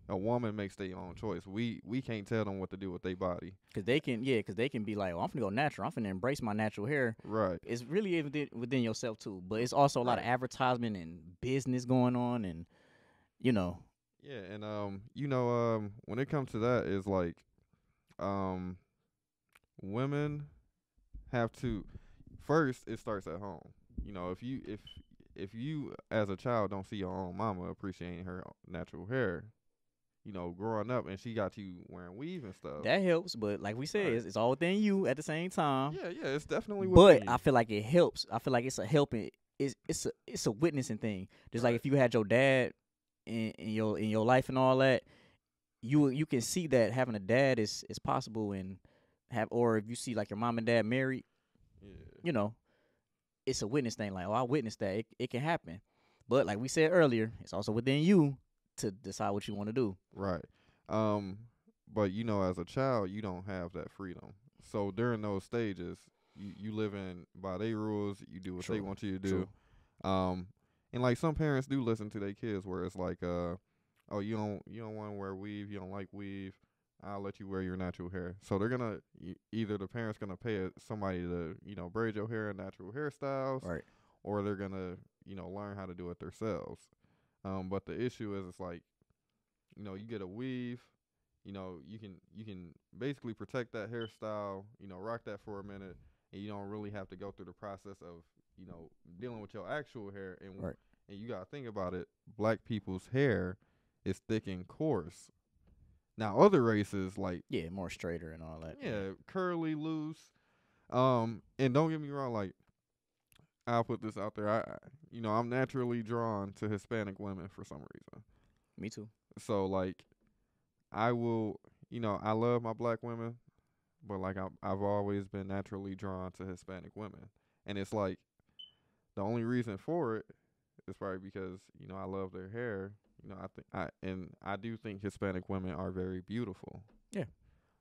[SPEAKER 3] A woman makes their own choice. We can't tell them what to do with their body.
[SPEAKER 1] Cause they can be like, I'm finna go natural. I'm finna embrace my natural hair.
[SPEAKER 3] Right.
[SPEAKER 1] It's really within yourself too, but it's also a lot of advertisement and business going on, and
[SPEAKER 3] Yeah, and when it comes to that, is like, women have to first. It starts at home. If you as a child don't see your own mama appreciating her natural hair, growing up, and she got you wearing weave and stuff.
[SPEAKER 1] That helps, but like we said, it's all within you at the same time.
[SPEAKER 3] Yeah, it's definitely within
[SPEAKER 1] But
[SPEAKER 3] you.
[SPEAKER 1] I feel like it helps. I feel like it's a helping. It's a witnessing thing. Just like if you had your dad in your life and all that, you can see that having a dad is possible, and or if you see like your mom and dad married, it's a witness thing. Like, oh, I witnessed that. It can happen. But like we said earlier, it's also within you to decide what you want to do.
[SPEAKER 3] Right. But as a child, you don't have that freedom. So during those stages, you live in by their rules. You do what they want you to do. And like some parents do listen to their kids, where it's like, oh, you don't want to wear weave, you don't like weave, I'll let you wear your natural hair. So they're gonna either the parents gonna pay somebody to braid your hair in natural hairstyles,
[SPEAKER 1] Right.
[SPEAKER 3] or they're gonna learn how to do it themselves. But the issue is, it's like, you get a weave, you can basically protect that hairstyle, rock that for a minute, and you don't really have to go through the process of dealing with your actual hair. And
[SPEAKER 1] Right.
[SPEAKER 3] and you gotta think about it. Black people's hair is thick and coarse. Now other races, like,
[SPEAKER 1] More straighter and all that.
[SPEAKER 3] curly, loose. And don't get me wrong, like, I'll put this out there. I'm naturally drawn to Hispanic women for some reason.
[SPEAKER 1] Me too.
[SPEAKER 3] So like, I will, I love my black women, but like I've always been naturally drawn to Hispanic women, and it's like the only reason for it is probably because I love their hair. I do think Hispanic women are very beautiful.
[SPEAKER 1] Yeah.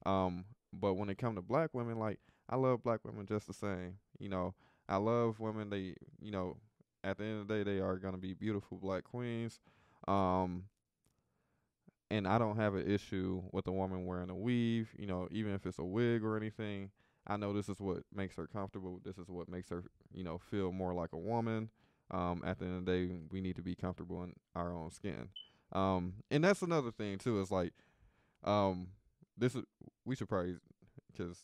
[SPEAKER 3] But when it comes to black women, like, I love black women just the same. I love women. They, at the end of the day, they are gonna be beautiful black queens. And I don't have an issue with a woman wearing a weave, even if it's a wig or anything. I know this is what makes her comfortable. This is what makes her, feel more like a woman. At the end of the day, we need to be comfortable in our own skin. And that's another thing too. Is like, we should probably, because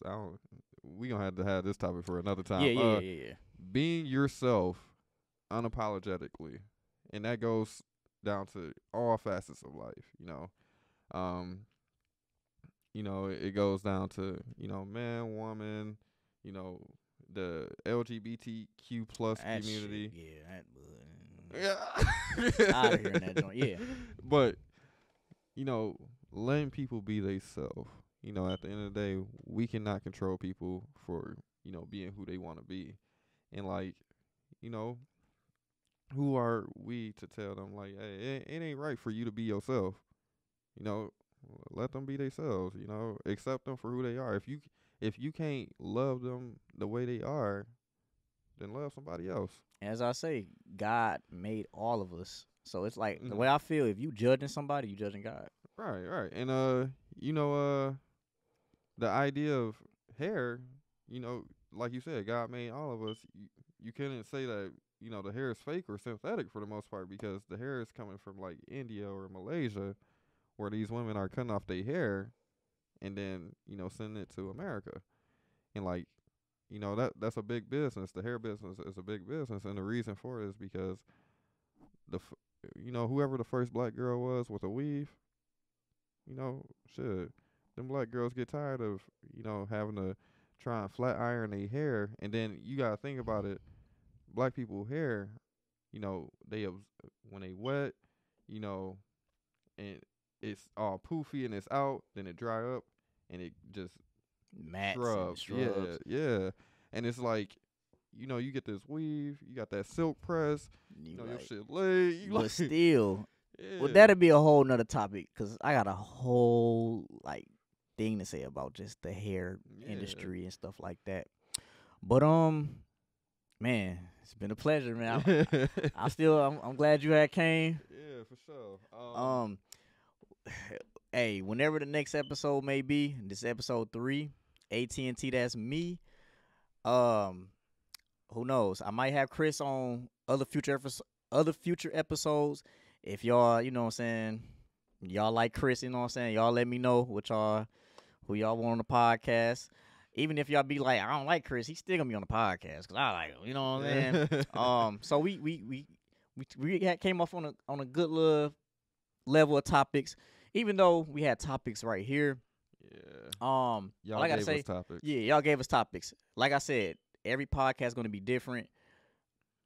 [SPEAKER 3] we gonna have to have this topic for another time.
[SPEAKER 1] Yeah.
[SPEAKER 3] Being yourself unapologetically, and that goes down to all facets of life. It goes down to man, woman, the LGBTQ plus
[SPEAKER 1] That
[SPEAKER 3] community.
[SPEAKER 1] Shit, yeah.
[SPEAKER 3] Yeah.
[SPEAKER 1] Out of here in that joint. Yeah.
[SPEAKER 3] But you know, letting people be themselves. You know, at the end of the day, we cannot control people for, you know, being who they want to be. And like, you know, who are we to tell them like, hey, it ain't right for you to be yourself. You know, let them be themselves. You know, accept them for who they are. If you can't love them the way they are, then love somebody else.
[SPEAKER 1] As I say, God made all of us. So it's like the
[SPEAKER 3] Mhm.
[SPEAKER 1] way I feel. If you judging somebody, you judging God.
[SPEAKER 3] Right, right. And you know, the idea of hair, you know, like you said, God made all of us. You couldn't say that, you know, the hair is fake or synthetic for the most part because the hair is coming from like India or Malaysia, where these women are cutting off their hair and then, you know, sending it to America. And like, you know, that's a big business. The hair business is a big business, and the reason for it is because you know, whoever the first black girl was with a weave, you know, shit, them black girls get tired of, you know, having to try and flat iron their hair, and then you gotta think about it. Black people hair, you know, when they wet, you know, and it's all poofy and it's out, then it dry up and it just
[SPEAKER 1] Mats and
[SPEAKER 3] shrubs. Yeah,
[SPEAKER 1] shrubs.
[SPEAKER 3] yeah. And it's like, you know, you get this weave, you got that silk press, you
[SPEAKER 1] You
[SPEAKER 3] know, your
[SPEAKER 1] like,
[SPEAKER 3] shit laid. You
[SPEAKER 1] but
[SPEAKER 3] like,
[SPEAKER 1] still, well,
[SPEAKER 3] yeah,
[SPEAKER 1] that'll be a whole nother topic because I got a whole like thing to say about just the hair
[SPEAKER 3] yeah.
[SPEAKER 1] industry and stuff like that. But man, it's been a pleasure, man. I'm glad you had came.
[SPEAKER 3] Yeah, for sure.
[SPEAKER 1] Um, hey, whenever the next episode may be, this episode 3, AT&T, that's me. Um, who knows? I might have Chris on other future episodes. If y'all, you know what I'm saying, y'all like Chris, you know what I'm saying, y'all let me know who y'all want on the podcast. Even if y'all be like, I don't like Chris, he's still gonna be on the podcast because I like him. You know what I'm saying? So came off on a good little level of topics, even though we had topics right here.
[SPEAKER 3] Yeah.
[SPEAKER 1] All
[SPEAKER 3] Y'all
[SPEAKER 1] I gotta
[SPEAKER 3] gave
[SPEAKER 1] say,
[SPEAKER 3] us topics.
[SPEAKER 1] yeah, y'all gave us topics. Like I said, every podcast gonna be different.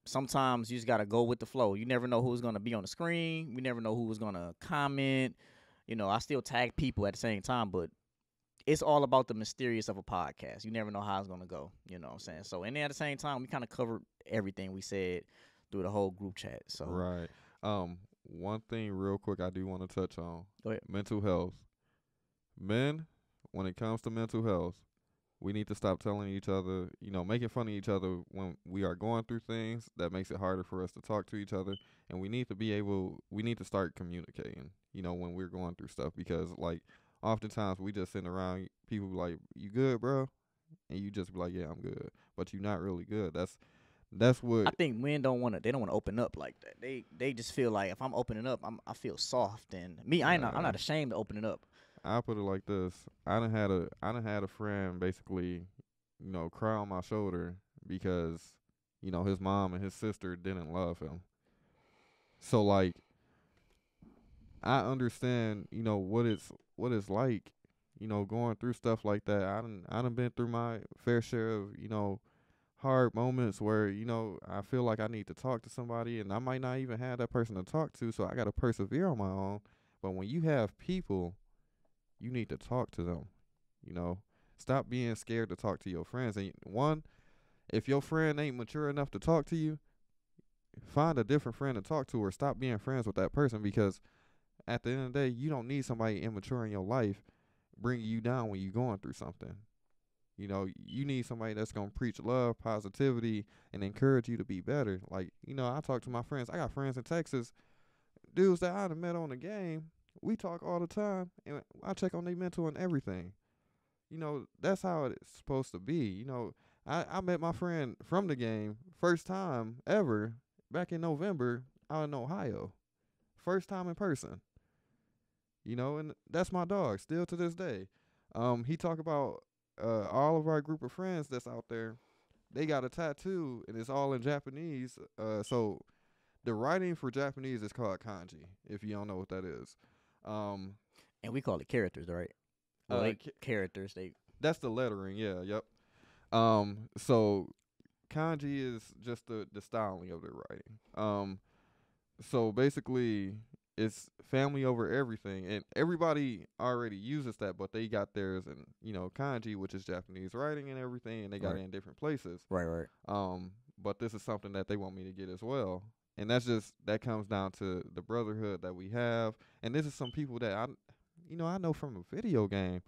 [SPEAKER 1] Sometimes you just gotta go with the flow. You never know who's gonna be on the screen. We never know who's gonna comment. You know, I still tag people at the same time, but it's all about the mysterious of a podcast. You never know how it's gonna go. You know what I'm saying? So, and then at the same time, we kind of covered everything we said through the whole group chat. So,
[SPEAKER 3] Right. One thing real quick I do want to touch on.
[SPEAKER 1] go ahead.
[SPEAKER 3] Mental health. Men, when it comes to mental health, we need to stop telling each other, you know, making fun of each other when we are going through things that makes it harder for us to talk to each other. And we need to start communicating, you know, when we're going through stuff because, like, oftentimes we just sitting around, people be like, you good, bro? And you just be like, yeah, I'm good. But you're not really good. That's
[SPEAKER 1] I
[SPEAKER 3] what,
[SPEAKER 1] think men don't want to open up like that. They just feel like if I'm opening up, I feel soft. And me, I'm
[SPEAKER 3] uh,
[SPEAKER 1] not ashamed to open it up.
[SPEAKER 3] I put it like this. I done had a friend basically, you know, cry on my shoulder because, you know, his mom and his sister didn't love him. So like I understand, you know, what it's like, you know, going through stuff like that. I done been through my fair share of, you know, hard moments where, you know, I feel like I need to talk to somebody and I might not even have that person to talk to, so I gotta persevere on my own. But when you have people, you need to talk to them. You know, stop being scared to talk to your friends. And one, if your friend ain't mature enough to talk to you, find a different friend to talk to or stop being friends with that person because at the end of the day, you don't need somebody immature in your life bringing you down when you're going through something. You know, you need somebody that's going to preach love, positivity, and encourage you to be better. Like, you know, I talk to my friends. I got friends in Texas, dudes that I done met on the game. We talk all the time, and I check on their mental and everything. You know, that's how it's supposed to be. You know, I met my friend from the game first time ever back in November out in Ohio. First time in person. You know, and that's my dog still to this day. He talk about all of our group of friends that's out there. They got a tattoo and it's all in Japanese. So the writing for Japanese is called kanji. If you don't know what that is, um,
[SPEAKER 1] And we call it characters, right? Well, they
[SPEAKER 3] ca-
[SPEAKER 1] characters. They
[SPEAKER 3] that's the lettering. Yeah, yep. So kanji is just the styling of the writing. So basically, it's family over everything, and everybody already uses that, but they got theirs in kanji, which is Japanese writing and everything, and they got
[SPEAKER 1] Right.
[SPEAKER 3] it in different places.
[SPEAKER 1] Right.
[SPEAKER 3] But this is something that they want me to get as well, and that comes down to the brotherhood that we have, and this is some people that I know from a video game.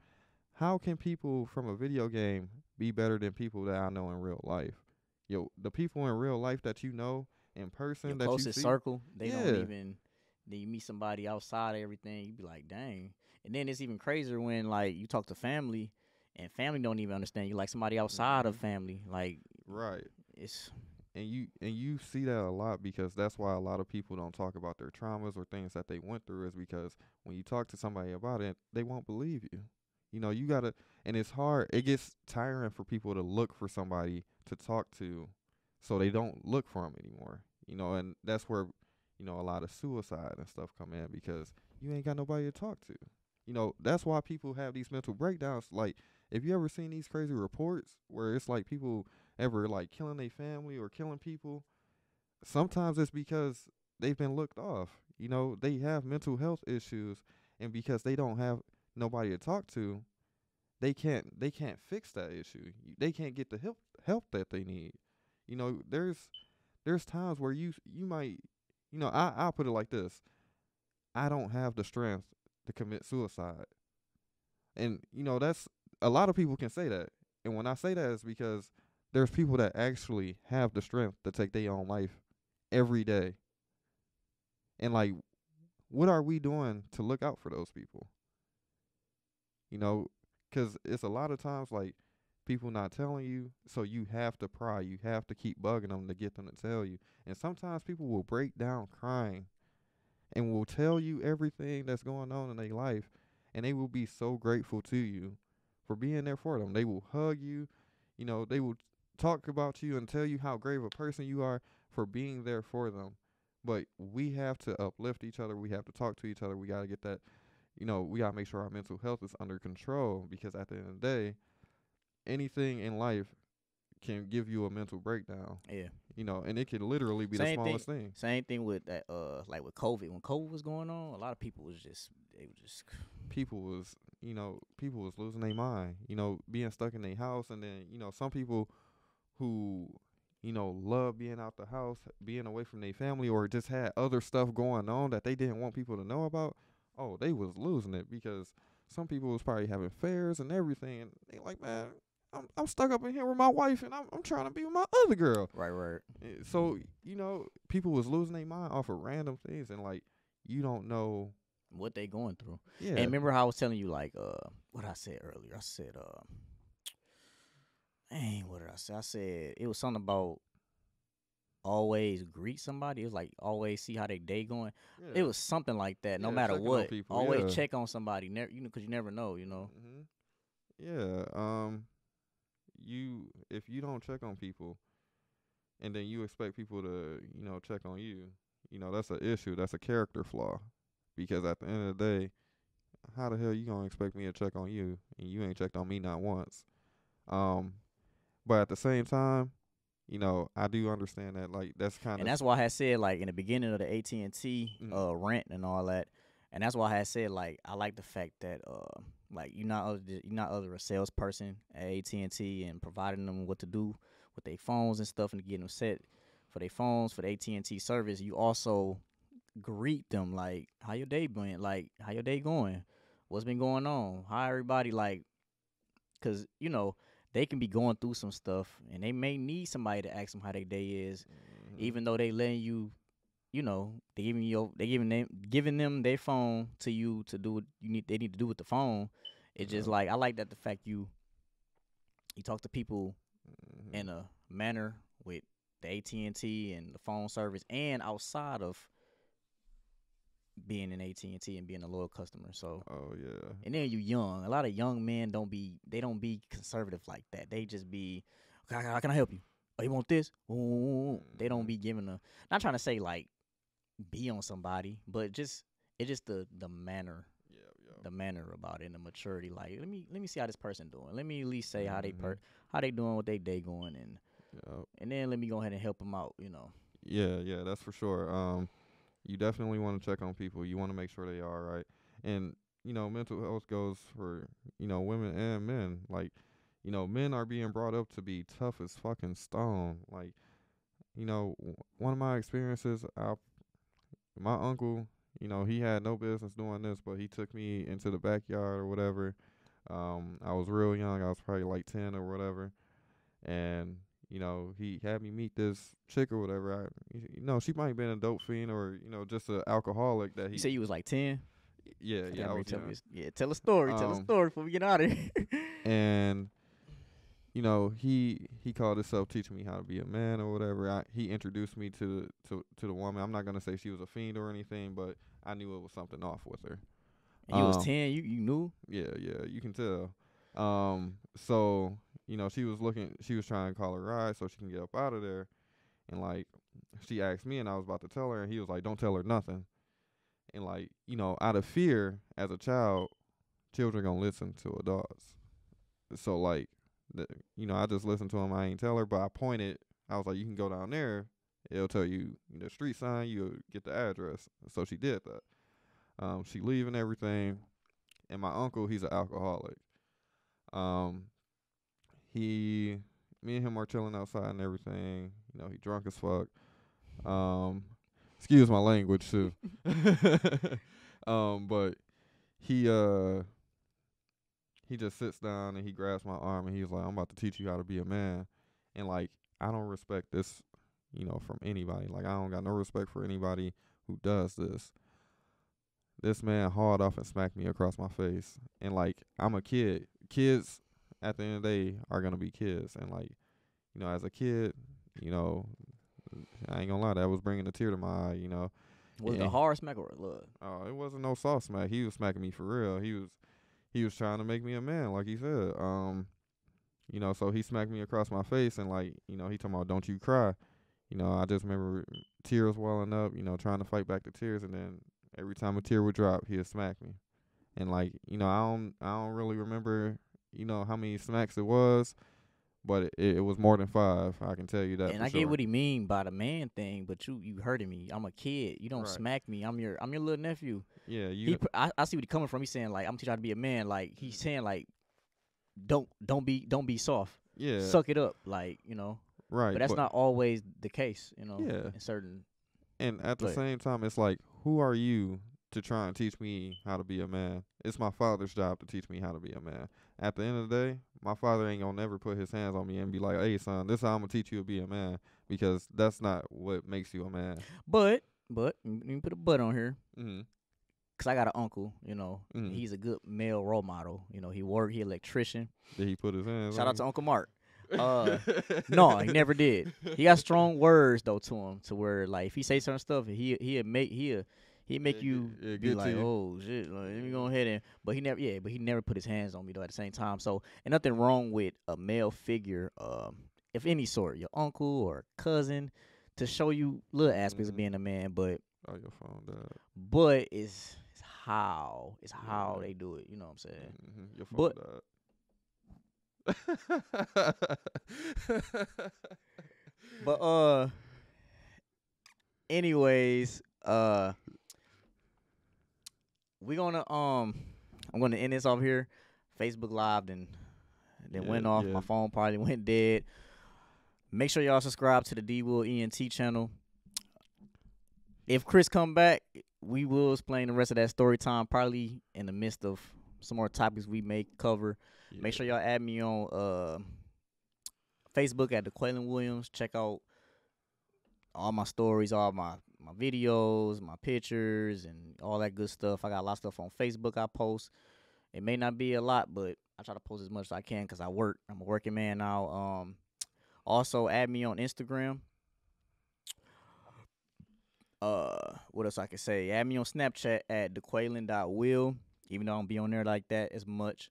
[SPEAKER 3] How can people from a video game be better than people that I know in real life? The people in real life that you know in person
[SPEAKER 1] Your
[SPEAKER 3] that you
[SPEAKER 1] closest
[SPEAKER 3] see,
[SPEAKER 1] circle, they don't
[SPEAKER 3] yeah,
[SPEAKER 1] even. Then you meet somebody outside of everything, you be like, dang. And then it's even crazier when like you talk to family, and family don't even understand you. Like somebody outside of
[SPEAKER 3] hmm
[SPEAKER 1] family, like
[SPEAKER 3] right.
[SPEAKER 1] it's
[SPEAKER 3] And you see that a lot, because that's why a lot of people don't talk about their traumas or things that they went through, is because when you talk to somebody about it, they won't believe you. You gotta, and it's hard. It gets tiring for people to look for somebody to talk to, so they don't look for them anymore. And that's where a lot of suicide and stuff come in, because you ain't got nobody to talk to. That's why people have these mental breakdowns. Like, if you ever seen these crazy reports where it's like people ever like killing their family or killing people, sometimes it's because they've been looked off. They have mental health issues, and because they don't have nobody to talk to, they can't fix that issue. They can't get the help that they need. There's times where you might, I'll put it like this: I don't have the strength to commit suicide, and that's, a lot of people can say that, and when I say that, it's because there's people that actually have the strength to take their own life every day. And like, what are we doing to look out for those people? You know, because it's a lot of times like people not telling you, so you have to pry. You have to keep bugging them to get them to tell you. And sometimes people will break down crying and will tell you everything that's going on in their life, and they will be so grateful to you for being there for them. They will hug you. They will talk about you and tell you how great of a person you are for being there for them. But we have to uplift each other. We have to talk to each other. We got to get that, we got to make sure our mental health is under control, because at the end of the day, anything in life can give you a mental breakdown.
[SPEAKER 1] yeah.
[SPEAKER 3] And it can literally be the smallest thing.
[SPEAKER 1] Same thing with that. Like with COVID, when COVID was going on, a lot of people was just
[SPEAKER 3] People was losing their mind, being stuck in their house. And then, some people who, love being out the house, being away from their family, or just had other stuff going on that they didn't want people to know about. Oh, they was losing it, because some people was probably having affairs and everything. And they like, man, I'm stuck up in here with my wife, and I'm trying to be with my other girl.
[SPEAKER 1] right.
[SPEAKER 3] So, people was losing their mind off of random things, and like, you don't know
[SPEAKER 1] what they going through.
[SPEAKER 3] Yeah.
[SPEAKER 1] And remember how I was telling you, like, what I said earlier? I said, what did I say? I said it was something about always greet somebody. It was like always see how their day going.
[SPEAKER 3] Yeah.
[SPEAKER 1] It was something like that. No
[SPEAKER 3] Yeah,
[SPEAKER 1] matter
[SPEAKER 3] checking on
[SPEAKER 1] what,
[SPEAKER 3] people,
[SPEAKER 1] always
[SPEAKER 3] yeah.
[SPEAKER 1] check on somebody. Never, because you never know.
[SPEAKER 3] Mm-hmm. Yeah. If you don't check on people, and then you expect people to, check on you, that's an issue. That's a character flaw. Because at the end of the day, how the hell you gonna expect me to check on you, and you ain't checked on me not once? But at the same time, I do understand that, like, that's kind of,
[SPEAKER 1] And that's why I had said, like, in the beginning of the AT&T rant and all that, and that's why I had said, like, I like the fact that like you're not other a salesperson at AT&T and providing them what to do with their phones and stuff, and getting them set for their phones for the AT&T service. You also greet them, like, how your day been, like, how your day going, what's been going on, how everybody, like, because they can be going through some stuff, and they may need somebody to ask them how their day is, even though they letting you, giving them their phone to you to do what they need to do with the phone. It's just like, I like that the fact you talk to people in a manner with the AT&T and the phone service, and outside of being in AT&T and being a loyal customer. So
[SPEAKER 3] oh yeah.
[SPEAKER 1] and then you young. A lot of young men don't be conservative like that. They just be, okay, how can I help you? Oh, you want this? Ooh. They don't be giving a, not trying to say like be on somebody, but it's just the manner.
[SPEAKER 3] Yeah.
[SPEAKER 1] The manner about it and the maturity. Like, let me see how this person doing. Let me at least say how they doing, what they day going, and then let me go ahead and help them out.
[SPEAKER 3] Yeah, that's for sure. You definitely want to check on people. You want to make sure they are all right. And mental health goes for women and men. Like, men are being brought up to be tough as fucking stone. Like, one of my experiences, my uncle, he had no business doing this, but he took me into the backyard or whatever. I was real young. I was probably like 10 or whatever. And, he had me meet this chick or whatever. She might have been a dope fiend or, just an alcoholic that
[SPEAKER 1] You
[SPEAKER 3] he.
[SPEAKER 1] say you was like 10?
[SPEAKER 3] Yeah, I was
[SPEAKER 1] tell
[SPEAKER 3] young.
[SPEAKER 1] me tell a story. Tell a story before we get out of here.
[SPEAKER 3] And he called himself teaching me how to be a man or whatever. He introduced me to the woman. I'm not gonna say she was a fiend or anything, but I knew it was something off with her.
[SPEAKER 1] And you was 10. You knew?
[SPEAKER 3] Yeah, you can tell. So she was trying to call her ride so she can get up out of there, and like she asked me, and I was about to tell her, and he was like, "Don't tell her nothing." And like out of fear, as a child, children gonna listen to adults. So like, I just listened to him. I ain't tell her, but I pointed. I was like, "You can go down there. It'll tell you the street sign. You'll get the address." So she did that. She leaving everything, and my uncle, he's an alcoholic. Me and him are chilling outside and everything. He drunk as fuck. Excuse my language too. But he just sits down and he grabs my arm and he's like, "I'm about to teach you how to be a man." And like, I don't respect this, from anybody. Like, I don't got no respect for anybody who does this. This man hauled off and smacked me across my face. And like, I'm a kid. Kids, at the end of the day, are gonna be kids. And like, as a kid, I ain't gonna lie, that was bringing a tear to my eye.
[SPEAKER 1] Was it a hard smack or a little?
[SPEAKER 3] Oh, it wasn't no soft smack. He was smacking me for real. He was trying to make me a man, like he said. So he smacked me across my face, and like, he talking about, "Don't you cry." I just remember tears welling up, trying to fight back the tears, and then every time a tear would drop, he'd smack me. And like, I don't really remember, how many smacks it was, but it was more than 5. I can tell you that.
[SPEAKER 1] And
[SPEAKER 3] for
[SPEAKER 1] I
[SPEAKER 3] sure.
[SPEAKER 1] get what he mean by the man thing, but you hurting me. I'm a kid. You don't
[SPEAKER 3] Right.
[SPEAKER 1] smack me. I'm your little nephew.
[SPEAKER 3] Yeah,
[SPEAKER 1] I see what he coming from. He's saying like, I'm teaching you how to be a man. Like, he's saying like, don't be soft.
[SPEAKER 3] yeah,
[SPEAKER 1] Suck it up. Like,
[SPEAKER 3] right.
[SPEAKER 1] But that's not always the case.
[SPEAKER 3] Yeah.
[SPEAKER 1] In certain.
[SPEAKER 3] And at the
[SPEAKER 1] Go ahead.
[SPEAKER 3] same time, it's like, who are you to try and teach me how to be a man? It's my father's job to teach me how to be a man. At the end of the day, my father ain't gonna never put his hands on me and be like, "Hey, son, this is how I'm gonna teach you to be a man," because that's not what makes you a man.
[SPEAKER 1] But let me put a but on here.
[SPEAKER 3] Mm-hmm.
[SPEAKER 1] Cause I got an uncle.
[SPEAKER 3] Mhm.
[SPEAKER 1] He's a good male role model. He electrician.
[SPEAKER 3] Did he put his hands?
[SPEAKER 1] Shout
[SPEAKER 3] on
[SPEAKER 1] out to Uncle Mark. No, he never did. He got strong words though to him, to where like if he say certain stuff, he'll make you
[SPEAKER 3] Yeah,
[SPEAKER 1] be
[SPEAKER 3] get
[SPEAKER 1] like,
[SPEAKER 3] to you.
[SPEAKER 1] "Oh shit, like, let me go ahead and." But he never put his hands on me though. At the same time, so and nothing wrong with a male figure, of any sort, your uncle or cousin, to show you little aspects of
[SPEAKER 3] Mhm.
[SPEAKER 1] being a man. But
[SPEAKER 3] Oh, your phone died.
[SPEAKER 1] it's how
[SPEAKER 3] Yeah.
[SPEAKER 1] they do it. You know what I'm saying?
[SPEAKER 3] Mm-hmm. Your phone
[SPEAKER 1] But-
[SPEAKER 3] died.
[SPEAKER 1] But anyways, we gonna I'm gonna end this off here. Facebook Live then
[SPEAKER 3] Yeah,
[SPEAKER 1] went off.
[SPEAKER 3] yeah.
[SPEAKER 1] My phone probably went dead. Make sure y'all subscribe to the D Will ENT channel. If Chris come back, we will explain the rest of that story time, probably in the midst of some more topics we may cover. Make sure y'all add me on Facebook at DeQuaylen Williams. Check out all my stories, all my videos, my pictures, and all that good stuff. I got a lot of stuff on Facebook I post. It may not be a lot, but I try to post as much as I can because I work. I'm a working man now. Also, add me on Instagram. What else I can say? Add me on Snapchat at DeQuaylen.will, even though I don't be on there like that as much.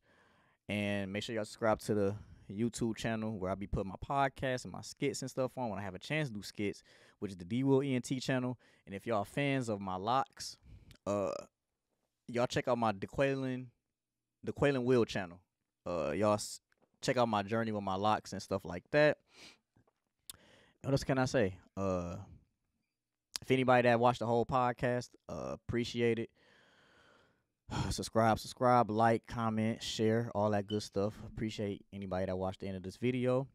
[SPEAKER 1] And make sure y'all subscribe to the YouTube channel where I be putting my podcasts and my skits and stuff on when I have a chance to do skits, which is the D Will ENT channel. And if y'all fans of my locks, y'all check out my DeQuaylen Will channel. Y'all check out my journey with my locks and stuff like that. What else can I say? if anybody that watched the whole podcast, appreciate it. Subscribe, like, comment, share, all that good stuff. Appreciate anybody that watched the end of this video.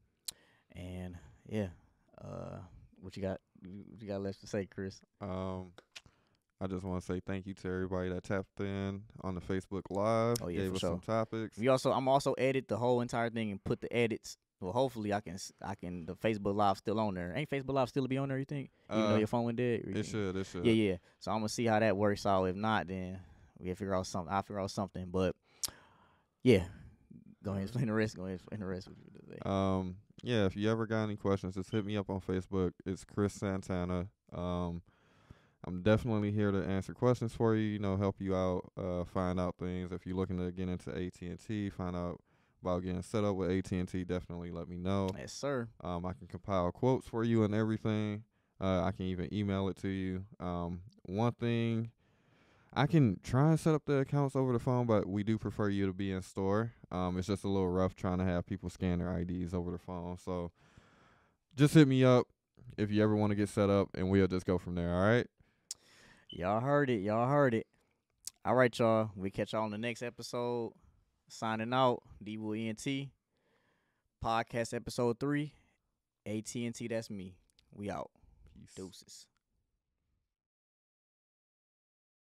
[SPEAKER 1] And yeah, what you got? What you got left to say, Chris?
[SPEAKER 3] I just want to say thank you to everybody that tapped in on the Facebook Live.
[SPEAKER 1] Oh, yeah,
[SPEAKER 3] gave
[SPEAKER 1] for
[SPEAKER 3] us
[SPEAKER 1] sure.
[SPEAKER 3] some topics.
[SPEAKER 1] I'm also edit the whole entire thing and put the edits. Well, hopefully I can. The Facebook Live still on there. Ain't Facebook Live still be on there? You think? Even though your phone went dead.
[SPEAKER 3] It should.
[SPEAKER 1] Yeah. So I'm gonna see how that works out. If not, then we figure out something. I'll figure out something. But yeah, go ahead and explain the rest.
[SPEAKER 3] Yeah, if you ever got any questions, just hit me up on Facebook. It's Chris Santana. I'm definitely here to answer questions for you, you know, help you out, find out things. If you're looking to get into AT&T, find out about getting set up with AT&T, definitely let me know.
[SPEAKER 1] Yes, sir.
[SPEAKER 3] I can compile quotes for you and everything. I can even email it to you. One thing, I can try and set up the accounts over the phone, but we do prefer you to be in store. It's just a little rough trying to have people scan their IDs over the phone. So just hit me up if you ever want to get set up, and we'll just go from there, all right?
[SPEAKER 1] Y'all heard it. All right, y'all. We catch y'all on the next episode. Signing out. D-Will ENT. Podcast episode 3. AT&T, that's me. We out.
[SPEAKER 3] Peace.
[SPEAKER 1] Deuces.